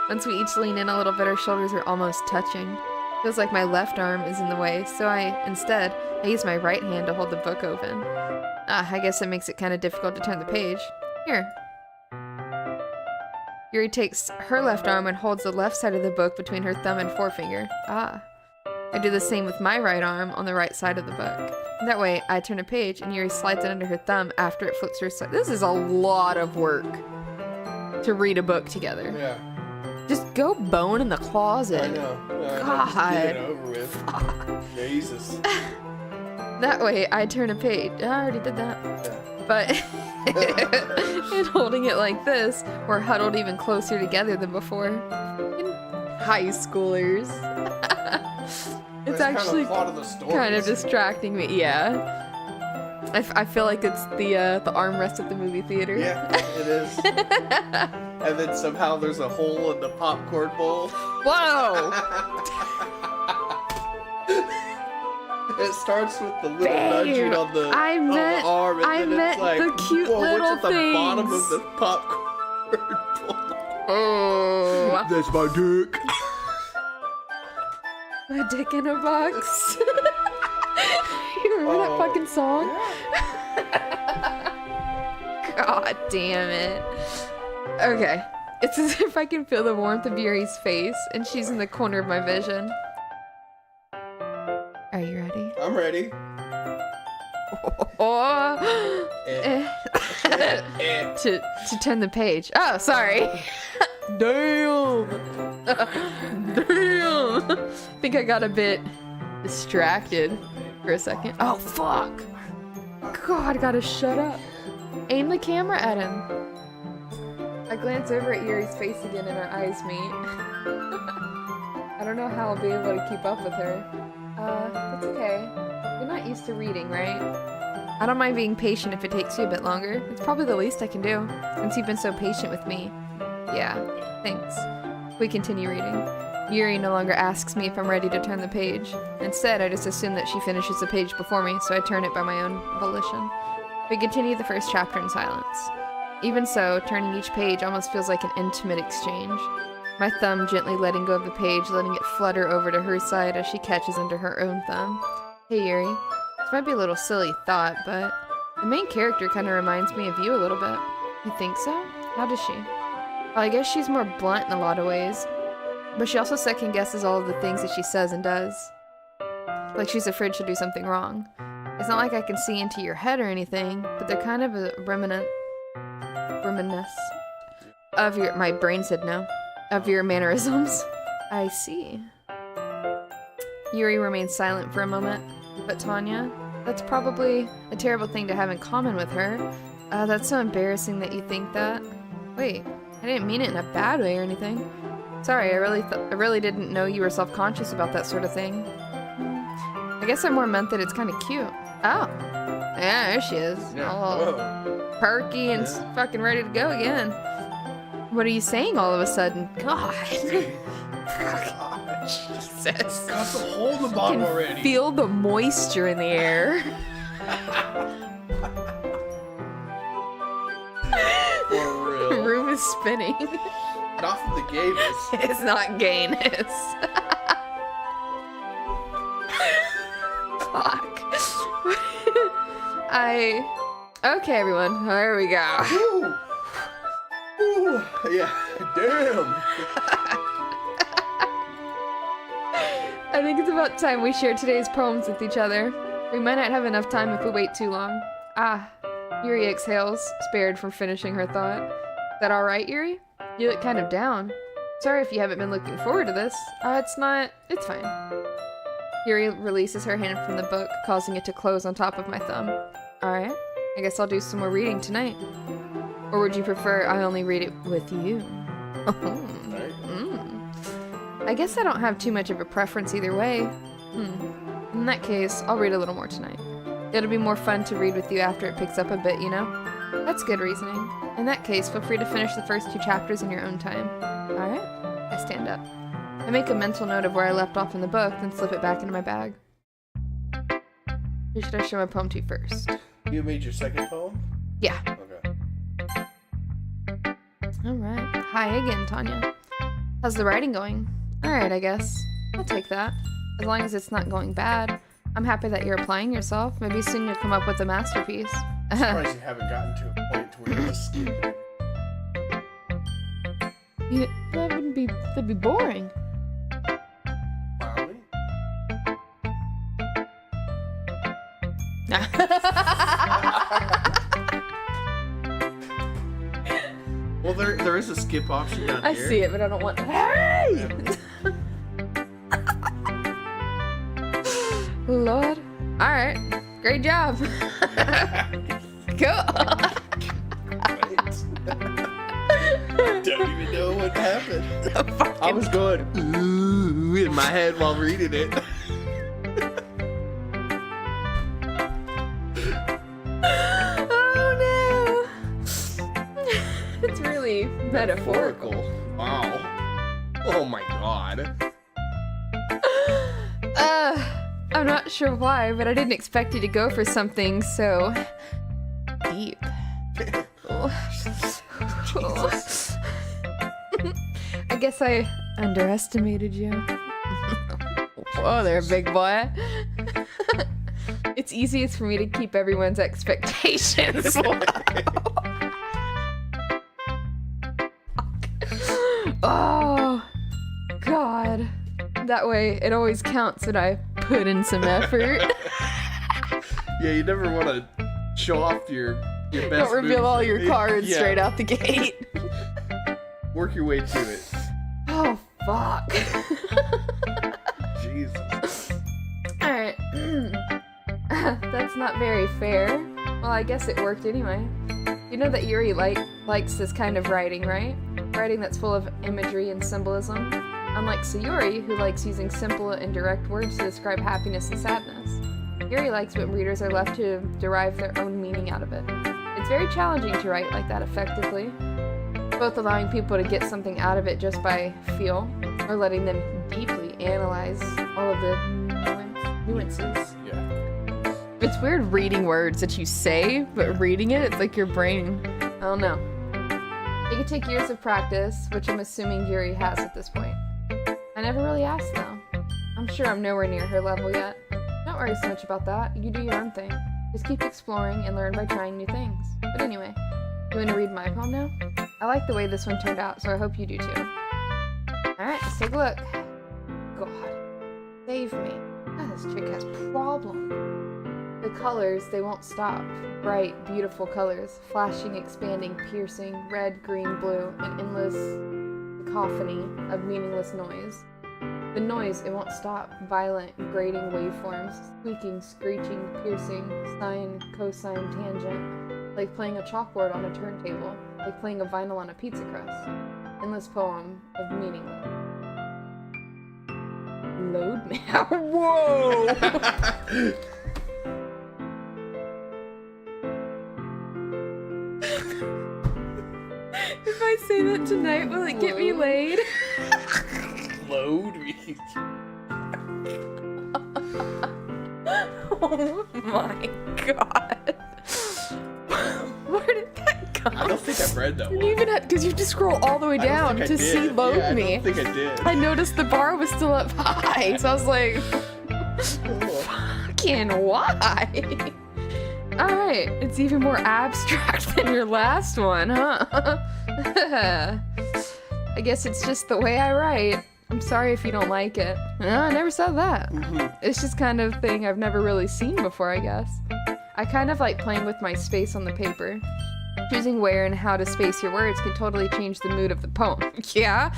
Once we each lean in a little bit, our shoulders are almost touching. Feels like my left arm is in the way, so instead, I use my right hand to hold the book open. I guess it makes it kind of difficult to turn the page. Here. Yuri takes her left arm and holds the left side of the book between her thumb and forefinger. Ah. I do the same with my right arm on the right side of the book. That way, I turn a page and Yuri slides it under her thumb after it flips her side. This is a lot of work to read a book together. Yeah. Just go bone in the closet. I know. God. Just get it over with. Jesus. That way, I turn a page. I already did that. Yeah. But and holding it like this, we're huddled even closer together than before. High schoolers. It's actually kind of distracting me. Yeah. I feel like it's the armrest at the movie theater. Yeah, it is. And then somehow there's a hole in the popcorn bowl. Whoa! It starts with the little nudging on the, I on meant- the arm, and I then meant it's like, the cute whoa, little what's at the bottom of things. the popcorn bowl? Oh. That's my dick. My dick in a box. You remember that fucking song? God damn it. Okay. It's as if I can feel the warmth of Yuri's face, and she's in the corner of my vision. Are you ready? I'm ready. Oh. to turn the page. Oh, sorry. Damn. Damn. I think I got a bit distracted for a second. Oh, fuck. God, gotta shut up. Aim the camera at him. I glance over at Yuri's face again and our eyes meet. I don't know how I'll be able to keep up with her. That's okay. You're not used to reading, right? I don't mind being patient if it takes you a bit longer. It's probably the least I can do, since you've been so patient with me. Yeah, thanks. We continue reading. Yuri no longer asks me if I'm ready to turn the page. Instead, I just assume that she finishes the page before me, so I turn it by my own volition. We continue the first chapter in silence. Even so, turning each page almost feels like an intimate exchange. My thumb gently letting go of the page, letting it flutter over to her side as she catches under her own thumb. Hey Yuri, this might be a little silly thought, but the main character kind of reminds me of you a little bit. You think so? How does she? Well, I guess she's more blunt in a lot of ways, but she also second guesses all of the things that she says and does. Like she's afraid she'll do something wrong. It's not like I can see into your head or anything, but they're kind of a reminiscence of your— my brain said no. Of your mannerisms. I see. Yuri remains silent for a moment. But Tanya, that's probably a terrible thing to have in common with her. That's so embarrassing that you think that. Wait, I didn't mean it in a bad way or anything. Sorry, I really didn't know you were self-conscious about that sort of thing. I guess I more meant that it's kind of cute. Oh. Yeah, there she is. Yeah. All Whoa. perky and fucking ready to go again. What are you saying all of a sudden? God. Jesus. Got to hold the bottle Can already. feel the moisture in the air. For real. The room is spinning. Not from the Gavis. It's not gayness. Fuck. Okay, everyone. There we go. Woo. Woo. Yeah. Damn. I think it's about time we share today's poems with each other. We might not have enough time if we wait too long. Ah. Yuri exhales, spared from finishing her thought. Is that alright, Yuri? You look kind of down. Sorry if you haven't been looking forward to this. It's fine. Yuri releases her hand from the book, causing it to close on top of my thumb. Alright, I guess I'll do some more reading tonight. Or would you prefer I only read it with you? I guess I don't have too much of a preference either way. In that case, I'll read a little more tonight. It'll be more fun to read with you after it picks up a bit, you know? That's good reasoning. In that case, feel free to finish the first 2 chapters in your own time. Alright? I stand up. I make a mental note of where I left off in the book, then slip it back into my bag. Who should I show my poem to first? You made your second poem? Yeah. Okay. Alright. Hi again, Tanya. How's the writing going? Alright, I guess. I'll take that. As long as it's not going bad. I'm happy that you're applying yourself. Maybe soon you'll come up with a masterpiece. Surprised you haven't gotten to a point to where you're just skipping. Yeah, that'd be boring. Probably. Well, there is a skip option down I here. see it, but I don't want. Hey! Lord. Alright. Great job. Cool. Don't even know what happened. I was going ooh in my head while reading it. Oh no. It's really metaphorical. Wow. Oh my god. I'm not not sure why, but I didn't expect you to go for something so deep. I guess I underestimated you. Whoa there, big boy. It's easiest for me to keep everyone's expectations low. Oh, God. That way, it always counts when I put in some effort. Yeah, you never want to show off your best Don't reveal moves. all your cards Yeah. straight out the gate. Work your way to it. Oh, fuck. Jesus. Alright. That's not very fair. Well, I guess it worked anyway. You know that Yuri likes this kind of writing, right? Writing that's full of imagery and symbolism. Unlike Sayuri, who likes using simple and direct words to describe happiness and sadness. Yuri likes when readers are left to derive their own meaning out of it. It's very challenging to write like that effectively, both allowing people to get something out of it just by feel, or letting them deeply analyze all of the nuances. Yeah. It's weird reading words that you say, but reading it, it's like your brain. I don't know. It could take years of practice, which I'm assuming Yuri has at this point. I never really asked though. I'm sure I'm nowhere near her level yet. Don't worry so much about that. You do your own thing. Just keep exploring and learn by trying new things. But anyway, you want to read my poem now? I like the way this one turned out, so I hope you do too. Alright, let's take a look. God, save me. God, this chick has problems. The colors, they won't stop. Bright, beautiful colors. Flashing, expanding, piercing, red, green, blue, an endless cacophony of meaningless noise. The noise, it won't stop. Violent, grating waveforms. Squeaking, screeching, piercing, sine, cosine, tangent. Like playing a chalkboard on a turntable. Like playing a vinyl on a pizza crust. Endless poem of meaningless. Load now. Whoa! If I say that tonight, will it get me laid? Load me. Oh my god. Where did that come? I don't think I've read that You one. even had, because you have to scroll all the way I don't down think to I see did. load Yeah, me. I don't think I did. I noticed the bar was still up high, so I was like, fucking why? Alright, it's even more abstract than your last one, huh? I guess it's just the way I write. I'm sorry if you don't like it. No, I never said that. It's just kind of thing I've never really seen before, I guess. I kind of like playing with my space on the paper. Choosing where and how to space your words can totally change the mood of the poem. Yeah?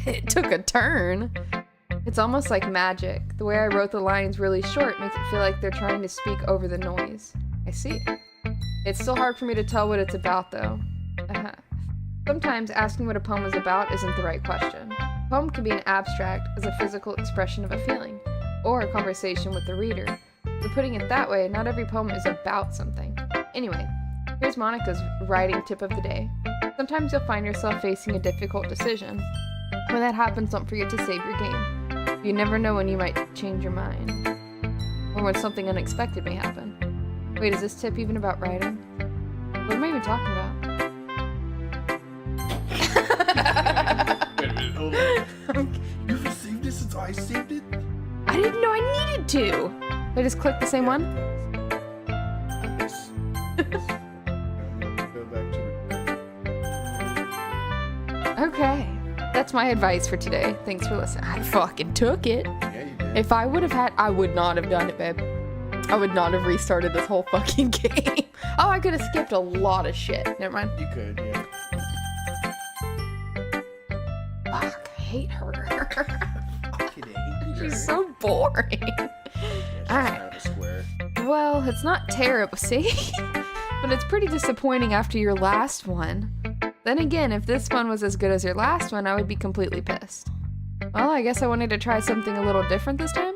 It took a turn. It's almost like magic. The way I wrote the lines really short makes it feel like they're trying to speak over the noise. I see. It's still hard for me to tell what it's about, though. Sometimes asking what a poem is about isn't the right question. A poem can be an abstract as a physical expression of a feeling, or a conversation with the reader. But putting it that way, not every poem is about something. Anyway, here's Monica's writing tip of the day. Sometimes you'll find yourself facing a difficult decision. When that happens, don't forget to save your game. You never know when you might change your mind, or when something unexpected may happen. Wait, is this tip even about writing? What am I even talking about? Wait a minute, hold on. You received this since I saved it? I didn't know I needed to! Did I just click the same one? Yes. Go back to Okay. That's my advice for today. Thanks for listening. I fucking took it. Yeah, you did. If I would have had, I would not have done it, babe. I would not have restarted this whole fucking game. Oh, I could have skipped a lot of shit. Never mind. You could, yeah. Fuck, I hate her. Fucking hate her. She's so boring. Yeah, she's Alright. kind of a square. Well, it's not terrible, see? But it's pretty disappointing after your last one. Then again, if this one was as good as your last one, I would be completely pissed. Well, I guess I wanted to try something a little different this time.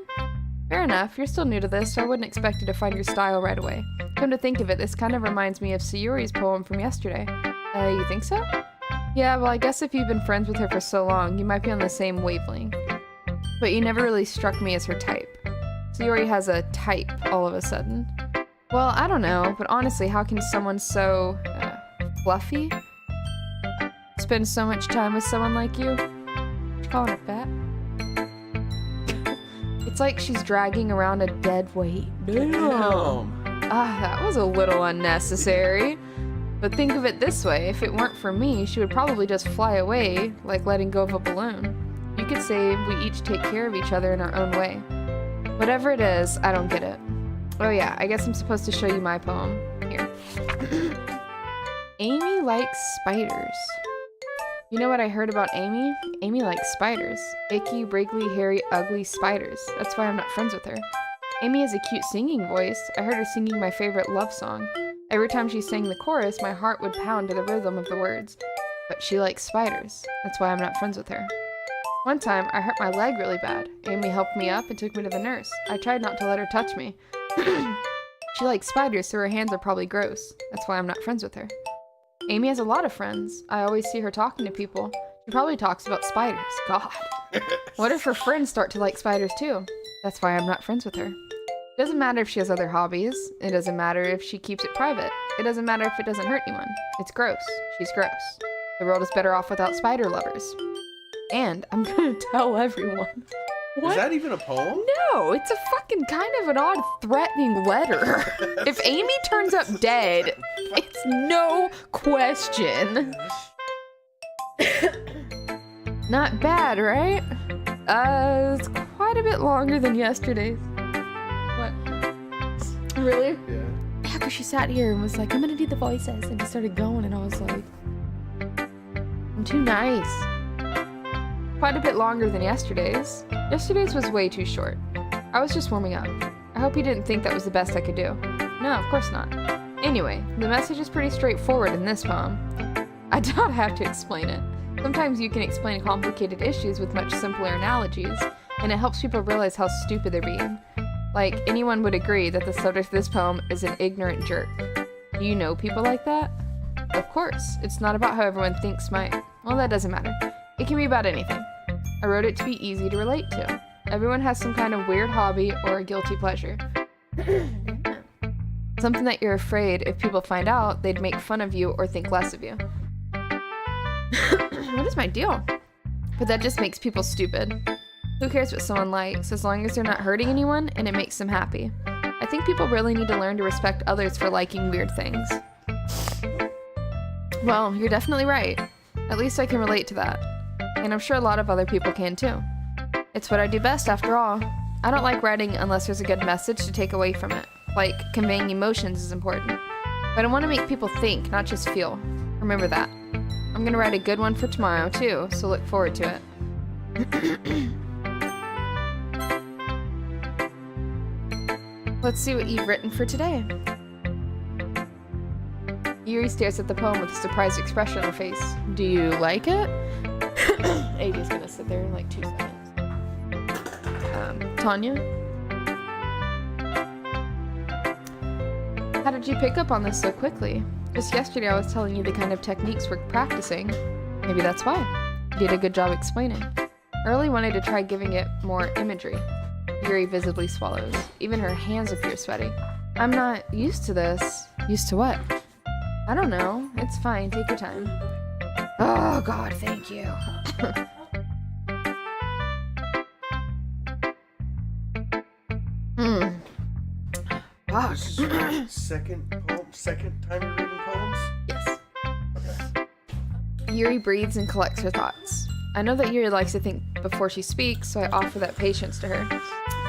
Fair enough, you're still new to this, so I wouldn't expect you to find your style right away. Come to think of it, this kind of reminds me of Sayuri's poem from yesterday. You think so? Yeah, well, I guess if you've been friends with her for so long, you might be on the same wavelength. But you never really struck me as her type. So Yuri has a type all of a sudden. Well, I don't know, but honestly, how can someone so fluffy spend so much time with someone like you? You calling her fat? It's like she's dragging around a dead weight. Damn. Ah, that was a little unnecessary. But think of it this way, if it weren't for me, she would probably just fly away, like letting go of a balloon. You could say we each take care of each other in our own way. Whatever it is, I don't get it. Oh yeah, I guess I'm supposed to show you my poem. Here. Amy likes spiders. You know what I heard about Amy? Amy likes spiders. Icky, wriggly, hairy, ugly spiders. That's why I'm not friends with her. Amy has a cute singing voice. I heard her singing my favorite love song. Every time she sang the chorus, my heart would pound to the rhythm of the words. But she likes spiders. That's why I'm not friends with her. One time, I hurt my leg really bad. Amy helped me up and took me to the nurse. I tried not to let her touch me. She likes spiders, so her hands are probably gross. That's why I'm not friends with her. Amy has a lot of friends. I always see her talking to people. She probably talks about spiders. God. What if her friends start to like spiders too? That's why I'm not friends with her. It doesn't matter if she has other hobbies. It doesn't matter if she keeps it private. It doesn't matter if it doesn't hurt anyone. It's gross. She's gross. The world is better off without spider lovers. And I'm gonna tell everyone. What? Is that even a poem? No, it's a fucking kind of an odd threatening letter. If Amy turns up dead, it's no question. Not bad, right? It's quite a bit longer than yesterday's. What? Really? Yeah. Yeah, because she sat here and was like, I'm gonna do the voices, and just started going, and I was like, I'm too nice. Quite a bit longer than yesterday's. Yesterday's was way too short. I was just warming up. I hope you didn't think that was the best I could do. No, of course not. Anyway, the message is pretty straightforward in this poem. I don't have to explain it. Sometimes you can explain complicated issues with much simpler analogies, and it helps people realize how stupid they're being. Like, anyone would agree that the subject of this poem is an ignorant jerk. Do you know people like that? Of course, it's not about how everyone thinks well, that doesn't matter. It can be about anything. I wrote it to be easy to relate to. Everyone has some kind of weird hobby or a guilty pleasure. Something that you're afraid if people find out, they'd make fun of you or think less of you. What is my deal? But that just makes people stupid. Who cares what someone likes, as long as they're not hurting anyone and it makes them happy. I think people really need to learn to respect others for liking weird things. Well, you're definitely right. At least I can relate to that. And I'm sure a lot of other people can too. It's what I do best after all. I don't like writing unless there's a good message to take away from it. Like, conveying emotions is important. But I want to make people think, not just feel. Remember that. I'm gonna write a good one for tomorrow too, so look forward to it. Let's see what you've written for today. Yuri stares at the poem with a surprised expression on her face. Do you like it? AJ's gonna sit there in like 2 seconds. Tanya? How did you pick up on this so quickly? Just yesterday I was telling you the kind of techniques we're practicing. Maybe that's why. You did a good job explaining. I really wanted to try giving it more imagery. Yuri visibly swallows. Even her hands appear sweaty. I'm not used to this. Used to what? I don't know. It's fine. Take your time. Oh, God, thank you. This is your second time you're reading poems? Yes. Okay. Yuri breathes and collects her thoughts. I know that Yuri likes to think before she speaks, so I offer that patience to her.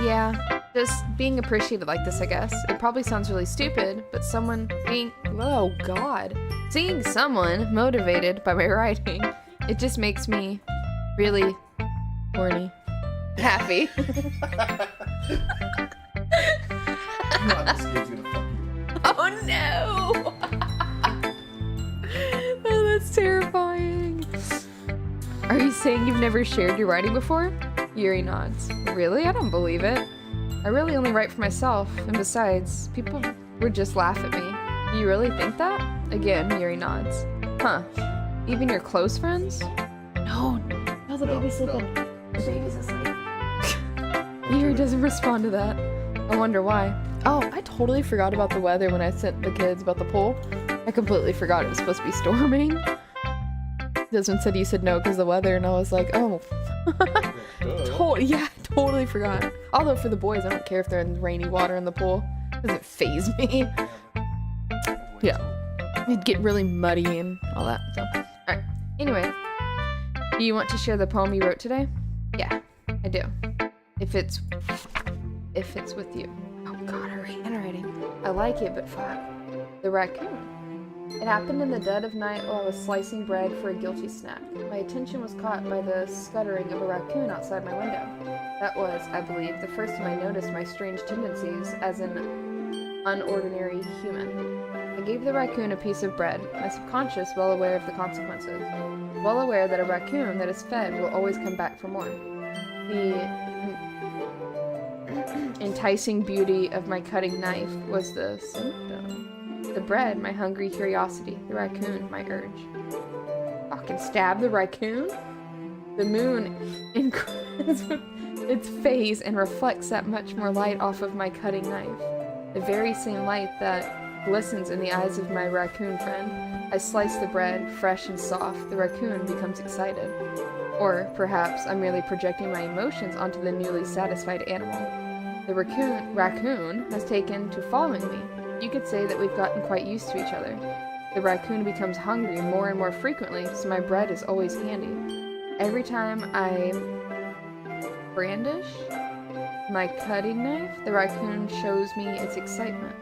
Yeah, just being appreciated like this, I guess. It probably sounds really stupid, but oh God. Seeing someone motivated by my writing, it just makes me really horny. Happy. This game's gonna fuck you. Oh no! Oh, that's terrifying. Are you saying you've never shared your writing before? Yuri nods. Really? I don't believe it. I really only write for myself, and besides, people would just laugh at me. You really think that? Again, Yuri nods. Huh. Even your close friends? No, the baby's sleeping. No. The baby's asleep. Yuri doesn't respond to that. I wonder why. Oh, I totally forgot about the weather when I sent the kids about the pool. I completely forgot it was supposed to be storming. Desmond said you said no because of the weather, and I was like, oh. Yeah, totally forgot. Although for the boys, I don't care if they're in rainy water in the pool. It doesn't faze me. Yeah. It'd get really muddy and all that. So, alright. Anyway, do you want to share the poem you wrote today? Yeah, I do. If it's with you. Oh god, her handwriting. I like it, but fuck. The raccoon. It happened in the dead of night while I was slicing bread for a guilty snack. My attention was caught by the scuttering of a raccoon outside my window. That was, I believe, the first time I noticed my strange tendencies as an unordinary human. I gave the raccoon a piece of bread, my subconscious well aware of the consequences. Well aware that a raccoon that is fed will always come back for more. The enticing beauty of my cutting knife was the symptom. The bread, my hungry curiosity. The raccoon, my urge. Fucking stab the raccoon? The moon increases with its phase and reflects that much more light off of my cutting knife. The very same light that glistens in the eyes of my raccoon friend. I slice the bread, fresh and soft. The raccoon becomes excited. Or perhaps I'm merely projecting my emotions onto the newly satisfied animal. The raccoon has taken to following me. You could say that we've gotten quite used to each other. The raccoon becomes hungry more and more frequently, so my bread is always handy. Every time I brandish my cutting knife, the raccoon shows me its excitement.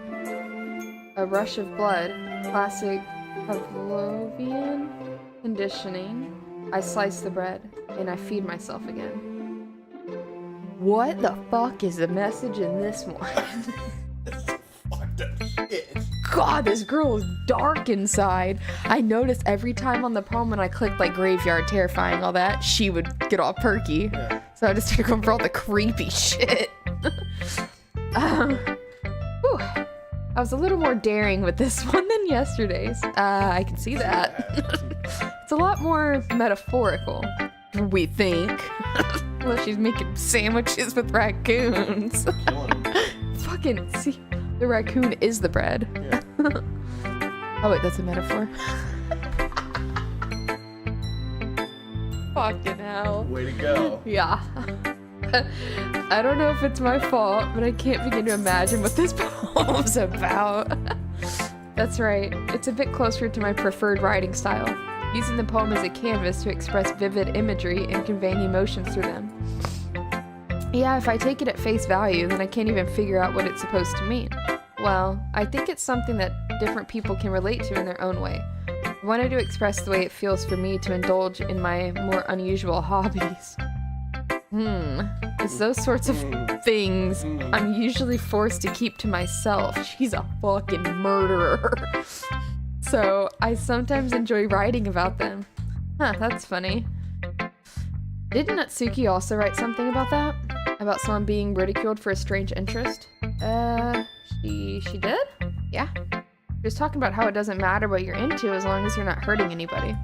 A rush of blood, classic Pavlovian conditioning. I slice the bread, and I feed myself again. What the fuck is the message in this one? God, this girl is dark inside. I noticed every time on the poem when I clicked like graveyard, terrifying, all that, she would get all perky. Yeah. So I just took her for all the creepy shit. Whew. I was a little more daring with this one than yesterday's. I can see that. It's a lot more metaphorical, we think. Well, she's making sandwiches with raccoons. Killing 'em. Fucking see. The raccoon is the bread. Yeah. Oh wait, that's a metaphor. Fucking hell. Way to go. Yeah. I don't know if it's my fault, but I can't begin to imagine what this poem's about. That's right. It's a bit closer to my preferred writing style, using the poem as a canvas to express vivid imagery and conveying emotions through them. Yeah, if I take it at face value, then I can't even figure out what it's supposed to mean. Well, I think it's something that different people can relate to in their own way. I wanted to express the way it feels for me to indulge in my more unusual hobbies. It's those sorts of things I'm usually forced to keep to myself. She's a fucking murderer. So I sometimes enjoy writing about them. Huh, that's funny. Didn't Natsuki also write something about that? About someone being ridiculed for a strange interest? She did? Yeah. She was talking about how it doesn't matter what you're into as long as you're not hurting anybody.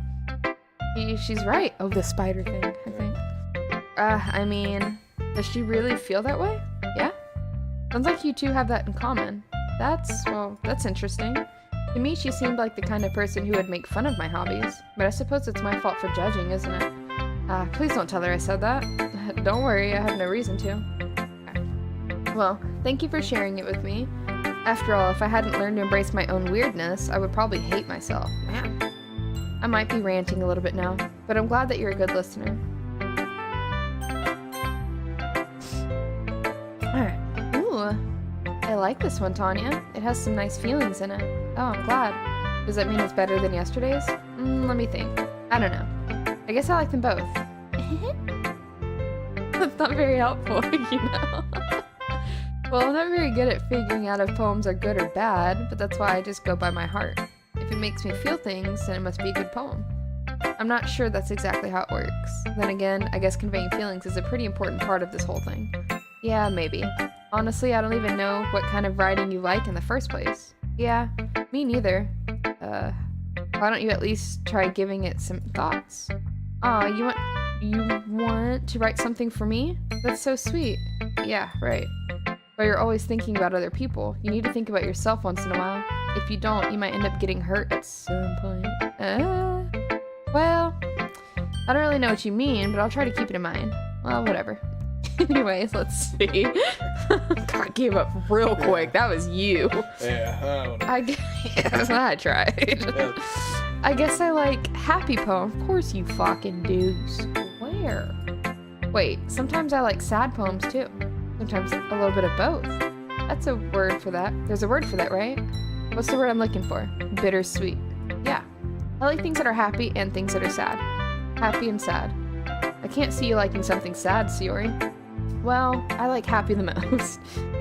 She's right. Oh, the spider thing, I think. I mean, does she really feel that way? Yeah? Sounds like you two have that in common. That's interesting. To me, she seemed like the kind of person who would make fun of my hobbies, but I suppose it's my fault for judging, isn't it? Please don't tell her I said that. Don't worry, I have no reason to. Okay. Well, thank you for sharing it with me. After all, if I hadn't learned to embrace my own weirdness, I would probably hate myself. Man. I might be ranting a little bit now, but I'm glad that you're a good listener. Alright. Ooh. I like this one, Tanya. It has some nice feelings in it. Oh, I'm glad. Does that mean it's better than yesterday's? Let me think. I don't know. I guess I like them both. That's not very helpful, you know? Well, I'm not very good at figuring out if poems are good or bad, but that's why I just go by my heart. If it makes me feel things, then it must be a good poem. I'm not sure that's exactly how it works. Then again, I guess conveying feelings is a pretty important part of this whole thing. Yeah, maybe. Honestly, I don't even know what kind of writing you like in the first place. Yeah, me neither. Why don't you at least try giving it some thoughts? Aw, you want to write something for me? That's so sweet. Yeah, right. But you're always thinking about other people. You need to think about yourself once in a while. If you don't, you might end up getting hurt at some point. Well, I don't really know what you mean, but I'll try to keep it in mind. Well, whatever. Anyways, let's see. God, gave up real quick. That was you. Yeah, I tried. I guess I like happy poem. Of course you fucking do. Swear. Wait, sometimes I like sad poems too. Sometimes a little bit of both. That's a word for that. There's a word for that, right? What's the word I'm looking for? Bittersweet. Yeah. I like things that are happy and things that are sad. Happy and sad. I can't see you liking something sad, Siori. Well, I like happy the most.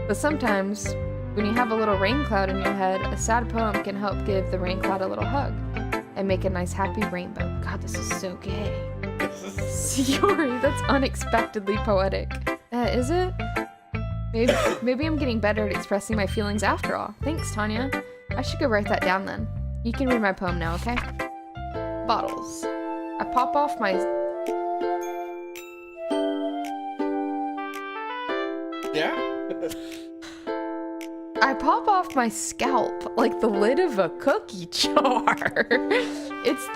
But sometimes, when you have a little rain cloud in your head, a sad poem can help give the rain cloud a little hug and make a nice happy rainbow. God, this is so gay. Siori, that's unexpectedly poetic. Is it? Maybe I'm getting better at expressing my feelings after all. Thanks, Tanya. I should go write that down then. You can read my poem now, okay? Bottles. I pop off my... Yeah? I pop off my scalp like the lid of a cookie jar. It's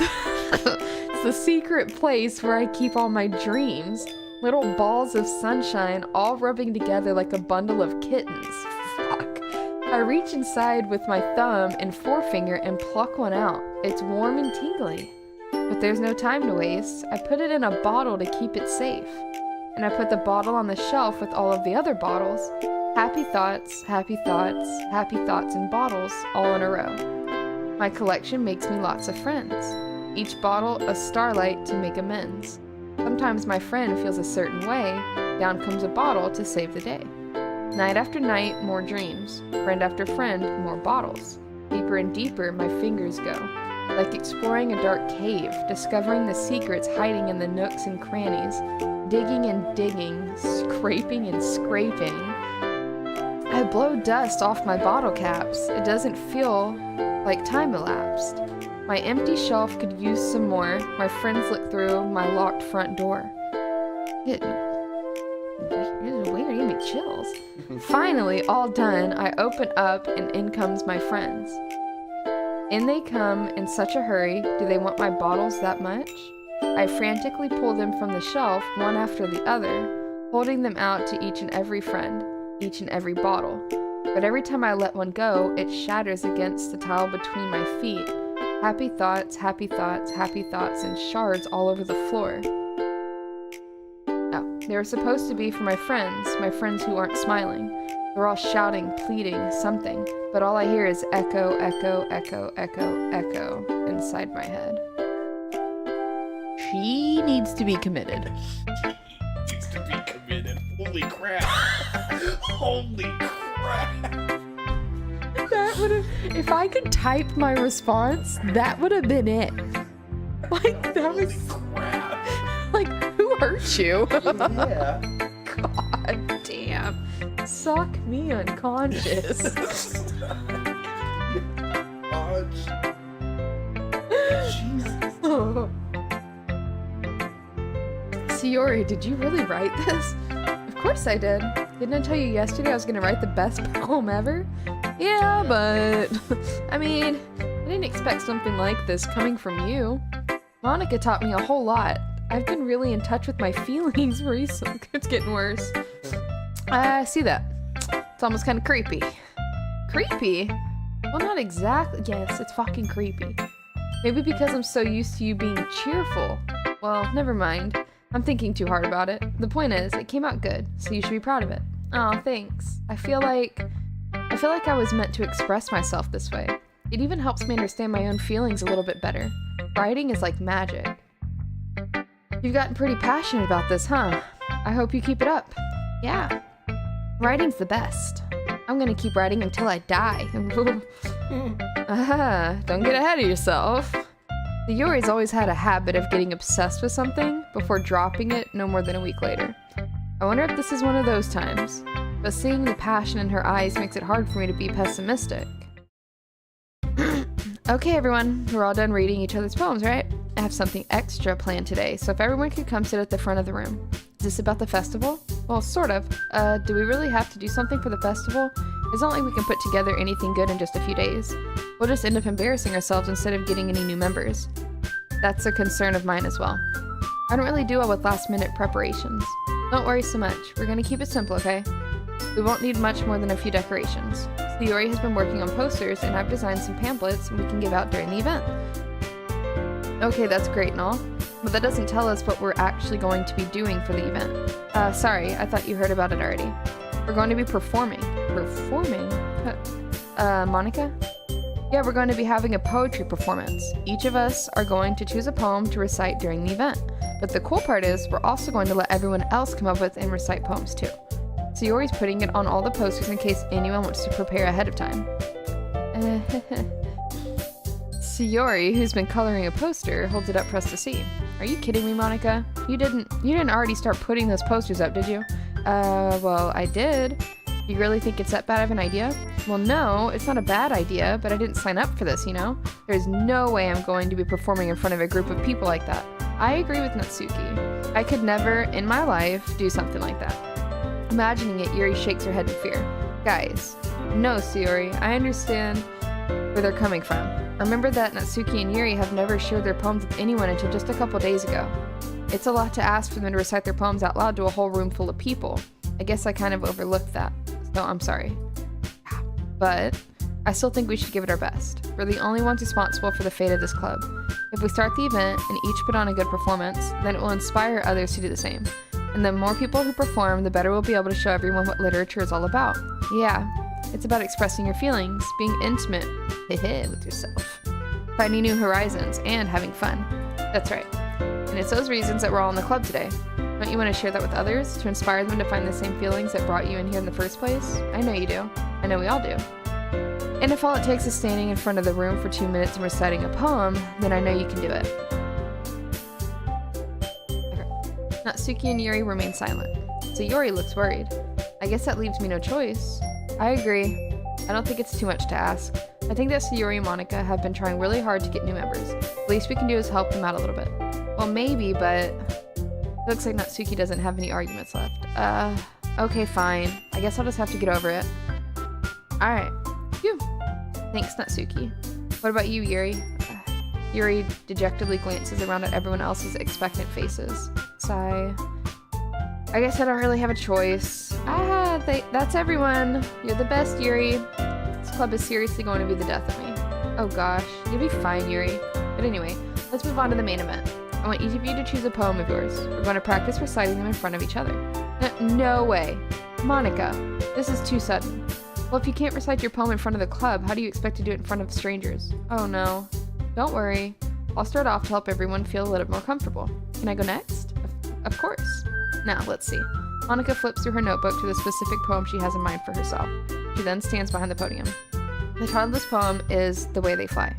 the secret place where I keep all my dreams. Little balls of sunshine all rubbing together like a bundle of kittens. Fuck. I reach inside with my thumb and forefinger and pluck one out. It's warm and tingly. But there's no time to waste. I put it in a bottle to keep it safe. And I put the bottle on the shelf with all of the other bottles. Happy thoughts, happy thoughts, happy thoughts in bottles, all in a row. My collection makes me lots of friends. Each bottle a starlight to make amends. Sometimes my friend feels a certain way, down comes a bottle to save the day. Night after night, more dreams. Friend after friend, more bottles. Deeper and deeper my fingers go. Like exploring a dark cave, discovering the secrets hiding in the nooks and crannies. Digging and digging, scraping and scraping. I blow dust off my bottle caps. It doesn't feel like time elapsed. My empty shelf could use some more. My friends look through my locked front door. This is weird, you give me chills. Finally, all done, I open up and in comes my friends. In they come in such a hurry. Do they want my bottles that much? I frantically pull them from the shelf, one after the other, holding them out to each and every friend, each and every bottle. But every time I let one go, it shatters against the tile between my feet. Happy thoughts, happy thoughts, happy thoughts, and shards all over the floor. Oh, they were supposed to be for my friends who aren't smiling. They're all shouting, pleading, something, but all I hear is echo, echo, echo, echo, echo inside my head. She needs to be committed. She needs to be committed. Holy crap. Holy crap. That would have, if I could type my response, that would have been it. Like, that was, Crap. like, who hurt you? Yeah. God damn. Suck me unconscious. Jesus. Oh. Siori, did you really write this? Of course I did. Didn't I tell you yesterday I was gonna write the best poem ever? Yeah, but I mean, I didn't expect something like this coming from you. Monica taught me a whole lot. I've been really in touch with my feelings recently. It's getting worse. I see that. It's almost kind of creepy. Creepy? Well, not exactly. Yes, it's fucking creepy. Maybe because I'm so used to you being cheerful. Well, never mind. I'm thinking too hard about it. The point is, it came out good, so you should be proud of it. Aw, thanks. I feel like I was meant to express myself this way. It even helps me understand my own feelings a little bit better. Writing is like magic. You've gotten pretty passionate about this, huh? I hope you keep it up. Yeah. Writing's the best. I'm gonna keep writing until I die. Don't get ahead of yourself. The Yori's always had a habit of getting obsessed with something before dropping it no more than a week later. I wonder if this is one of those times, but seeing the passion in her eyes makes it hard for me to be pessimistic. Okay, everyone, we're all done reading each other's poems, right? I have something extra planned today, so if everyone could come sit at the front of the room. Is this about the festival? Well, sort of. Do we really have to do something for the festival? It's not like we can put together anything good in just a few days. We'll just end up embarrassing ourselves instead of getting any new members. That's a concern of mine as well. I don't really do well with last-minute preparations. Don't worry so much. We're gonna keep it simple, okay? We won't need much more than a few decorations. Sayori has been working on posters, and I've designed some pamphlets we can give out during the event. Okay, that's great and all, but that doesn't tell us what we're actually going to be doing for the event. Sorry, I thought you heard about it already. We're going to be performing. Performing? Monica? Yeah, we're going to be having a poetry performance. Each of us are going to choose a poem to recite during the event. But the cool part is, we're also going to let everyone else come up with and recite poems too. Sayori's putting it on all the posters in case anyone wants to prepare ahead of time. Sayori, who's been coloring a poster, holds it up for us to see. Are you kidding me, Monica? You didn't already start putting those posters up, did you? Well, I did. You really think it's that bad of an idea? Well, no, it's not a bad idea, but I didn't sign up for this, you know? There's no way I'm going to be performing in front of a group of people like that. I agree with Natsuki. I could never, in my life, do something like that. Imagining it, Yuri shakes her head in fear. Guys, no, Sayori, I understand where they're coming from. Remember that Natsuki and Yuri have never shared their poems with anyone until just a couple days ago. It's a lot to ask for them to recite their poems out loud to a whole room full of people. I guess I kind of overlooked that, so I'm sorry. But I still think we should give it our best. We're the only ones responsible for the fate of this club. If we start the event and each put on a good performance, then it will inspire others to do the same. And the more people who perform, the better we'll be able to show everyone what literature is all about. Yeah, it's about expressing your feelings, being intimate with yourself, finding new horizons, and having fun. That's right. And it's those reasons that we're all in the club today. Don't you want to share that with others, to inspire them to find the same feelings that brought you in here in the first place? I know you do. I know we all do. And if all it takes is standing in front of the room for 2 minutes and reciting a poem, then I know you can do it. Okay. Natsuki and Yuri remain silent. Sayori looks worried. I guess that leaves me no choice. I agree. I don't think it's too much to ask. I think that Sayori and Monica have been trying really hard to get new members. The least we can do is help them out a little bit. Well, maybe, but it looks like Natsuki doesn't have any arguments left. Okay, fine. I guess I'll just have to get over it. Alright. Phew. Thanks, Natsuki. What about you, Yuri? Yuri dejectedly glances around at everyone else's expectant faces. Sigh. I guess I don't really have a choice. That's everyone. You're the best, Yuri. This club is seriously going to be the death of me. Oh gosh, you'll be fine, Yuri. But anyway, let's move on to the main event. I want each of you to choose a poem of yours. We're going to practice reciting them in front of each other. No way. Monica, this is too sudden. Well, if you can't recite your poem in front of the club, how do you expect to do it in front of strangers? Oh no. Don't worry. I'll start off to help everyone feel a little more comfortable. Can I go next? Of course. Now, let's see. Monica flips through her notebook to the specific poem she has in mind for herself. She then stands behind the podium. The title of this poem is The Way They Fly.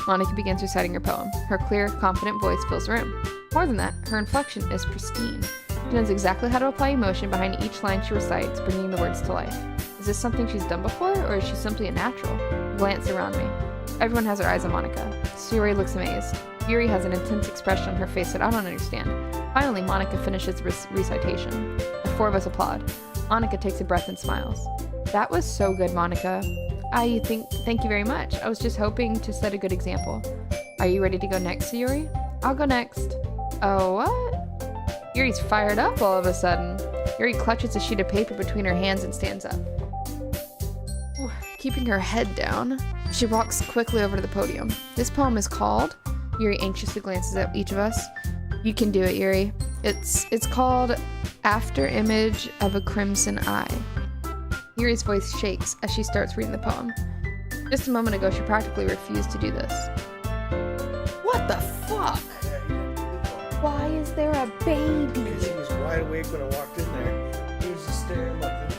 Monica begins reciting her poem. Her clear, confident voice fills the room. More than that, her inflection is pristine. She knows exactly how to apply emotion behind each line she recites, bringing the words to life. Is this something she's done before, or is she simply a natural? I glance around me. Everyone has their eyes on Monica. Sayori looks amazed. Yuri has an intense expression on her face that I don't understand. Finally, Monica finishes recitation. The four of us applaud. Monica takes a breath and smiles. That was so good, Monica. Thank you very much. I was just hoping to set a good example. Are you ready to go next, Yuri? I'll go next. Oh, what? Yuri's fired up all of a sudden. Yuri clutches a sheet of paper between her hands and stands up. Keeping her head down, she walks quickly over to the podium. This poem is called... Yuri anxiously glances at each of us. You can do it, Yuri. It's called After Image of a Crimson Eye. Yuri's voice shakes as she starts reading the poem. Just a moment ago, she practically refused to do this. What the fuck? Why is there a baby? Because he was wide awake when I walked in there. He was just staring like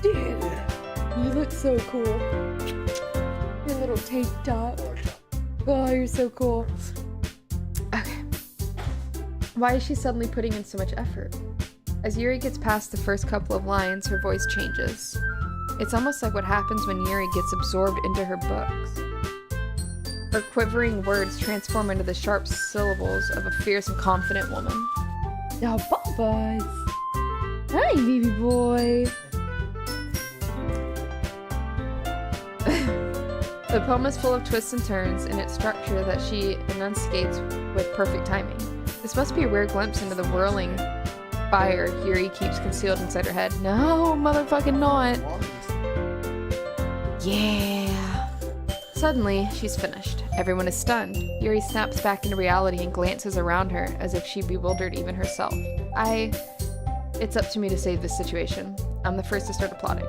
Dude, you look so cool. Your little tank top. Oh, you're so cool. Okay. Why is she suddenly putting in so much effort? As Yuri gets past the first couple of lines, her voice changes. It's almost like what happens when Yuri gets absorbed into her books. Her quivering words transform into the sharp syllables of a fierce and confident woman. Now, Bubba's. Hi, baby boy. The poem is full of twists and turns in its structure that she enunciates with perfect timing. This must be a rare glimpse into the whirling fire Yuri keeps concealed inside her head. No, motherfucking not. Yeah. Suddenly, she's finished. Everyone is stunned. Yuri snaps back into reality and glances around her as if she bewildered even herself. It's up to me to save this situation. I'm the first to start applauding.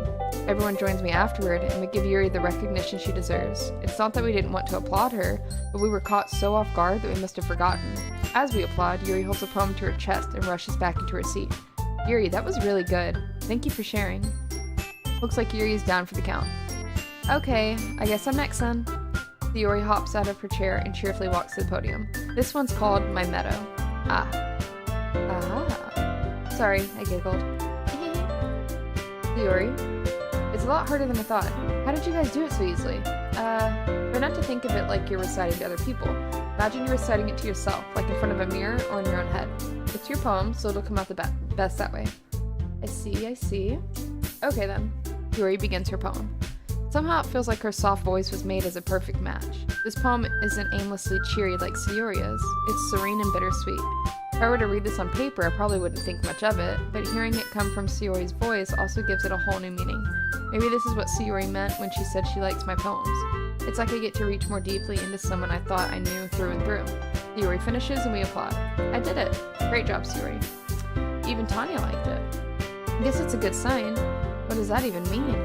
Everyone joins me afterward, and we give Yuri the recognition she deserves. It's not that we didn't want to applaud her, but we were caught so off guard that we must have forgotten. As we applaud, Yuri holds a poem to her chest and rushes back into her seat. Yuri, that was really good. Thank you for sharing. Looks like Yuri is down for the count. Okay, I guess I'm next then. Yuri hops out of her chair and cheerfully walks to the podium. This one's called My Meadow. Ah. Sorry, I giggled. Yuri, it's a lot harder than I thought. How did you guys do it so easily? Try not to think of it like you're reciting to other people. Imagine you're reciting it to yourself, like in front of a mirror or in your own head. It's your poem, so it'll come out the best that way. I see. Okay then. Yuri begins her poem. Somehow it feels like her soft voice was made as a perfect match. This poem isn't aimlessly cheery like Sayori's. It's serene and bittersweet. If I were to read this on paper, I probably wouldn't think much of it, but hearing it come from Sayori's voice also gives it a whole new meaning. Maybe this is what Sayori meant when she said she likes my poems. It's like I get to reach more deeply into someone I thought I knew through and through. Sayori finishes and we applaud. I did it. Great job, Sayori. Even Tanya liked it. I guess it's a good sign. What does that even mean?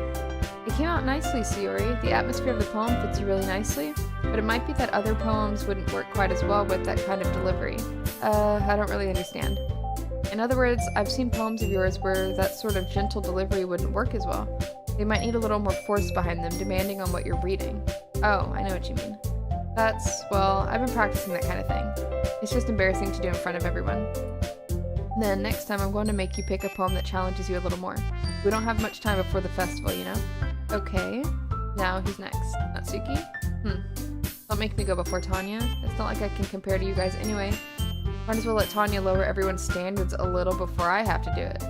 It came out nicely, Sayori. The atmosphere of the poem fits you really nicely, but it might be that other poems wouldn't work quite as well with that kind of delivery. I don't really understand. In other words, I've seen poems of yours where that sort of gentle delivery wouldn't work as well. They might need a little more force behind them, demanding on what you're reading. Oh, I know what you mean. I've been practicing that kind of thing. It's just embarrassing to do in front of everyone. Then, next time I'm going to make you pick a poem that challenges you a little more. We don't have much time before the festival, you know? Okay. Now, who's next? Natsuki? Don't make me go before Tanya. It's not like I can compare to you guys anyway. Might as well let Tanya lower everyone's standards a little before I have to do it.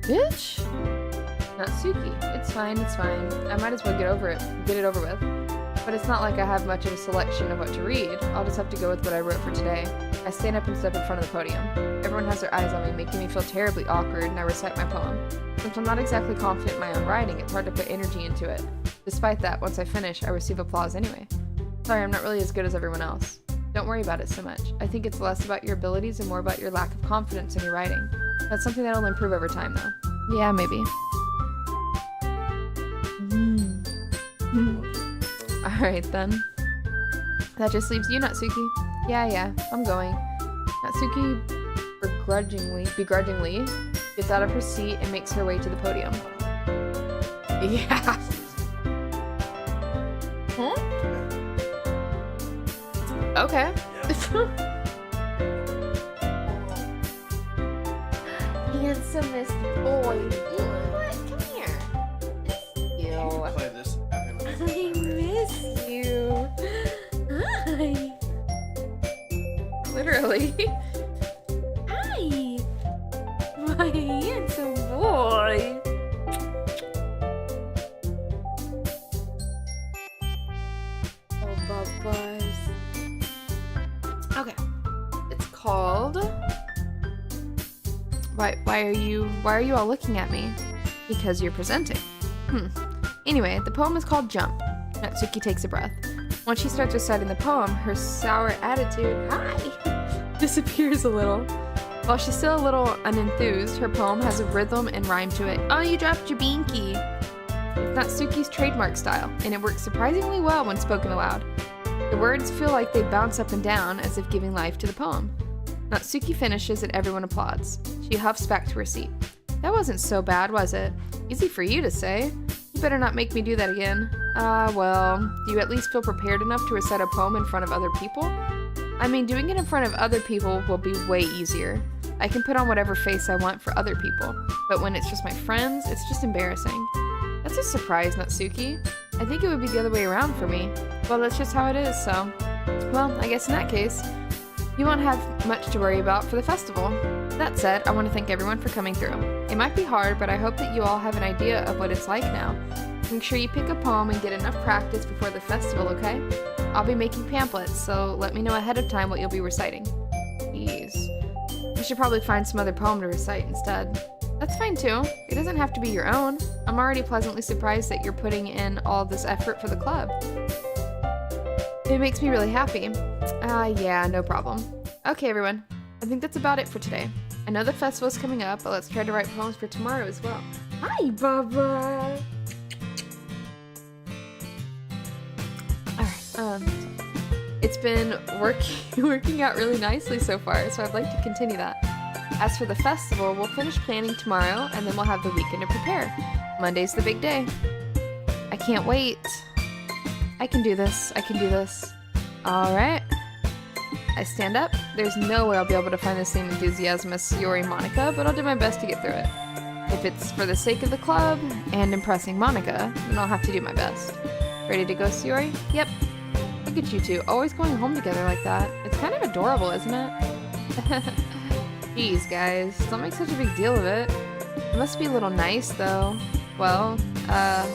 Bitch! Natsuki. It's fine. I might as well get it over with. But it's not like I have much of a selection of what to read. I'll just have to go with what I wrote for today. I stand up and step in front of the podium. Everyone has their eyes on me, making me feel terribly awkward, and I recite my poem. Since I'm not exactly confident in my own writing, it's hard to put energy into it. Despite that, once I finish, I receive applause anyway. Sorry, I'm not really as good as everyone else. Don't worry about it so much. I think it's less about your abilities and more about your lack of confidence in your writing. That's something that'll improve over time, though. Yeah, maybe. Alright then. That just leaves you, Natsuki. Yeah, I'm going. Natsuki begrudgingly gets out of her seat and makes her way to the podium. Yeah. Huh? Okay. Handsomest boy. You know what? Come here. Miss Play this. I miss you. Hi. Literally. Hi. My handsome boy. Oh, Bubba's. Okay. It's called... Why are you all looking at me? Because you're presenting. Anyway, the poem is called Jump. Natsuki takes a breath. Once she starts reciting the poem, her sour attitude, disappears a little. While she's still a little unenthused, her poem has a rhythm and rhyme to it. Oh, you dropped your binky! It's Natsuki's trademark style, and it works surprisingly well when spoken aloud. The words feel like they bounce up and down as if giving life to the poem. Natsuki finishes and everyone applauds. She huffs back to her seat. That wasn't so bad, was it? Easy for you to say. You better not make me do that again. Well, do you at least feel prepared enough to recite a poem in front of other people? I mean, doing it in front of other people will be way easier. I can put on whatever face I want for other people, but when it's just my friends, it's just embarrassing. That's a surprise, Natsuki. I think it would be the other way around for me. Well, that's just how it is, so... Well, I guess in that case, you won't have much to worry about for the festival. That said, I want to thank everyone for coming through. It might be hard, but I hope that you all have an idea of what it's like now. Make sure you pick a poem and get enough practice before the festival, okay? I'll be making pamphlets, so let me know ahead of time what you'll be reciting. Jeez. You should probably find some other poem to recite instead. That's fine too. It doesn't have to be your own. I'm already pleasantly surprised that you're putting in all this effort for the club. It makes me really happy. Yeah, no problem. Okay, everyone. I think that's about it for today. I know the festival's coming up, but let's try to write poems for tomorrow as well. Hi, Bubba! Alright, it's been working out really nicely so far, so I'd like to continue that. As for the festival, we'll finish planning tomorrow, and then we'll have the weekend to prepare. Monday's the big day. I can't wait. I can do this. I can do this. Alright. I stand up. There's no way I'll be able to find the same enthusiasm as Sayori and Monica, but I'll do my best to get through it. If it's for the sake of the club and impressing Monica, then I'll have to do my best. Ready to go, Sayori? Yep. Look at you two, always going home together like that. It's kind of adorable, isn't it? Jeez, guys, don't make such a big deal of it. It must be a little nice, though. Well, how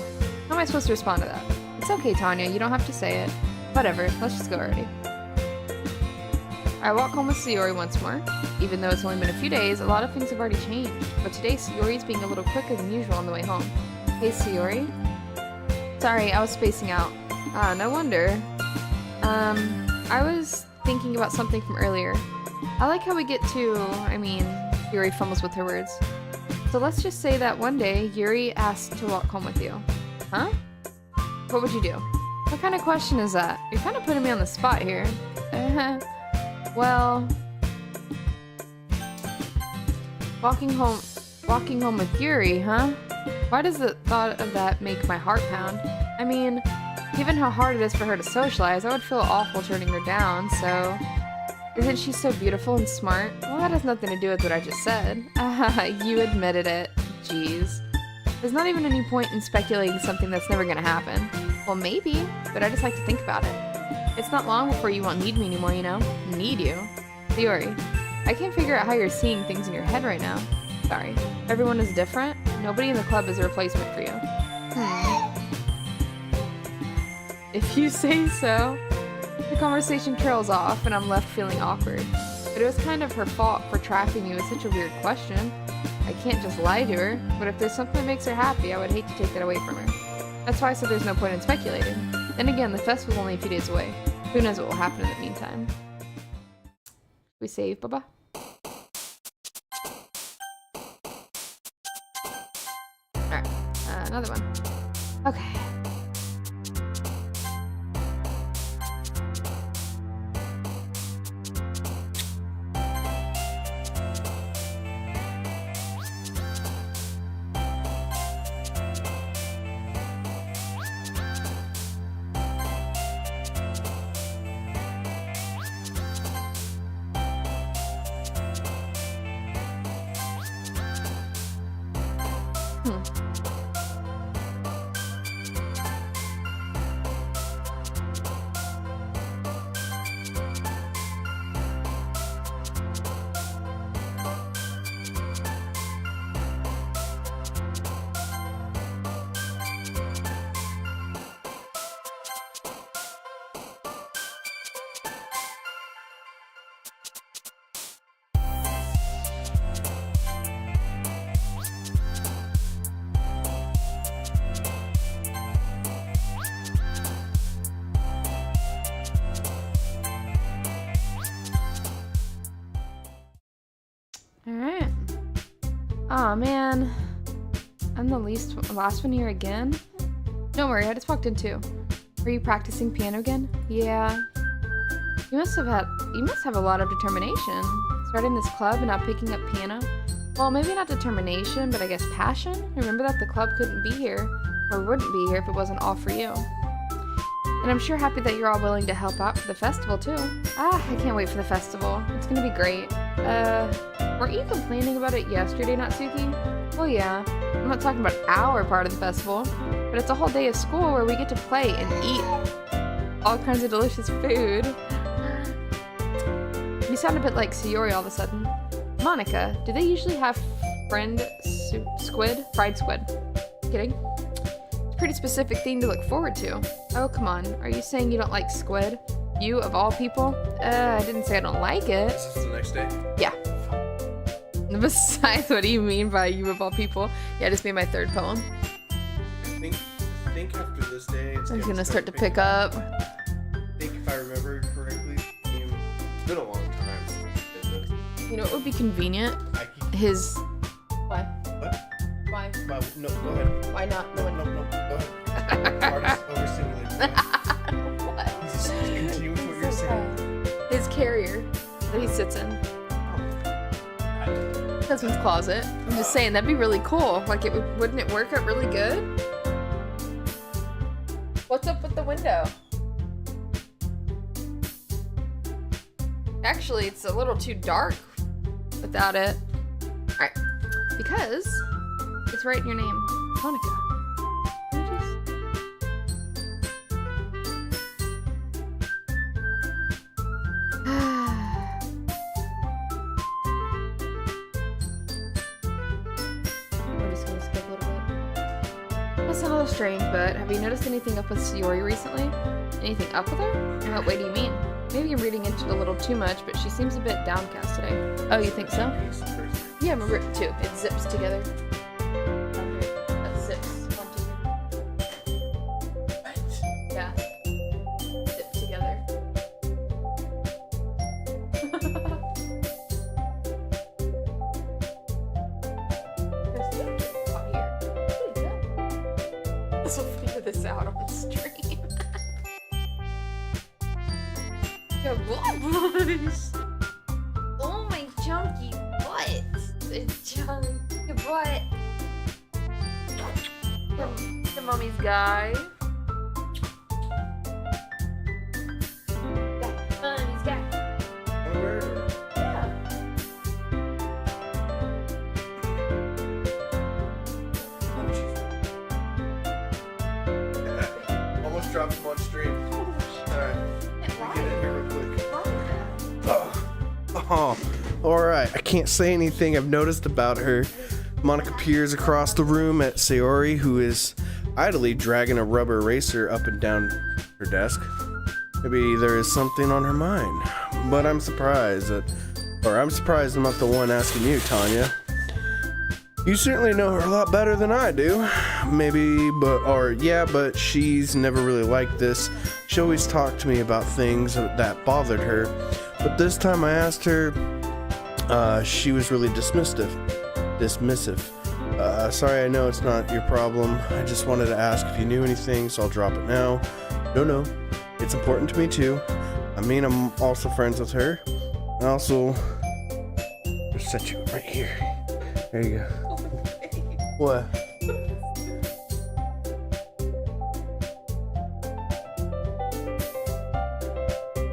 am I supposed to respond to that? It's okay, Tanya, you don't have to say it. Whatever, let's just go already. I walk home with Sayori once more. Even though it's only been a few days, a lot of things have already changed. But today, Sayori's being a little quicker than usual on the way home. Hey, Sayori? Sorry, I was spacing out. No wonder. I was thinking about something from earlier. I like how we get to, Yuri fumbles with her words. So let's just say that one day, Yuri asked to walk home with you. Huh? What would you do? What kind of question is that? You're kind of putting me on the spot here. Well... Walking home with Yuri, huh? Why does the thought of that make my heart pound? I mean, given how hard it is for her to socialize, I would feel awful turning her down, so... Isn't she so beautiful and smart? Well, that has nothing to do with what I just said. You admitted it. Jeez. There's not even any point in speculating something that's never gonna happen. Well, maybe, but I just like to think about it. It's not long before you won't need me anymore, you know? Need you? Sayori, I can't figure out how you're seeing things in your head right now. Sorry. Everyone is different. Nobody in the club is a replacement for you. If you say so. The conversation trails off, and I'm left feeling awkward. But it was kind of her fault for trapping me with such a weird question. I can't just lie to her, but if there's something that makes her happy, I would hate to take that away from her. That's why I said there's no point in speculating. Then again, the festival's only a few days away. Who knows what will happen in the meantime. We save, Baba. Alright, another one. Okay. Alright. Aw, man. I'm the last one here again? Don't worry, I just walked in too. Were you practicing piano again? Yeah. You must have a lot of determination. Starting this club and now picking up piano. Well, maybe not determination, but I guess passion? Remember that the club couldn't be here, or wouldn't be here if it wasn't all for you. And I'm sure happy that you're all willing to help out for the festival too. I can't wait for the festival. It's gonna be great. Weren't you complaining about it yesterday, Natsuki? Well, yeah. I'm not talking about our part of the festival, but it's a whole day of school where we get to play and eat all kinds of delicious food. You sound a bit like Sayori all of a sudden. Monica, do they usually have fried squid? Kidding. It's a pretty specific thing to look forward to. Oh, come on. Are you saying you don't like squid? You, of all people? I didn't say I don't like it. Is this the next day? Yeah. Besides, what do you mean by you, of all people? Yeah, just made my third poem. I think after this day, it's It's gonna start to pick up. I think if I remember correctly, it's been a long time since I did this. You know what would be convenient? I keep, His... Why? what? Why? No, go ahead. Why not? No, go ahead. Artist overstimulated. What? Just continue with what you're saying. His carrier that he sits in. Husband's closet. I'm just saying, that'd be really cool. Like, wouldn't it work out really good? What's up with the window? Actually, it's a little too dark without it. Alright. Because it's right in your name. Monica. Can you We're just gonna skip a little bit. That's a little strange, but have you noticed anything up with Sayori recently? Anything up with her? In what way do you mean? Maybe I'm reading into it a little too much, but she seems a bit downcast today. Oh, you think so? Yeah, I remember it too. It zips together. That zips onto you. What? Yeah. Zip together. This will figure this out on the stream. Your boys. Oh my chunky butt. The chunky butt. The mommy's guy. Mommy's guy. Yeah. Almost dropped him on stream. Alright, get in here real quick. Oh, alright. I can't say anything I've noticed about her. Monica peers across the room at Sayori, who is idly dragging a rubber eraser up and down her desk. Maybe there is something on her mind. But I'm surprised I'm not the one asking you, Tanya. You certainly know her a lot better than I do. But she's never really liked this. She always talked to me about things that bothered her. But this time I asked her, she was really dismissive. Sorry, I know it's not your problem. I just wanted to ask if you knew anything, so I'll drop it now. No, it's important to me too. I mean, I'm also friends with her. I also just set you right here. There you go. What?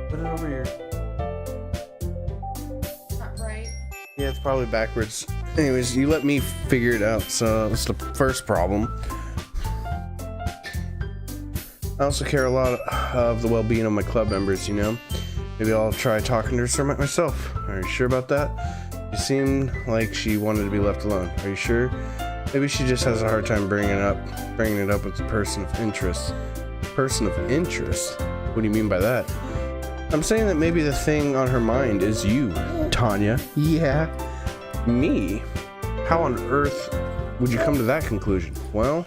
Put it over here. Not right. Yeah, it's probably backwards. Anyways, you let me figure it out, so that's the first problem. I also care a lot of the well-being of my club members, you know? Maybe I'll try talking to her myself. Are you sure about that? You seemed like she wanted to be left alone. Are you sure? Maybe she just has a hard time bringing it up with a person of interest. Person of interest? What do you mean by that? I'm saying that maybe the thing on her mind is you, Tanya. Yeah, me. How on earth would you come to that conclusion? Well,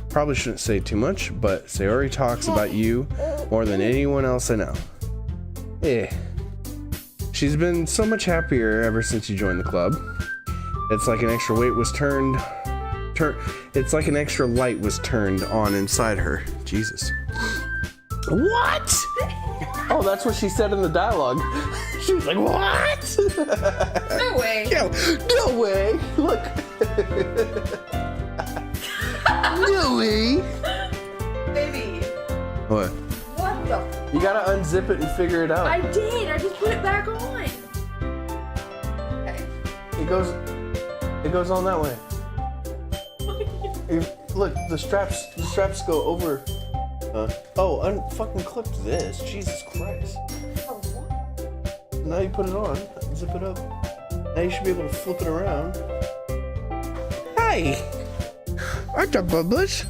probably shouldn't say too much, but Sayori talks about you more than anyone else I know. She's been so much happier ever since you joined the club. It's like an extra weight was it's like an extra light was turned on inside her. Jesus. What? Oh, that's what she said in the dialogue. She was like, what? No way. No way. Look. No way. Baby. What? What the? You gotta unzip it and figure it out. I did. I just put it back on. Okay. It goes on that way. Look, the straps go over. Oh, unfucking clip this. Jesus Christ. Oh, what? Now you put it on. Zip it up. Now you should be able to flip it around. Hi. What's up, Bubbles?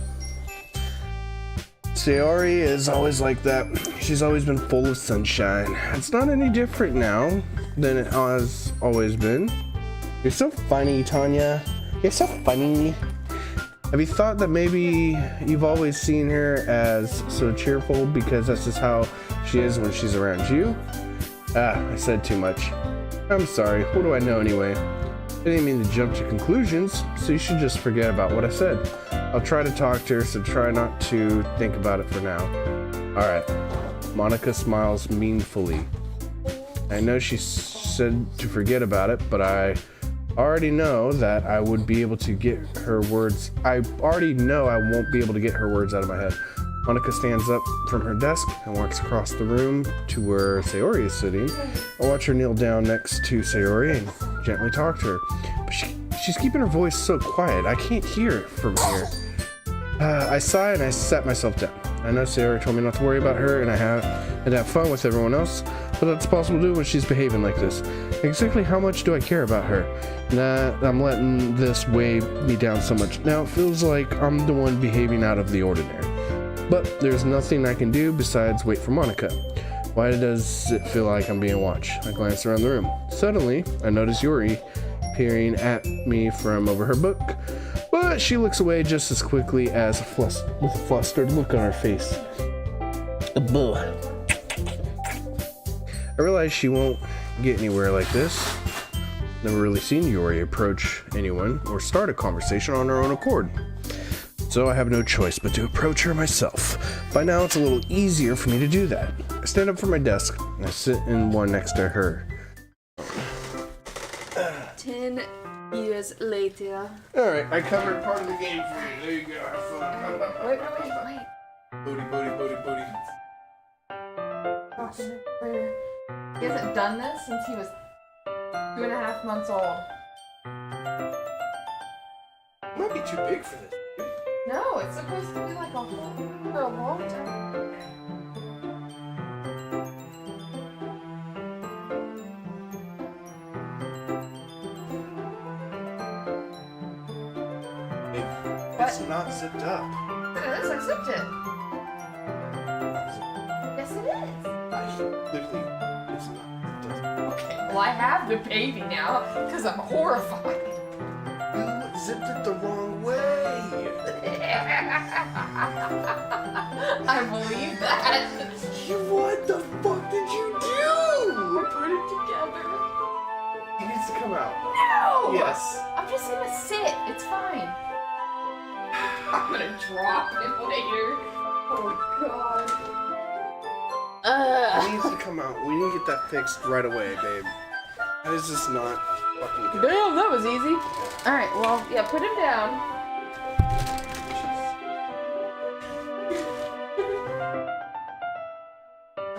Sayori is always like that. She's always been full of sunshine. It's not any different now than it has always been. You're so funny, Tanya. You're so funny. Have you thought that maybe you've always seen her as so cheerful because that's just how she is when she's around you? I said too much. I'm sorry. What do I know anyway? I didn't mean to jump to conclusions, so you should just forget about what I said. I'll try to talk to her, so try not to think about it for now. Alright. Monica smiles meaningfully. I know she said to forget about it, but I already know that I would be able to get her words. I already know I won't be able to get her words out of my head. Monica stands up from her desk and walks across the room to where Sayori is sitting. I watch her kneel down next to Sayori and gently talk to her. But she's keeping her voice so quiet, I can't hear it from here. I sigh and I sat myself down. I know Sayori told me not to worry about her and have fun with everyone else, but that's possible to do when she's behaving like this. Exactly how much do I care about her? That I'm letting this weigh me down so much. Now it feels like I'm the one behaving out of the ordinary. But there's nothing I can do besides wait for Monica. Why does it feel like I'm being watched? I glance around the room. Suddenly, I notice Yuri peering at me from over her book, but she looks away just as quickly as with a flustered look on her face. I realize she won't get anywhere like this. Never really seen Yuri approach anyone or start a conversation on her own accord. So I have no choice but to approach her myself. By now it's a little easier for me to do that. I stand up from my desk and I sit in one next to her. 10 years later. Alright, I covered part of the game for you. There you go, have fun. Wait. Booty. He hasn't done this since he was 2.5 months old. Might be too big for this. No, it's supposed to be like a whole for a long time. It's not zipped up. It is, I zipped it. Yes, it is. Literally, it's not. Okay, well I have the baby now because I'm horrified. You zipped it the wrong way. I believe that. What the fuck did you do? I put it together. He needs to come out. No! Yes. I'm just gonna sit. It's fine. I'm gonna drop him later. Oh god. He needs to come out. We need to get that fixed right away, babe. That is just not fucking good. Damn, that was easy. Alright, well, yeah, put him down.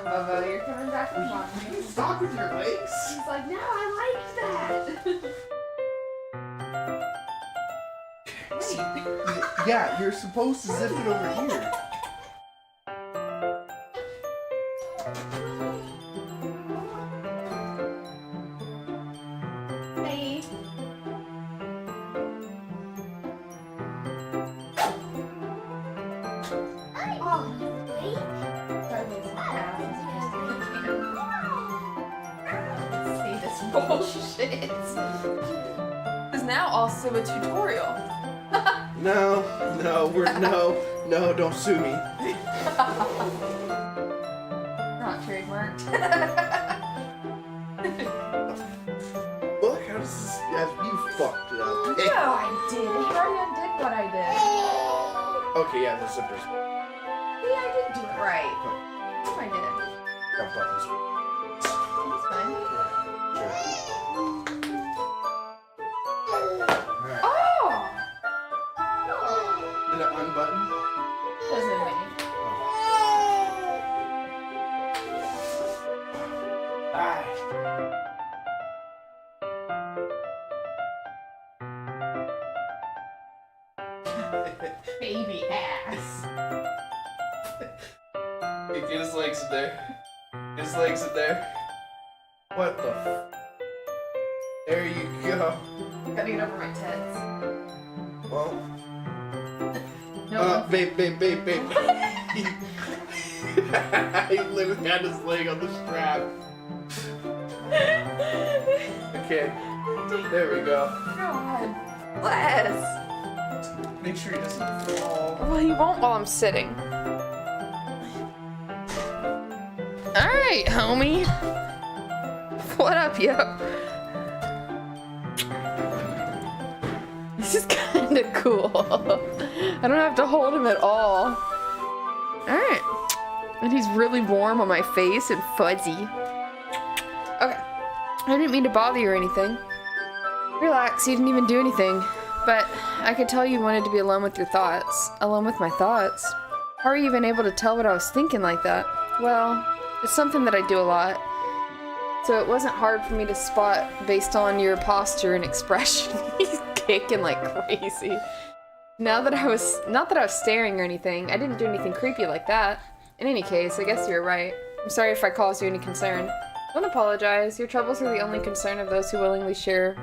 Bubba, you're coming back from mommy. Stop with your legs. He's like, no, I like that. Wait. Yeah, you're supposed to zip it over here. Hey. Oh, wait. See this bullshit. Is now also a tutorial. No, don't sue me. Not trademarked. Look, how does this? You fucked it up. No, I didn't. He already undid what I did. Okay, yeah, the zippers. See, I did do it right. I did. Got buttons. It's fine. Sure. Alright. Oh! Did it unbutton? Doesn't mean. Baby ass. Hey, get his legs in there. Get his legs in there. What the f? There you go. Cutting it over my tits. Well. No. Babe. He literally had his leg on the strap. Okay. There we go. God. Bless. Make sure he doesn't fall. Well, he won't while I'm sitting. Alright, homie. What up, yo? This is kinda cool. I don't have to hold him at all. Alright. And he's really warm on my face and fuzzy. Okay. I didn't mean to bother you or anything. Relax, you didn't even do anything. But I could tell you wanted to be alone with your thoughts. Alone with my thoughts. How are you even able to tell what I was thinking like that? Well, it's something that I do a lot. So it wasn't hard for me to spot based on your posture and expression. He's kicking like crazy. Not that I was staring or anything. I didn't do anything creepy like that. In any case, I guess you're right. I'm sorry if I caused you any concern. Don't apologize. Your troubles are the only concern of those who willingly share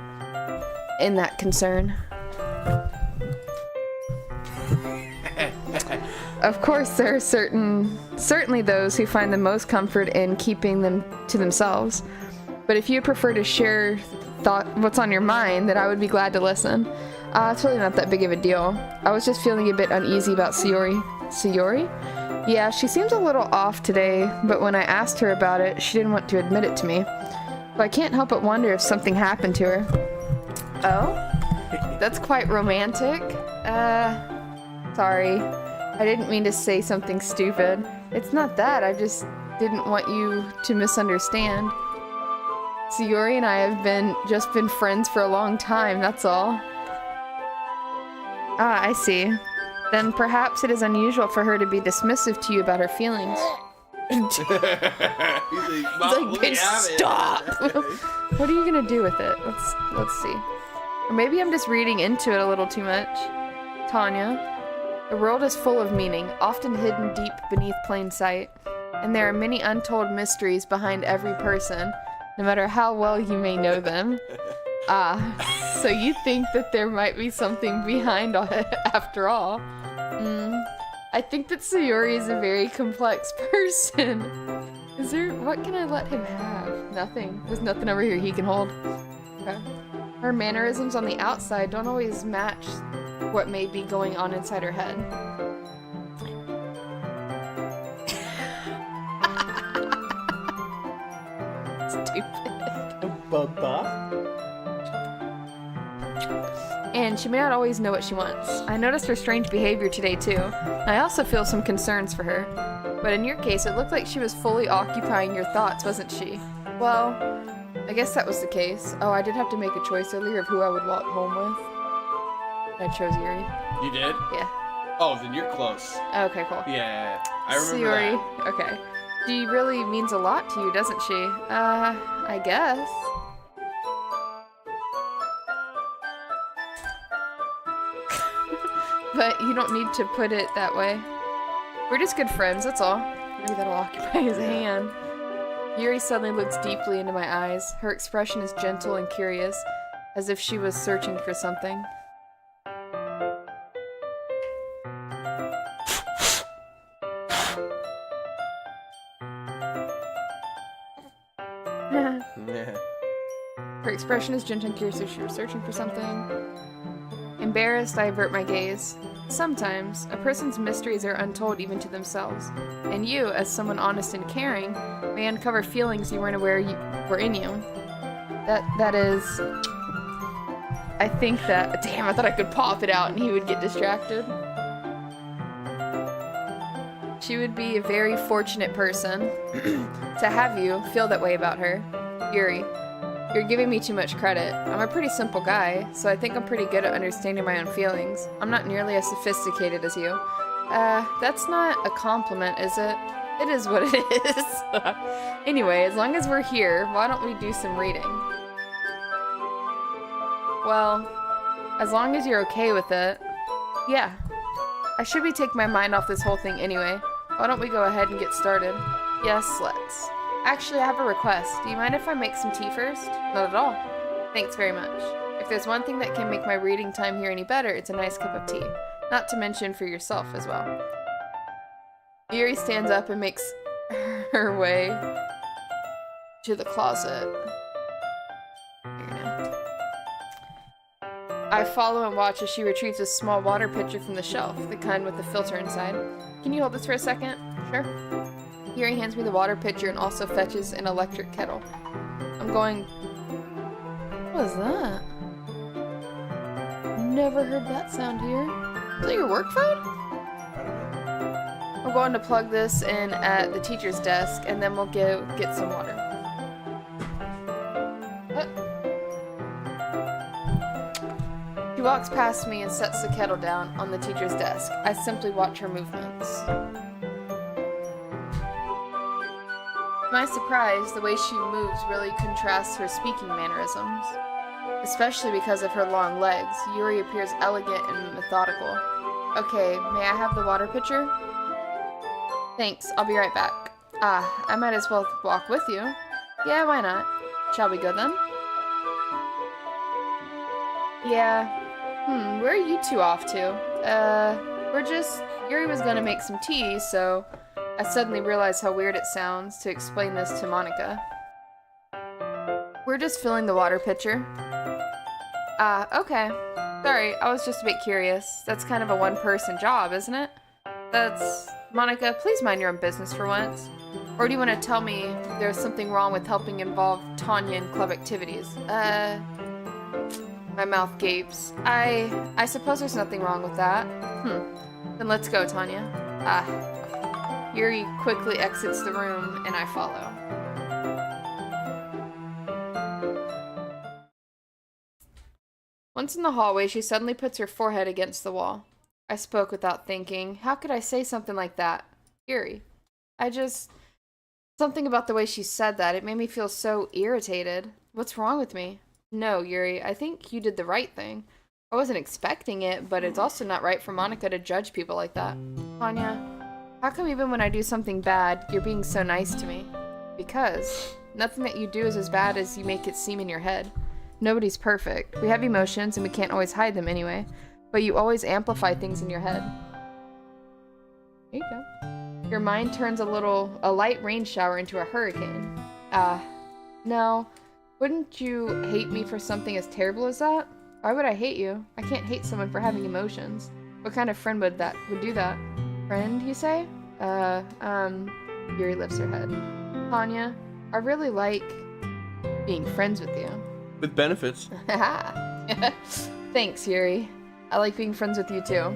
in that concern. Of course, there are certainly those who find the most comfort in keeping them to themselves. But if you prefer to share what's on your mind, then I would be glad to listen. It's really not that big of a deal. I was just feeling a bit uneasy about Sayori. Sayori? Yeah, she seems a little off today, but when I asked her about it, she didn't want to admit it to me. But I can't help but wonder if something happened to her. Oh? That's quite romantic. Sorry. I didn't mean to say something stupid. It's not that, I just didn't want you to misunderstand. Sayori and I have just been friends for a long time, that's all. Ah, I see. Then perhaps it is unusual for her to be dismissive to you about her feelings. He's like, bitch, stop! What are you gonna do with it? Let's see. Or maybe I'm just reading into it a little too much. Tanya. The world is full of meaning, often hidden deep beneath plain sight. And there are many untold mysteries behind every person, no matter how well you may know them. Ah, so you think that there might be something behind all it after all. I think that Sayori is a very complex person. What can I let him have? Nothing. There's nothing over here he can hold. Okay. Her mannerisms on the outside don't always match what may be going on inside her head. Stupid. And she may not always know what she wants. I noticed her strange behavior today too. I also feel some concerns for her. But in your case, it looked like she was fully occupying your thoughts, wasn't she? Well, I guess that was the case. Oh, I did have to make a choice earlier of who I would walk home with. I chose Yuri. You did? Yeah. Oh, then you're close. Okay, cool. Yeah, I remember Yuri. that. Okay. She really means a lot to you, doesn't she? I guess. But you don't need to put it that way. We're just good friends, that's all. Maybe that'll occupy his hand. Yuri suddenly looks deeply into my eyes. Her expression is gentle and curious, as if she was searching for something. Her expression is gentle and curious, as if she was searching for something. Embarrassed, I avert my gaze. Sometimes, a person's mysteries are untold even to themselves, and you, as someone honest and caring, may uncover feelings you weren't aware were in you. That is... I think that... Damn, I thought I could pop it out and he would get distracted. She would be a very fortunate person to have you feel that way about her. Yuri, you're giving me too much credit. I'm a pretty simple guy, so I think I'm pretty good at understanding my own feelings. I'm not nearly as sophisticated as you. That's not a compliment, is it? It is what it is. Anyway, as long as we're here, why don't we do some reading? Well, as long as you're okay with it. Yeah. I should be taking my mind off this whole thing anyway. Why don't we go ahead and get started? Yes, let's. Actually, I have a request. Do you mind if I make some tea first? Not at all. Thanks very much. If there's one thing that can make my reading time here any better, it's a nice cup of tea. Not to mention for yourself as well. Yuri stands up and makes her way to the closet. Here now. I follow and watch as she retrieves a small water pitcher from the shelf, the kind with the filter inside. Can you hold this for a second? Sure. Yuri hands me the water pitcher and also fetches an electric kettle. I'm going... What was that? Never heard that sound here. Is that your work phone? I'm going to plug this in at the teacher's desk and then we'll go get some water. She walks past me and sets the kettle down on the teacher's desk. I simply watch her movements. To my surprise, the way she moves really contrasts her speaking mannerisms. Especially because of her long legs, Yuri appears elegant and methodical. Okay, may I have the water pitcher? Thanks, I'll be right back. Ah, I might as well walk with you. Yeah, why not? Shall we go then? Yeah. Where are you two off to? Yuri was gonna make some tea, so I suddenly realized how weird it sounds to explain this to Monica. We're just filling the water pitcher. Ah, okay. Sorry, I was just a bit curious. That's kind of a one-person job, isn't it? Monica, please mind your own business for once. Or do you want to tell me there's something wrong with helping involve Tanya in club activities? My mouth gapes. I suppose there's nothing wrong with that. Then let's go, Tanya. Yuri quickly exits the room, and I follow. Once in the hallway, she suddenly puts her forehead against the wall. I spoke without thinking. How could I say something like that? Yuri. Something about the way she said that, it made me feel so irritated. What's wrong with me? No, Yuri, I think you did the right thing. I wasn't expecting it, but it's also not right for Monica to judge people like that. Tanya, how come even when I do something bad, you're being so nice to me? Because nothing that you do is as bad as you make it seem in your head. Nobody's perfect. We have emotions and we can't always hide them anyway, but you always amplify things in your head. There you go. Your mind turns a light rain shower into a hurricane. No. Wouldn't you hate me for something as terrible as that? Why would I hate you? I can't hate someone for having emotions. What kind of friend would do that? Friend, you say? Yuri lifts her head. Tanya, I really like being friends with you. With benefits. Thanks, Yuri. I like being friends with you too.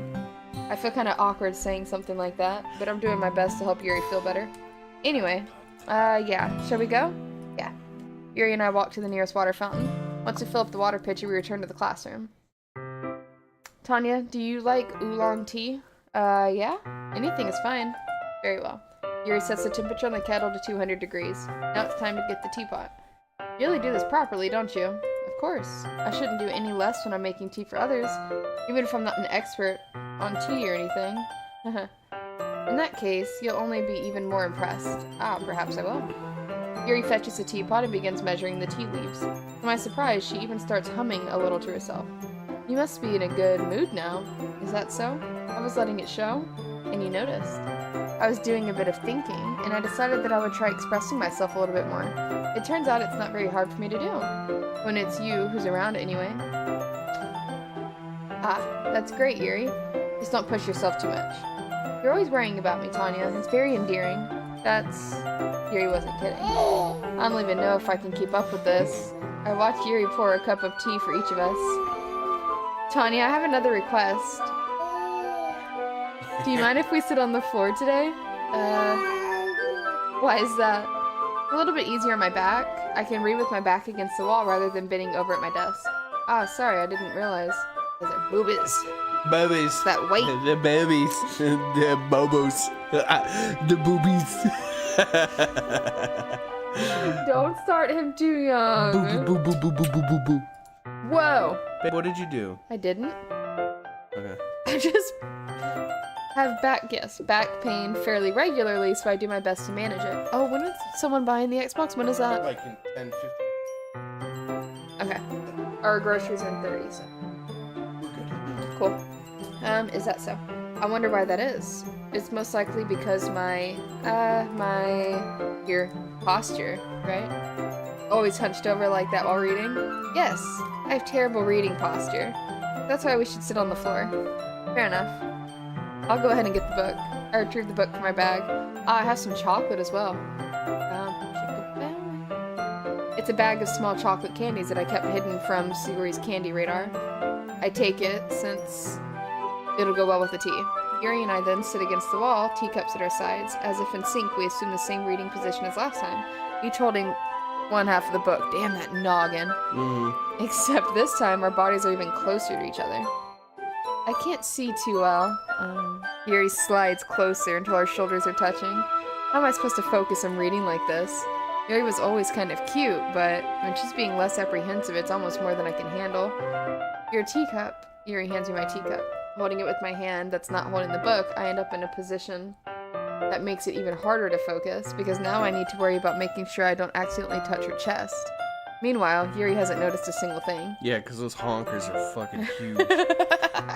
I feel kind of awkward saying something like that, but I'm doing my best to help Yuri feel better. Anyway, yeah, shall we go? Yeah. Yuri and I walk to the nearest water fountain. Once we fill up the water pitcher, we return to the classroom. Tanya, do you like oolong tea? Yeah? Anything is fine. Very well. Yuri sets the temperature on the kettle to 200 degrees. Now it's time to get the teapot. You really do this properly, don't you? Of course. I shouldn't do any less when I'm making tea for others, even if I'm not an expert on tea or anything. In that case, you'll only be even more impressed. Perhaps I will. Yuri fetches a teapot and begins measuring the tea leaves. To my surprise, she even starts humming a little to herself. You must be in a good mood now. Is that so? I was letting it show, and you noticed. I was doing a bit of thinking, and I decided that I would try expressing myself a little bit more. It turns out it's not very hard for me to do, when it's you who's around anyway. That's great, Yuri. Just don't push yourself too much. You're always worrying about me, Tanya. It's very endearing. Yuri wasn't kidding. I don't even know if I can keep up with this. I watched Yuri pour a cup of tea for each of us. Tanya, I have another request. Do you mind if we sit on the floor today? Why is that? It's a little bit easier on my back. I can read with my back against the wall rather than bending over at my desk. Sorry, I didn't realize. Those are boobies. Boobies. That weight. The babies. The bobos. The boobies. Don't start him too young. Boo, boo, boo, boo, boo, boo, boo, boo. Whoa. What did you do? I didn't. Okay. I just have back pain fairly regularly, so I do my best to manage it. Oh, when is someone buying the Xbox? When is that? Like in 10, 15. Okay. Our groceries are in 30, so. Cool. Is that so? I wonder why that is. It's most likely because my posture, right? Always hunched over like that while reading. Yes, I have terrible reading posture. That's why we should sit on the floor. Fair enough. I'll go ahead and get the book. I retrieved the book from my bag. I have some chocolate as well. It's a bag of small chocolate candies that I kept hidden from Suguri's candy radar. I take it since it'll go well with the tea. Yuri and I then sit against the wall, teacups at our sides. As if in sync, we assume the same reading position as last time, each holding one half of the book. Damn that noggin. Except this time, our bodies are even closer to each other. I can't see too well. Yuri slides closer until our shoulders are touching. How am I supposed to focus on reading like this? Yuri was always kind of cute, but when she's being less apprehensive, it's almost more than I can handle. Your teacup. Yuri hands me my teacup. Holding it with my hand that's not holding the book, I end up in a position that makes it even harder to focus, because now I need to worry about making sure I don't accidentally touch her chest. Meanwhile, Yuri hasn't noticed a single thing. Yeah, because those honkers are fucking huge.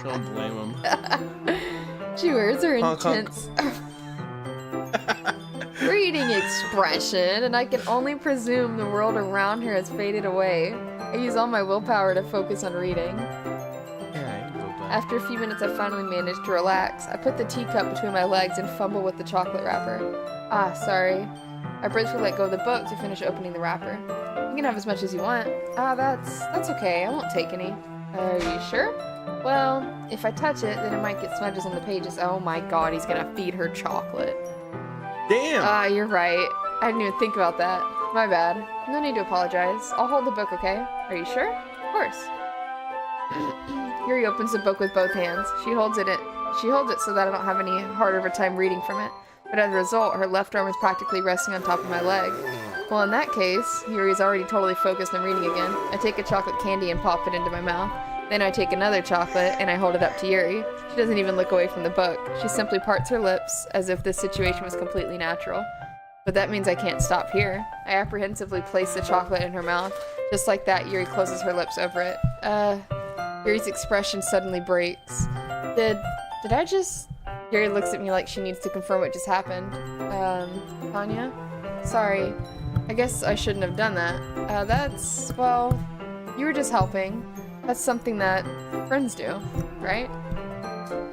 Don't blame them. She wears her Honk, honk. intense reading expression, and I can only presume the world around her has faded away. I use all my willpower to focus on reading. After a few minutes, I finally managed to relax. I put the teacup between my legs and fumble with the chocolate wrapper. Ah, sorry. I briefly let go of the book to finish opening the wrapper. You can have as much as you want. Ah, that's okay. I won't take any. Are you sure? Well, if I touch it, then it might get smudges on the pages. Oh my god, he's gonna feed her chocolate. Damn! Ah, you're right. I didn't even think about that. My bad. No need to apologize. I'll hold the book, okay? Are you sure? Of course. Yuri opens the book with both hands. She holds it so that I don't have any harder of a time reading from it. But as a result, her left arm is practically resting on top of my leg. Well, in that case, Yuri's already totally focused on reading again. I take a chocolate candy and pop it into my mouth. Then I take another chocolate and I hold it up to Yuri. She doesn't even look away from the book. She simply parts her lips as if this situation was completely natural. But that means I can't stop here. I apprehensively place the chocolate in her mouth. Just like that, Yuri closes her lips over it. Yuri's expression suddenly breaks. Did I just... Yuri looks at me like she needs to confirm what just happened. Tanya? Sorry. I guess I shouldn't have done that. Well, you were just helping. That's something that friends do, right?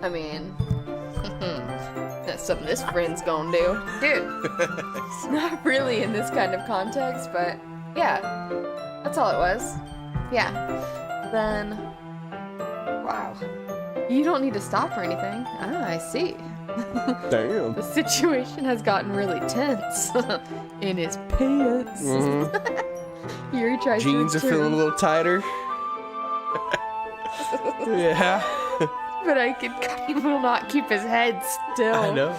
I mean... that's something this friend's gonna do. Dude. It's not really in this kind of context, but... yeah. That's all it was. Yeah. Then... wow. You don't need to stop or anything. Ah, I see. Damn. The situation has gotten really tense. In his pants. Yuri tries Jeans to are feeling a little tighter. Yeah. But he will not keep his head still. I know.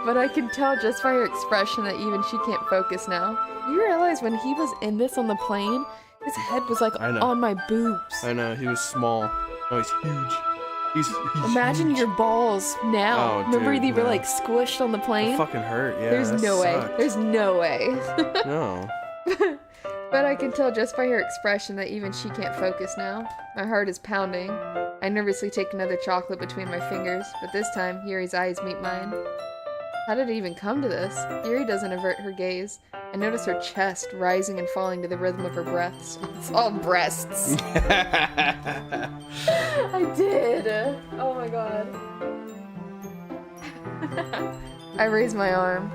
But I can tell just by her expression that even she can't focus now. You realize when he was in this on the plane, his head was like on my boobs. I know, he was small. Oh, he's huge. He's Imagine huge. your balls now. Oh, Remember dude, they were no. like squished on the plane? It fucking hurt, yeah. There's that no way. sucked. There's no way. No. But I can tell just by her expression that even she can't focus now. My heart is pounding. I nervously take another chocolate between my fingers, but this time Yuri's eyes meet mine. How did it even come to this? Yuri doesn't avert her gaze. I notice her chest rising and falling to the rhythm of her breaths. It's all breasts. I did. Oh my god. I raise my arm.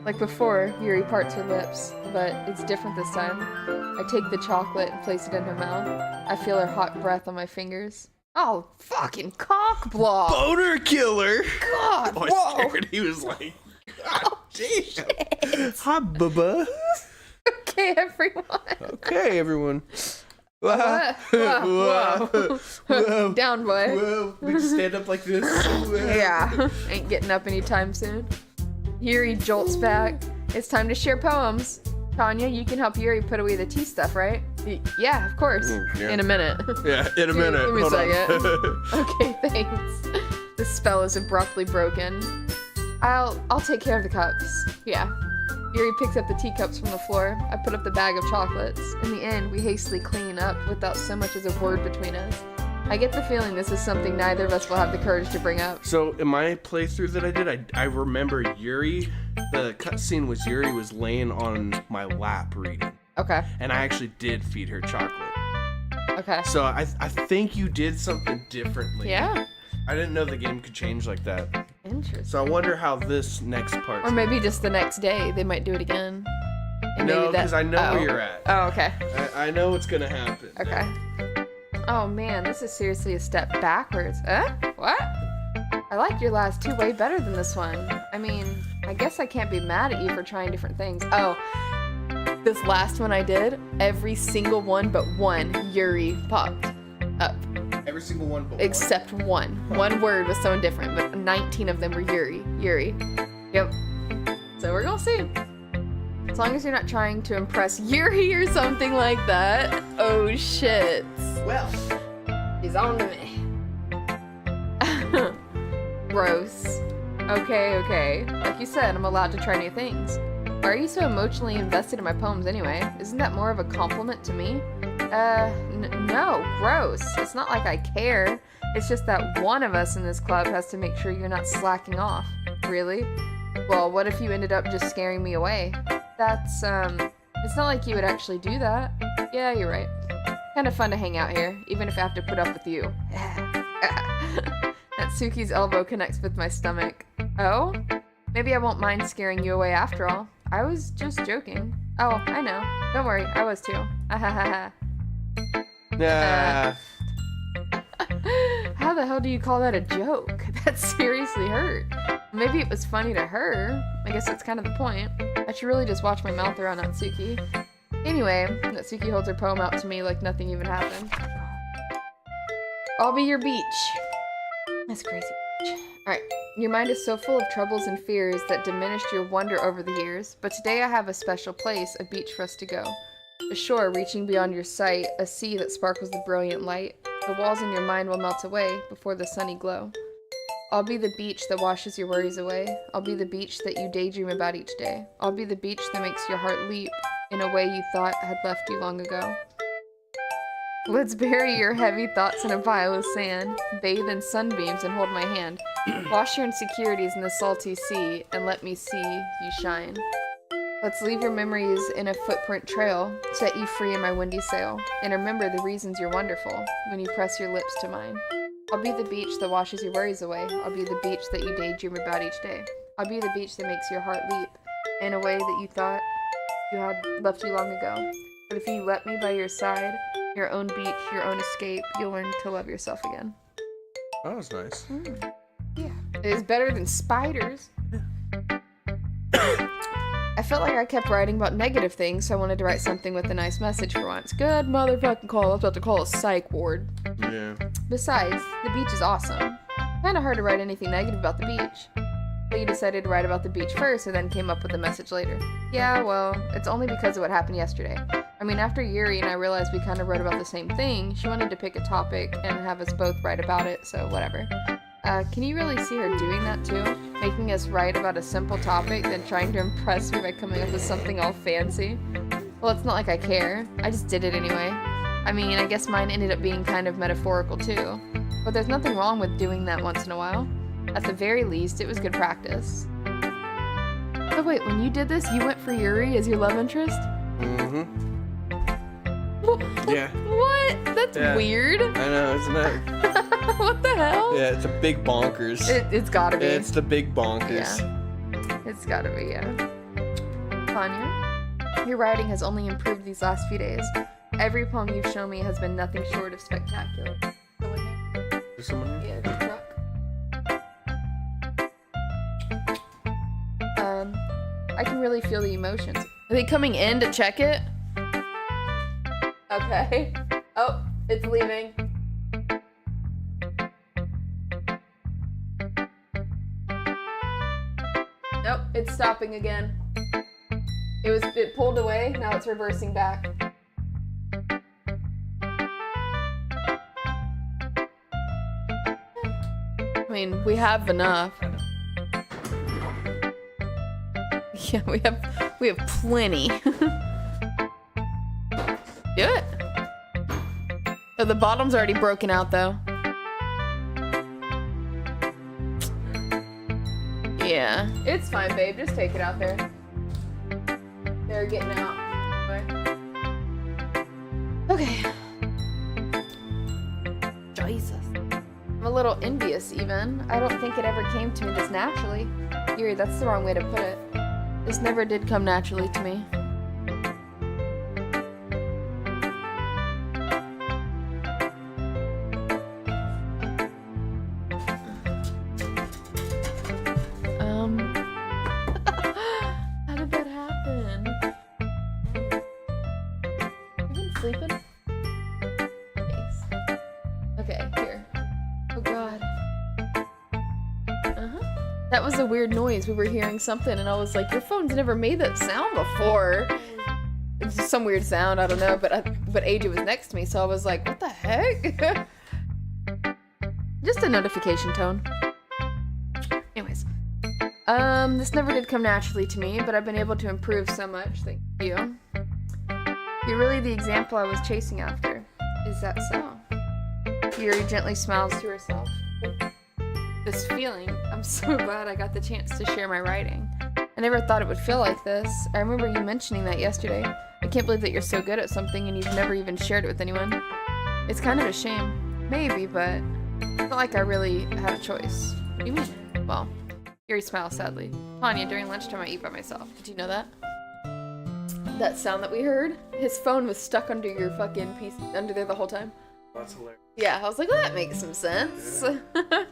Like before, Yuri parts her lips, but it's different this time. I take the chocolate and place it in her mouth. I feel her hot breath on my fingers. Oh, fucking cock block! Boner killer! God, Oh, I whoa! scared. He was like, God Oh, damn. shit. Hi, bubba. Okay, everyone. Okay, everyone. Whoa, whoa, whoa. Down, boy. Whoa. We just stand up like this. Yeah, ain't getting up anytime soon. Yuri jolts back. It's time to share poems. Tanya, you can help Yuri put away the tea stuff, right? Yeah, of course. Yeah. In a minute. Yeah, in a minute. Give me a Hold on. second. Okay, thanks. The spell is abruptly broken. I'll take care of the cups. Yeah. Yuri picks up the teacups from the floor. I put up the bag of chocolates. In the end, we hastily clean up without so much as a word between us. I get the feeling this is something neither of us will have the courage to bring up. So in my playthrough that I did, I remember Yuri, the cutscene was Yuri was laying on my lap reading. Okay. And I actually did feed her chocolate. Okay. So I think you did something differently. Yeah. I didn't know the game could change like that. Interesting. So I wonder how this next part. Or maybe just the next day they might do it again. And No, maybe that- because I know oh. where you're at. Oh, okay. I know what's gonna happen. Okay. Oh man, this is seriously a step backwards. What? I liked your last two way better than this one. I mean, I guess I can't be mad at you for trying different things. Oh, this last one I did, every single one but one Yuri popped up. Every single one but Except one. One word was someone different, but 19 of them were Yuri. Yuri. Yep. So we're gonna see. As long as you're not trying to impress Yuri or something like that. Oh shit. Well, He's on to me. Gross. Okay. Like you said, I'm allowed to try new things. Why are you so emotionally invested in my poems anyway? Isn't that more of a compliment to me? No, gross. It's not like I care. It's just that one of us in this club has to make sure you're not slacking off. Really? Well, what if you ended up just scaring me away? That's, it's not like you would actually do that. Yeah, you're right. Kind of fun to hang out here, even if I have to put up with you. Natsuki's elbow connects with my stomach. Oh? Maybe I won't mind scaring you away after all. I was just joking. Oh, I know. Don't worry, I was too. Ahahaha. nah. How the hell do you call that a joke? That seriously hurt. Maybe it was funny to her. I guess that's kind of the point. I should really just watch my mouth around Natsuki. Anyway, Natsuki holds her poem out to me like nothing even happened. I'll be your beach. That's crazy. Alright, your mind is so full of troubles and fears that diminished your wonder over the years, but today I have a special place, a beach for us to go. A shore reaching beyond your sight, a sea that sparkles with brilliant light. The walls in your mind will melt away before the sunny glow. I'll be the beach that washes your worries away. I'll be the beach that you daydream about each day. I'll be the beach that makes your heart leap in a way you thought had left you long ago. Let's bury your heavy thoughts in a pile of sand, bathe in sunbeams and hold my hand. Wash your insecurities in the salty sea and let me see you shine. Let's leave your memories in a footprint trail, set you free in my windy sail, and remember the reasons you're wonderful when you press your lips to mine. I'll be the beach that washes your worries away. I'll be the beach that you daydream about each day. I'll be the beach that makes your heart leap in a way that you thought you had left you long ago. But if you let me by your side, your own beach, your own escape, you'll learn to love yourself again. That was nice. Yeah. It is better than spiders. I felt like I kept writing about negative things, so I wanted to write something with a nice message for once. Good motherfucking call. I was about to call a psych ward. Yeah. Besides, the beach is awesome. Kinda hard to write anything negative about the beach. But you decided to write about the beach first and then came up with the message later. Yeah, well, it's only because of what happened yesterday. I mean, after Yuri and I realized we kind of wrote about the same thing, she wanted to pick a topic and have us both write about it, so whatever. Can you really see her doing that too? Making us write about a simple topic, then trying to impress me by coming up with something all fancy? Well, it's not like I care. I just did it anyway. I mean, I guess mine ended up being kind of metaphorical too. But there's nothing wrong with doing that once in a while. At the very least, it was good practice. Oh wait, when you did this, you went for Yuri as your love interest? Mm-hmm. Yeah. What? That's Yeah. Weird. I know, isn't it? What the hell? Yeah, it's a big bonkers. It's gotta be. It's the big bonkers. Yeah. It's gotta be, yeah. Tanya, your writing has only improved these last few days. Every poem you've shown me has been nothing short of spectacular. Someone here? Is someone here? Yeah, the truck. I can really feel the emotions. Are they coming in to check it? Okay. Oh, it's leaving. Nope, it's stopping again. It pulled away, now it's reversing back. mean, we have enough. Yeah, we have plenty. Do it. Oh, the bottom's already broken out though. Yeah, it's fine, babe. Just take it out there. They're getting out. Okay. Jesus. I'm a little envious, even. I don't think it ever came to me this naturally. Yuri, that's the wrong way to put it. This never did come naturally to me. How did that happen? You been sleeping? Thanks. Okay, here. Oh god. That was a weird noise. We were hearing something and I was like, your phone's never made that sound before. It's just some weird sound, I don't know, but AJ was next to me, so I was like, what the heck? Just a notification tone. Anyways. This never did come naturally to me, but I've been able to improve so much, thank you. You're really the example I was chasing after. Is that so? Yuri gently smiles to herself. This feeling, I'm so glad I got the chance to share my writing. I never thought it would feel like this. I remember you mentioning that yesterday. I can't believe that you're so good at something and you've never even shared it with anyone. It's kind of a shame. Maybe, but it's not like I really had a choice. What do you mean? Well, Yuri smiles sadly. Tanya, during lunchtime I eat by myself. Did you know that? That sound that we heard? His phone was stuck under your fucking piece, under there the whole time. That's hilarious. Yeah, I was like, well, that makes some sense. Yeah.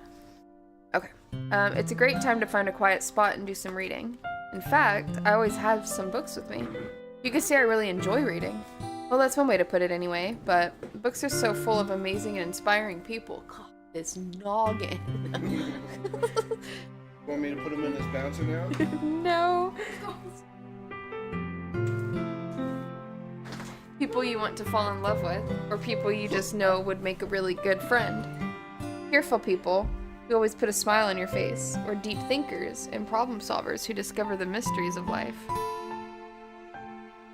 Okay. It's a great time to find a quiet spot and do some reading. In fact, I always have some books with me. You could say I really enjoy reading. Well, that's one way to put it anyway, but books are so full of amazing and inspiring people. God, this noggin. Want me to put him in this bouncer now? No. People you want to fall in love with, or people you just know would make a really good friend. Cheerful people who always put a smile on your face, or deep thinkers and problem solvers who discover the mysteries of life.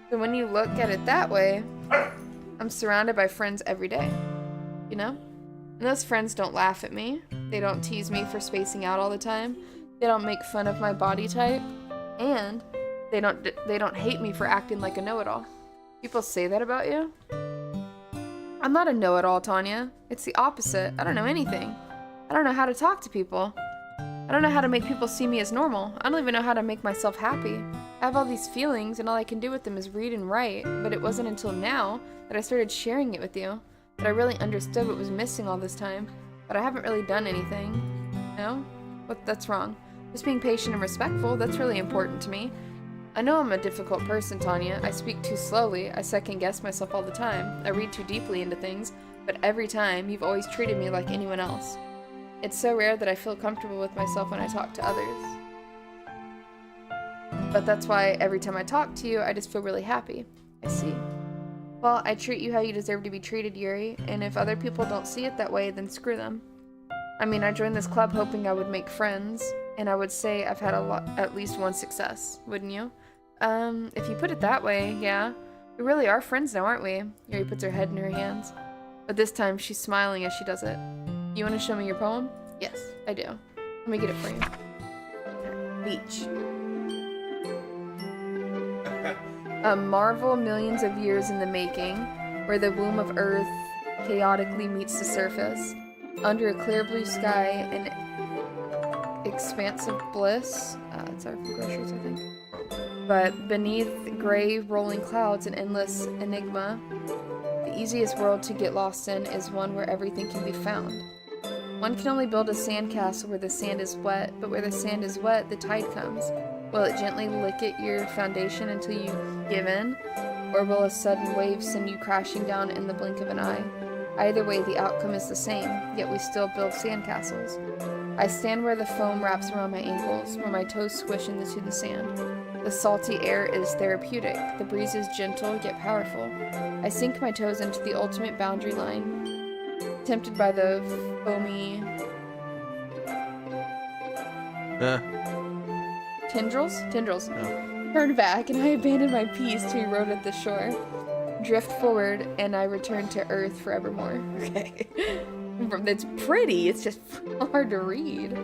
So when you look at it that way, I'm surrounded by friends every day, you know? And those friends don't laugh at me, they don't tease me for spacing out all the time, they don't make fun of my body type, and they don't hate me for acting like a know-it-all. People say that about you? I'm not a know-it-all, Tanya. It's the opposite. I don't know anything. I don't know how to talk to people. I don't know how to make people see me as normal. I don't even know how to make myself happy. I have all these feelings and all I can do with them is read and write, but it wasn't until now that I started sharing it with you that I really understood what was missing all this time. But I haven't really done anything. No? That's wrong. Just being patient and respectful, that's really important to me. I know I'm a difficult person, Tanya. I speak too slowly. I second-guess myself all the time. I read too deeply into things, but every time, you've always treated me like anyone else. It's so rare that I feel comfortable with myself when I talk to others. But that's why every time I talk to you, I just feel really happy. I see. Well, I treat you how you deserve to be treated, Yuri, and if other people don't see it that way, then screw them. I mean, I joined this club hoping I would make friends, and I would say I've had at least one success, wouldn't you? If you put it that way, yeah. We really are friends now, aren't we? Yuri puts her head in her hands. But this time, she's smiling as she does it. You want to show me your poem? Yes, I do. Let me get it for you. Beach. A marvel millions of years in the making, where the womb of Earth chaotically meets the surface. Under a clear blue sky, an expansive bliss. It's our groceries, I think. But beneath gray rolling clouds, an endless enigma. The easiest world to get lost in is one where everything can be found. One can only build a sandcastle where the sand is wet, but where the sand is wet, the tide comes. Will it gently lick at your foundation until you give in? Or will a sudden wave send you crashing down in the blink of an eye? Either way, the outcome is the same, yet we still build sandcastles. I stand where the foam wraps around my ankles, where my toes squish into the sand. The salty air is therapeutic, the breeze is gentle yet powerful. I sink my toes into the ultimate boundary line, tempted by the foamy Tendrils? Tendrils. Turned back, and I abandoned my piece to be rowed at the shore. Drift forward, and I return to Earth forevermore. Okay. It's pretty, it's just hard to read.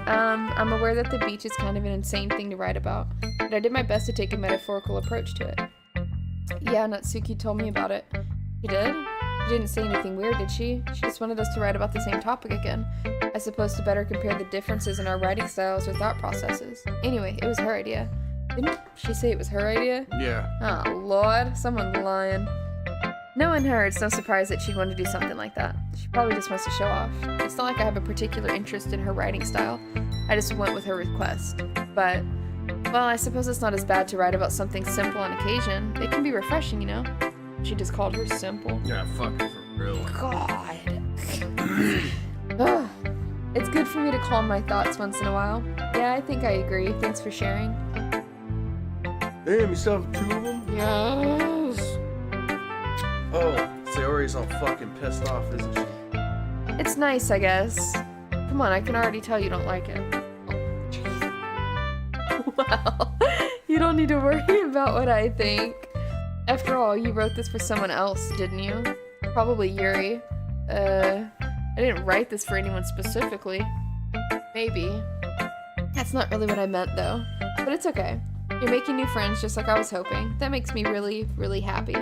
I'm aware that the beach is kind of an insane thing to write about, but I did my best to take a metaphorical approach to it. Yeah, Natsuki told me about it. She did? She didn't say anything weird, did she? She just wanted us to write about the same topic again. I suppose to better compare the differences in our writing styles or thought processes. Anyway, it was her idea. Didn't she say it was her idea? Yeah. Oh, Lord. Someone's lying. Knowing her, it's no surprise that she'd want to do something like that. She probably just wants to show off. It's not like I have a particular interest in her writing style. I just went with her request. But, well, I suppose it's not as bad to write about something simple on occasion. It can be refreshing, you know? She just called her simple. Yeah, fucking for real. God. Ugh. It's good for me to calm my thoughts once in a while. Yeah, I think I agree. Thanks for sharing. Damn, you still have 2 of them? Yes. Oh, Sayori's all fucking pissed off, isn't she? It's nice, I guess. Come on, I can already tell you don't like it. Oh, jeez. Well, you don't need to worry about what I think. After all, you wrote this for someone else, didn't you? Probably Yuri. I didn't write this for anyone specifically. Maybe. That's not really what I meant, though. But it's okay. You're making new friends just like I was hoping. That makes me really, really happy.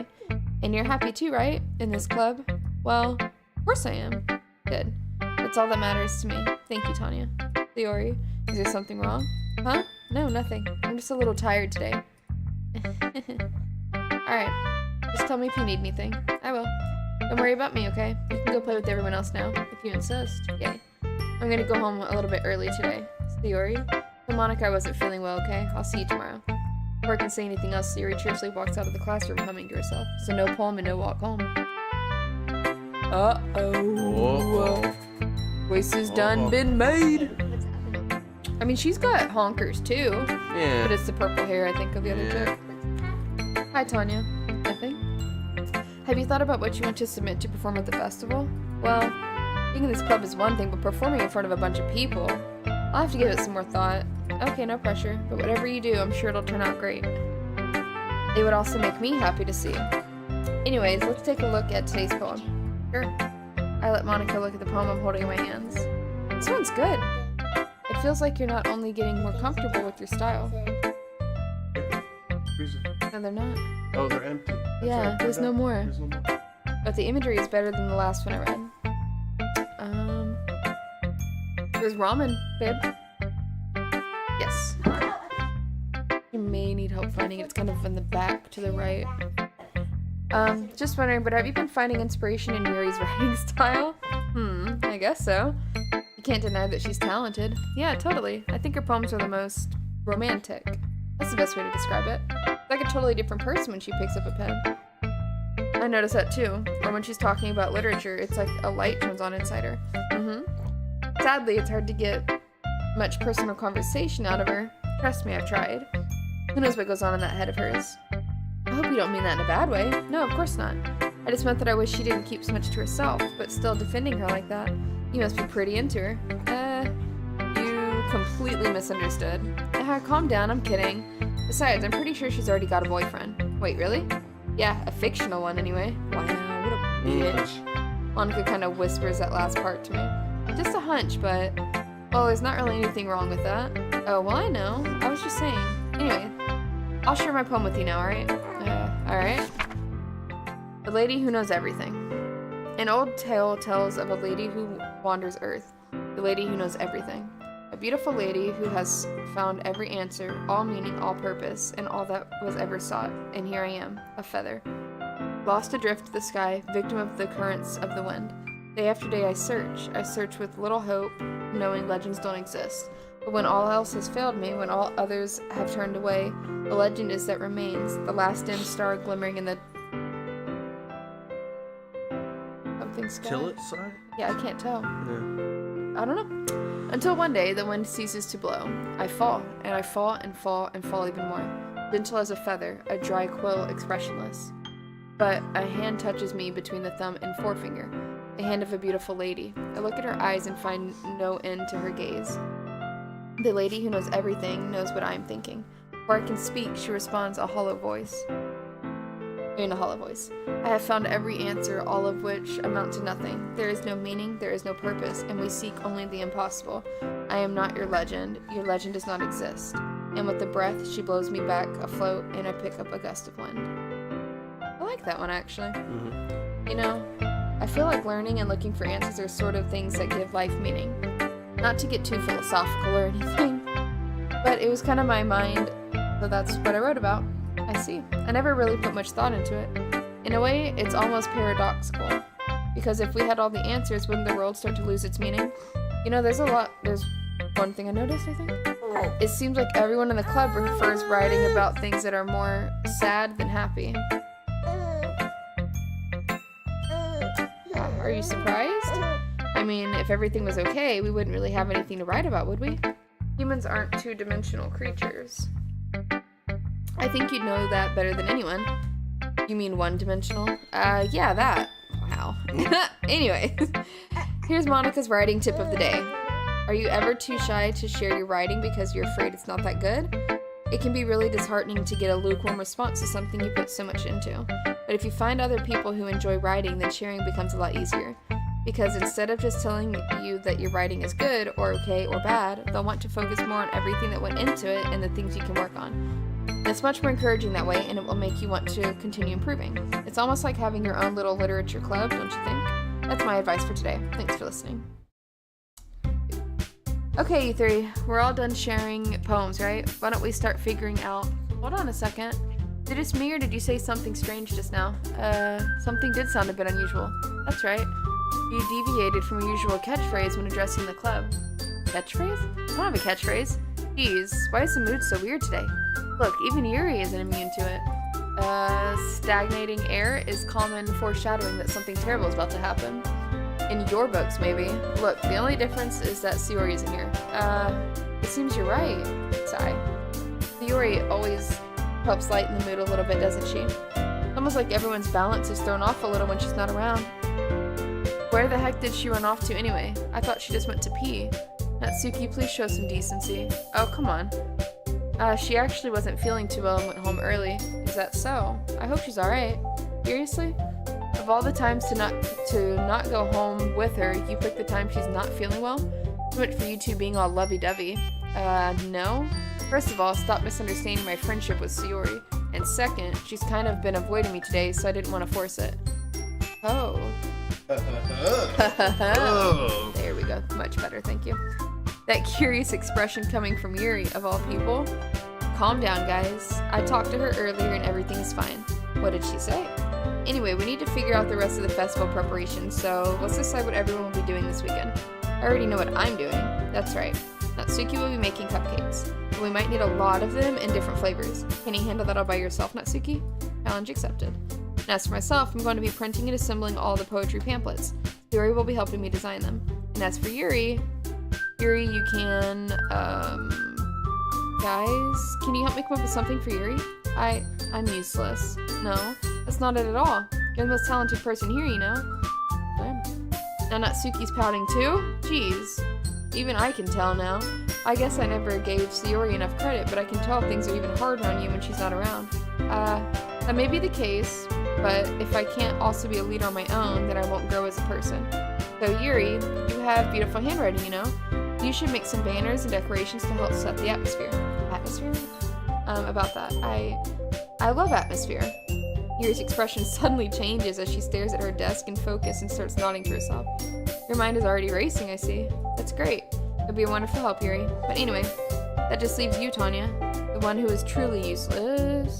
And you're happy too, right? In this club? Well, of course I am. Good. That's all that matters to me. Thank you, Tanya. Sayori, is there something wrong? Huh? No, nothing. I'm just a little tired today. Alright. Just tell me if you need anything. I will. Don't worry about me, okay? You can go play with everyone else now, if you insist. Yay. I'm gonna go home a little bit early today. Sayori? Tell Monica I wasn't feeling well, okay? I'll see you tomorrow. Before I can say anything else, Sayori cheerfully walks out of the classroom humming to herself. So no poem and no walk home. Uh-oh. Voice is done been made. What's happening? I mean, she's got honkers too. Yeah. But it's the purple hair, I think, of the other chick. Hi, Tanya. Nothing? Have you thought about what you want to submit to perform at the festival? Well, being in this club is one thing, but performing in front of a bunch of people, I'll have to give it some more thought. Okay, no pressure, but whatever you do, I'm sure it'll turn out great. It would also make me happy to see. Anyways, let's take a look at today's poem. Sure. I let Monica look at the poem I'm holding in my hands. This one's good. It feels like you're not only getting more comfortable with your style. No, they're not. Oh, they're empty. Yeah, there's no more. There's no more. But the imagery is better than the last one I read. There's ramen, babe. Yes. You may need help finding it. It's kind of in the back to the right. Just wondering, but have you been finding inspiration in Yuri's writing style? I guess so. You can't deny that she's talented. Yeah, totally. I think her poems are the most romantic. That's the best way to describe it. It's like a totally different person when she picks up a pen. I notice that too. Or when she's talking about literature, it's like a light turns on inside her. Sadly, it's hard to get much personal conversation out of her. Trust me, I've tried. Who knows what goes on in that head of hers? I hope you don't mean that in a bad way. No, of course not. I just meant that I wish she didn't keep so much to herself, but still defending her like that. You must be pretty into her. You completely misunderstood. Calm down, I'm kidding. Besides, I'm pretty sure she's already got a boyfriend. Wait, really? Yeah, a fictional one anyway. Wow, what a bitch. Monica kind of whispers that last part to me. Just a hunch, but... well, there's not really anything wrong with that. Oh, well, I know. I was just saying. Anyway, I'll share my poem with you now, alright? Alright. The Lady Who Knows Everything. An old tale tells of a lady who wanders Earth. The lady who knows everything. A beautiful lady who has found every answer, all meaning, all purpose, and all that was ever sought. And here I am, a feather. Lost adrift to the sky, victim of the currents of the wind. Day after day I search with little hope, knowing legends don't exist. But when all else has failed me, when all others have turned away, the legend is that remains, the last dim star glimmering in the... something sky? Tillet side? Yeah, I can't tell. Yeah. I don't know. Until one day, the wind ceases to blow. I fall, and I fall, and fall, and fall even more. Gentle as a feather, a dry quill expressionless. But a hand touches me between the thumb and forefinger. The hand of a beautiful lady. I look at her eyes and find no end to her gaze. The lady who knows everything knows what I am thinking. Before I can speak, she responds in a hollow voice. I have found every answer, all of which amount to nothing. There is no meaning, there is no purpose, and we seek only the impossible. I am not your legend. Your legend does not exist. And with a breath, she blows me back afloat, and I pick up a gust of wind. I like that one, actually. Mm-hmm. You know, I feel like learning and looking for answers are sort of things that give life meaning. Not to get too philosophical or anything, but it was kind of my mind, so that's what I wrote about. I see. I never really put much thought into it. In a way, it's almost paradoxical, because if we had all the answers, wouldn't the world start to lose its meaning? You know, there's one thing I noticed, I think. It seems like everyone in the club prefers writing about things that are more sad than happy. Are you surprised? I mean, if everything was okay, we wouldn't really have anything to write about, would we? Humans aren't two-dimensional creatures. I think you'd know that better than anyone. You mean one-dimensional? Yeah, that. Wow. Anyway, here's Monica's writing tip of the day. Are you ever too shy to share your writing because you're afraid it's not that good? It can be really disheartening to get a lukewarm response to something you put so much into. But if you find other people who enjoy writing, then sharing becomes a lot easier. Because instead of just telling you that your writing is good, or okay, or bad, they'll want to focus more on everything that went into it and the things you can work on. And it's much more encouraging that way, and it will make you want to continue improving. It's almost like having your own little literature club, don't you think? That's my advice for today. Thanks for listening. Okay, you three, we're all done sharing poems, right? Why don't we start figuring out... Hold on a second. Is it just me, or did you say something strange just now? Something did sound a bit unusual. That's right. You deviated from your usual catchphrase when addressing the club. Catchphrase? I don't have a catchphrase. Jeez, why is the mood so weird today? Look, even Yuri isn't immune to it. Stagnating air is common foreshadowing that something terrible is about to happen. In your books, maybe. Look, the only difference is that Sayori isn't here. It seems you're right. Sigh. Sayori always helps lighten the mood a little bit, doesn't she? Almost like everyone's balance is thrown off a little when she's not around. Where the heck did she run off to anyway? I thought she just went to pee. Natsuki, please show some decency. Oh, come on. She actually wasn't feeling too well and went home early. Is that so? I hope she's alright. Seriously? Of all the times to not go home with her, you picked the time she's not feeling well? Too much for you two being all lovey-dovey. No? First of all, stop misunderstanding my friendship with Sayori. And second, she's kind of been avoiding me today, so I didn't want to force it. Oh. There we go. Much better, thank you. That curious expression coming from Yuri, of all people. Calm down, guys. I talked to her earlier and everything's fine. What did she say? Anyway, we need to figure out the rest of the festival preparations, so let's decide what everyone will be doing this weekend. I already know what I'm doing. That's right. Natsuki will be making cupcakes. We might need a lot of them in different flavors. Can you handle that all by yourself, Natsuki? Challenge accepted. And as for myself, I'm going to be printing and assembling all the poetry pamphlets. Sayori will be helping me design them. And as for Yuri, you can, guys, can you help me come up with something for Yuri? I'm useless. No, that's not it at all. You're the most talented person here, you know? Now Natsuki's pouting too? Jeez. Even I can tell now. I guess I never gave Sayori enough credit, but I can tell things are even harder on you when she's not around. That may be the case, but if I can't also be a leader on my own, then I won't grow as a person. So Yuri, you have beautiful handwriting, you know? You should make some banners and decorations to help set the atmosphere. Atmosphere? About that. I love atmosphere. Yuri's expression suddenly changes as she stares at her desk in focus and starts nodding to herself. Your mind is already racing, I see. That's great. It'll be a wonderful help, Yuri. But anyway, that just leaves you, Tanya. The one who is truly useless.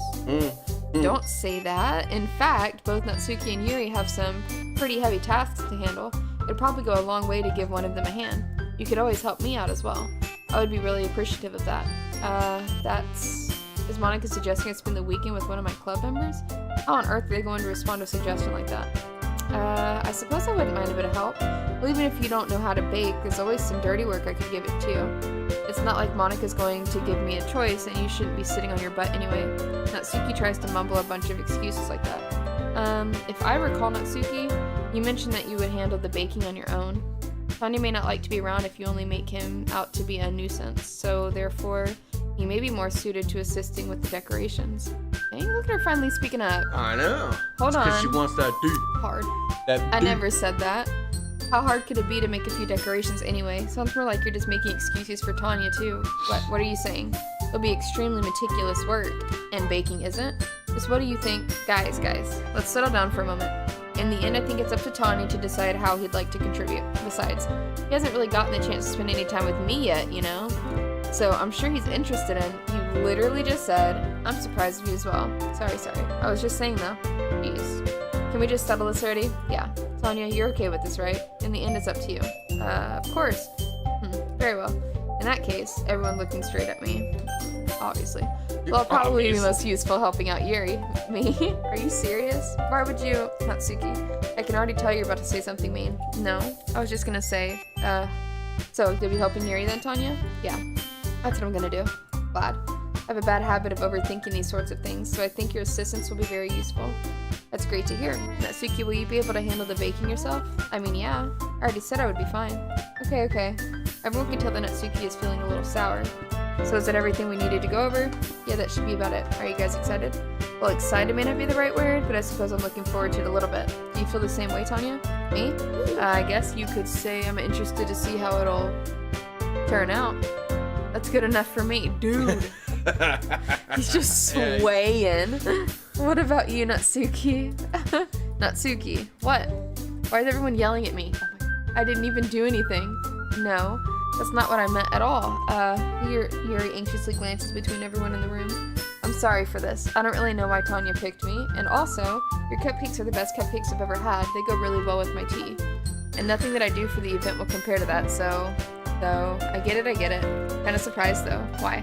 Don't say that. In fact, both Natsuki and Yuri have some pretty heavy tasks to handle. It'd probably go a long way to give one of them a hand. You could always help me out as well. I would be really appreciative of that. Is Monica suggesting I spend the weekend with one of my club members? How on earth are they going to respond to a suggestion like that? I suppose I wouldn't mind a bit of help. Well, even if you don't know how to bake, there's always some dirty work I could give it to you. It's not like Monica's going to give me a choice, and you shouldn't be sitting on your butt anyway. Natsuki tries to mumble a bunch of excuses like that. If I recall, Natsuki, you mentioned that you would handle the baking on your own. Tanya may not like to be around if you only make him out to be a nuisance, so therefore, he may be more suited to assisting with the decorations. Dang, look at her finally speaking up. I know. Hold on. Because she wants that dude. Hard. That I dude. never said that. How hard could it be to make a few decorations anyway? Sounds more like you're just making excuses for Tanya too. What are you saying? It'll be extremely meticulous work. And baking isn't? Just what do you think? Guys, let's settle down for a moment. In the end, I think it's up to Tanya to decide how he'd like to contribute. Besides, he hasn't really gotten the chance to spend any time with me yet, you know? So I'm sure he's interested in. You literally just said, I'm surprised of you as well. Sorry. I was just saying though. Jeez. Can we just settle this already? Yeah. Tanya, you're okay with this, right? In the end, it's up to you. Of course. Very well. In that case, everyone looking straight at me. Obviously. Well, I'll probably be most useful helping out Yuri. Me? Are you serious? Why would you? Natsuki, I can already tell you're about to say something mean. No, I was just gonna say, so you'll be helping Yuri then, Tanya? Yeah. That's what I'm gonna do. Glad. I have a bad habit of overthinking these sorts of things, so I think your assistance will be very useful. That's great to hear. Natsuki, will you be able to handle the baking yourself? I mean, yeah. I already said I would be fine. Okay. Everyone can tell that Natsuki is feeling a little sour. So is that everything we needed to go over? Yeah, that should be about it. Are you guys excited? Well, excited may not be the right word, but I suppose I'm looking forward to it a little bit. Do you feel the same way, Tanya? Me? I guess you could say I'm interested to see how it'll turn out. That's good enough for me. Dude. He's just swaying. What about you, Natsuki? Natsuki, what? Why is everyone yelling at me? I didn't even do anything. No, that's not what I meant at all. Yuri anxiously glances between everyone in the room. I'm sorry for this. I don't really know why Tanya picked me. And also, your cupcakes are the best cupcakes I've ever had. They go really well with my tea. And nothing that I do for the event will compare to that, so I get it. Kinda surprised though. Why?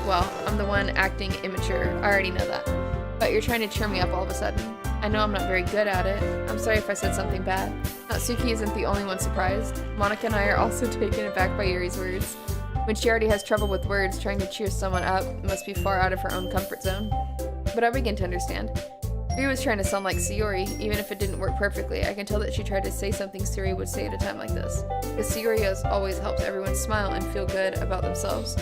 Well, I'm the one acting immature. I already know that. But you're trying to cheer me up all of a sudden. I know I'm not very good at it. I'm sorry if I said something bad. Natsuki isn't the only one surprised. Monica and I are also taken aback by Yuri's words. When she already has trouble with words, trying to cheer someone up must be far out of her own comfort zone. But I begin to understand. Yuri was trying to sound like Sayori, even if it didn't work perfectly. I can tell that she tried to say something Sayori would say at a time like this. Because Sayori always helps everyone smile and feel good about themselves.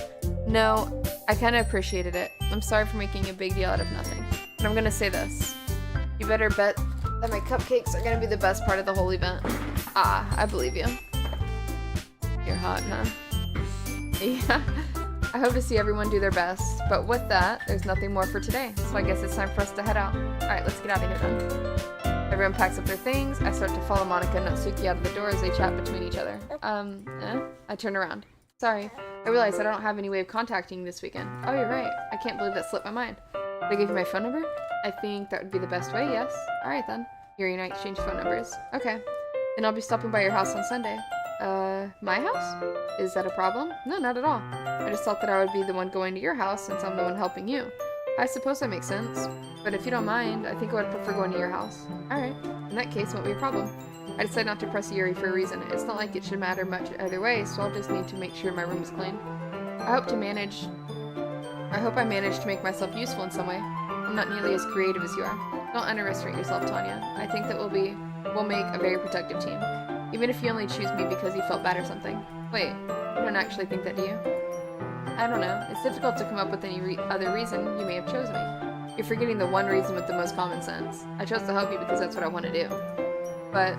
No, I kinda appreciated it. I'm sorry for making a big deal out of nothing. But I'm gonna say this. You better bet that my cupcakes are gonna be the best part of the whole event. Ah, I believe you. You're hot, huh? Yeah. I hope to see everyone do their best, but with that, there's nothing more for today, so I guess it's time for us to head out. Alright, let's get out of here then. Everyone packs up their things. I start to follow Monica and Natsuki out of the door as they chat between each other. I turn around. Sorry, I realized I don't have any way of contacting you this weekend. Oh, you're right. I can't believe that slipped my mind. Did I give you my phone number? I think that would be the best way, yes. Alright then. Yuri and I exchange phone numbers. Okay. Then I'll be stopping by your house on Sunday. My house? Is that a problem? No, not at all. I just thought that I would be the one going to your house since I'm the one helping you. I suppose that makes sense. But if you don't mind, I think I would prefer going to your house. Alright. In that case, it won't be a problem. I decided not to press Yuri for a reason. It's not like it should matter much either way, so I'll just need to make sure my room is clean. I hope I manage to make myself useful in some way. I'm not nearly as creative as you are. Don't underestimate yourself, Tanya. I think that we'll make a very protective team. Even if you only choose me because you felt bad or something. Wait, you don't actually think that, do you? I don't know. It's difficult to come up with any other reason you may have chosen me. You're forgetting the one reason with the most common sense. I chose to help you because that's what I want to do. But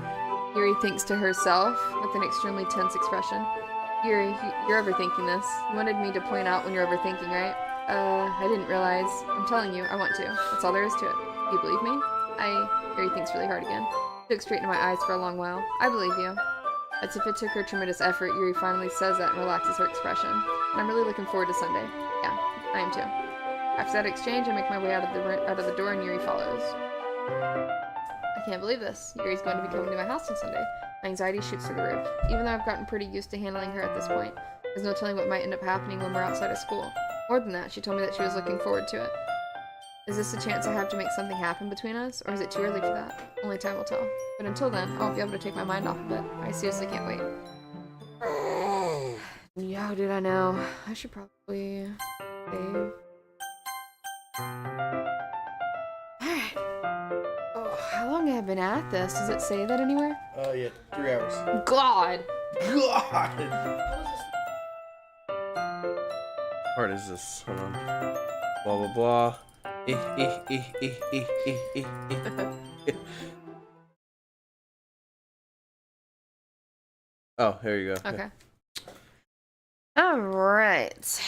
Yuri thinks to herself with an extremely tense expression. Yuri, you're overthinking this. You wanted me to point out when you're overthinking, right? I didn't realize. I'm telling you, I want to. That's all there is to it. Do you believe me? Yuri thinks really hard again. She looked straight into my eyes for a long while. I believe you. As if it took her tremendous effort, Yuri finally says that and relaxes her expression. And I'm really looking forward to Sunday. Yeah, I am too. After that exchange, I make my way out of the door and Yuri follows. I can't believe this. Yuri's going to be coming to my house on Sunday. My anxiety shoots through the roof. Even though I've gotten pretty used to handling her at this point, there's no telling what might end up happening when we're outside of school. More than that, she told me that she was looking forward to it. Is this a chance I have to make something happen between us, or is it too early for that? Only time will tell. But until then, I won't be able to take my mind off of it. I seriously can't wait. Yeah, how did I know? I should probably save. Alright. Oh, how long have I been at this? Does it say that anywhere? Yeah, 3 hours. God! God! What part is this? Hold on. Blah blah blah. Oh, here you go. Okay. Alright.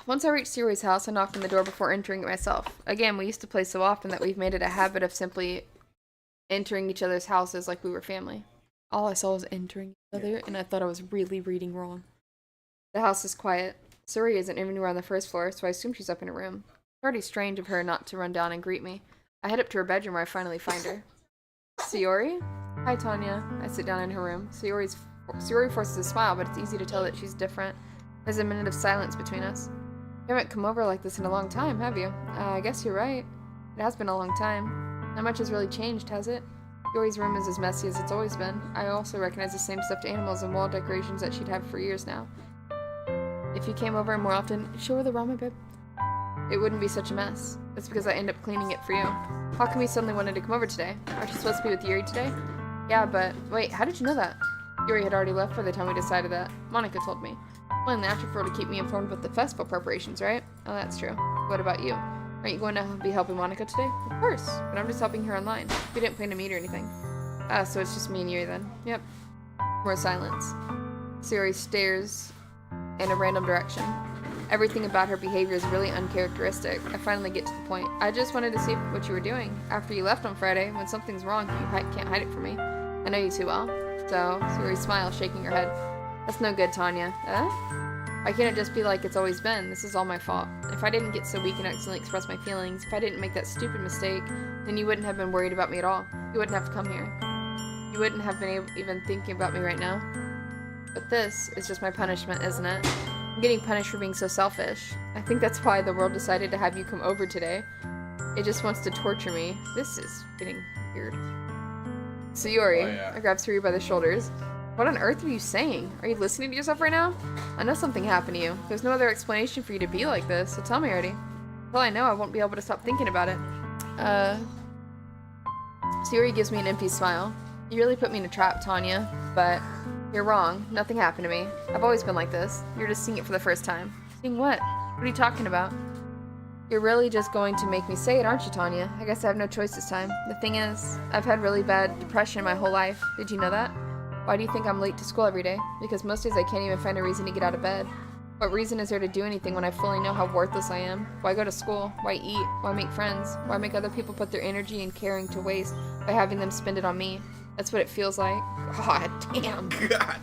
Once I reached Sayori's house, I knocked on the door before entering it myself. Again, we used to play so often that we've made it a habit of simply entering each other's houses like we were family. All I saw was entering each other, and I thought I was really reading wrong. The house is quiet. Sayori isn't anywhere on the first floor, so I assume she's up in her room. It's already strange of her not to run down and greet me. I head up to her bedroom where I finally find her. Sayori? Hi, Tanya. I sit down in her room. Sayori forces a smile, but it's easy to tell that she's different. There's a minute of silence between us. You haven't come over like this in a long time, have you? I guess you're right. It has been a long time. Not much has really changed, has it? Sayori's room is as messy as it's always been. I also recognize the same stuffed animals and wall decorations that she'd had for years now. If you came over more often, show her the ramen, babe. It wouldn't be such a mess. That's because I end up cleaning it for you. How come you suddenly wanted to come over today? Aren't you supposed to be with Yuri today? Yeah, but wait, how did you know that? Yuri had already left by the time we decided that. Monica told me. Only natural for her to keep me informed about the festival preparations, right? Oh, that's true. What about you? Aren't you going to be helping Monica today? Of course, but I'm just helping her online. We didn't plan to meet or anything. Ah, so it's just me and Yuri then. Yep. More silence. Sayori stares in a random direction. Everything about her behavior is really uncharacteristic. I finally get to the point. I just wanted to see what you were doing. After you left on Friday, when something's wrong, you can't hide it from me. I know you too well. So, Sayori smiles, shaking her head. That's no good, Tanya. Why can't it just be like it's always been? This is all my fault. If I didn't get so weak and accidentally express my feelings, if I didn't make that stupid mistake, then you wouldn't have been worried about me at all. You wouldn't have to come here. You wouldn't have been even thinking about me right now. But this is just my punishment, isn't it? I'm getting punished for being so selfish. I think that's why the world decided to have you come over today. It just wants to torture me. This is getting weird. Sayori, Oh, yeah. I grab Sayori by the shoulders. What on earth are you saying? Are you listening to yourself right now? I know something happened to you. There's no other explanation for you to be like this, so tell me already. Until I know, I won't be able to stop thinking about it. Sayori gives me an empty smile. You really put me in a trap, Tanya, but you're wrong. Nothing happened to me. I've always been like this. You're just seeing it for the first time. Seeing what? What are you talking about? You're really just going to make me say it, aren't you, Tanya? I guess I have no choice this time. The thing is, I've had really bad depression my whole life. Did you know that? Why do you think I'm late to school every day? Because most days I can't even find a reason to get out of bed. What reason is there to do anything when I fully know how worthless I am? Why go to school? Why eat? Why make friends? Why make other people put their energy and caring to waste by having them spend it on me? That's what it feels like. God damn. God.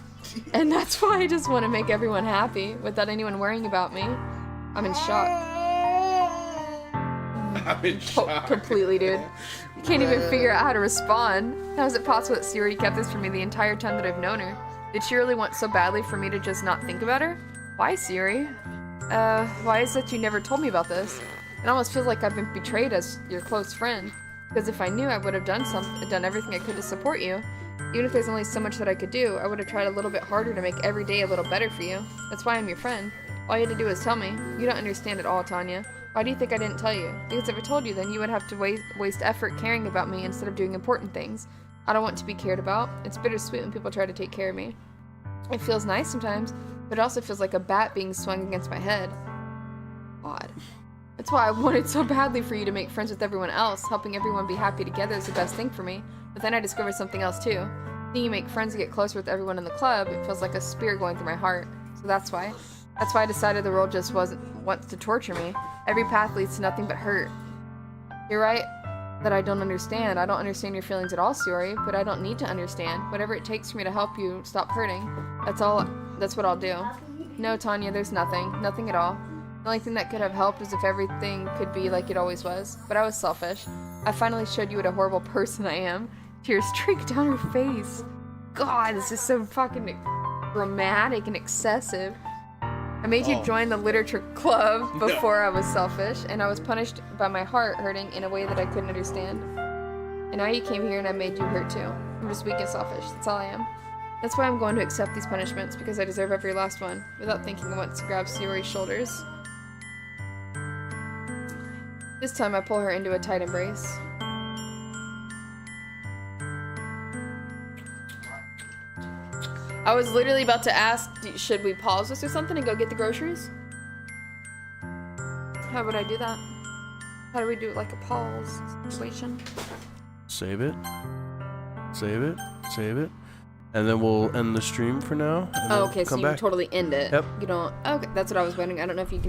And that's why I just want to make everyone happy without anyone worrying about me. I'm in shock. I'm in shock. Completely, dude. I can't even figure out how to respond. How is it possible that Sayori kept this from me the entire time that I've known her? Did she really want so badly for me to just not think about her? Why, Sayori? Why is it you never told me about this? It almost feels like I've been betrayed as your close friend. Because if I knew, I would have done everything I could to support you. Even if there's only so much that I could do, I would have tried a little bit harder to make every day a little better for you. That's why I'm your friend. All you had to do was tell me. You don't understand at all, Tanya. Why do you think I didn't tell you? Because if I told you, then you would have to waste effort caring about me instead of doing important things. I don't want to be cared about. It's bittersweet when people try to take care of me. It feels nice sometimes, but it also feels like a bat being swung against my head. Odd. That's why I wanted so badly for you to make friends with everyone else. Helping everyone be happy together is the best thing for me. But then I discovered something else too. Seeing you make friends and get closer with everyone in the club, it feels like a spear going through my heart. So that's why. That's why I decided the world just wants to torture me. Every path leads to nothing but hurt. You're right that I don't understand. I don't understand your feelings at all, Sayori, but I don't need to understand. Whatever it takes for me to help you stop hurting, that's what I'll do. No, Tanya, there's nothing. Nothing at all. The only thing that could have helped is if everything could be like it always was. But I was selfish. I finally showed you what a horrible person I am. Tears streak down her face. God, this is so fucking dramatic and excessive. I made you join the literature club before I was selfish, and I was punished by my heart hurting in a way that I couldn't understand. And now you came here and I made you hurt too. I'm just weak and selfish. That's all I am. That's why I'm going to accept these punishments, because I deserve every last one. Without thinking, I went to grab Sayori's shoulders. This time I pull her into a tight embrace. I was literally about to ask, should we pause this or something and go get the groceries? How would I do that? How do we do like a pause situation? Save it. Save it. Save it. And then we'll end the stream for now. And Oh, then okay, so come you back. totally end it. Yep. You don't. Okay, that's what I was wondering. I don't know if you can.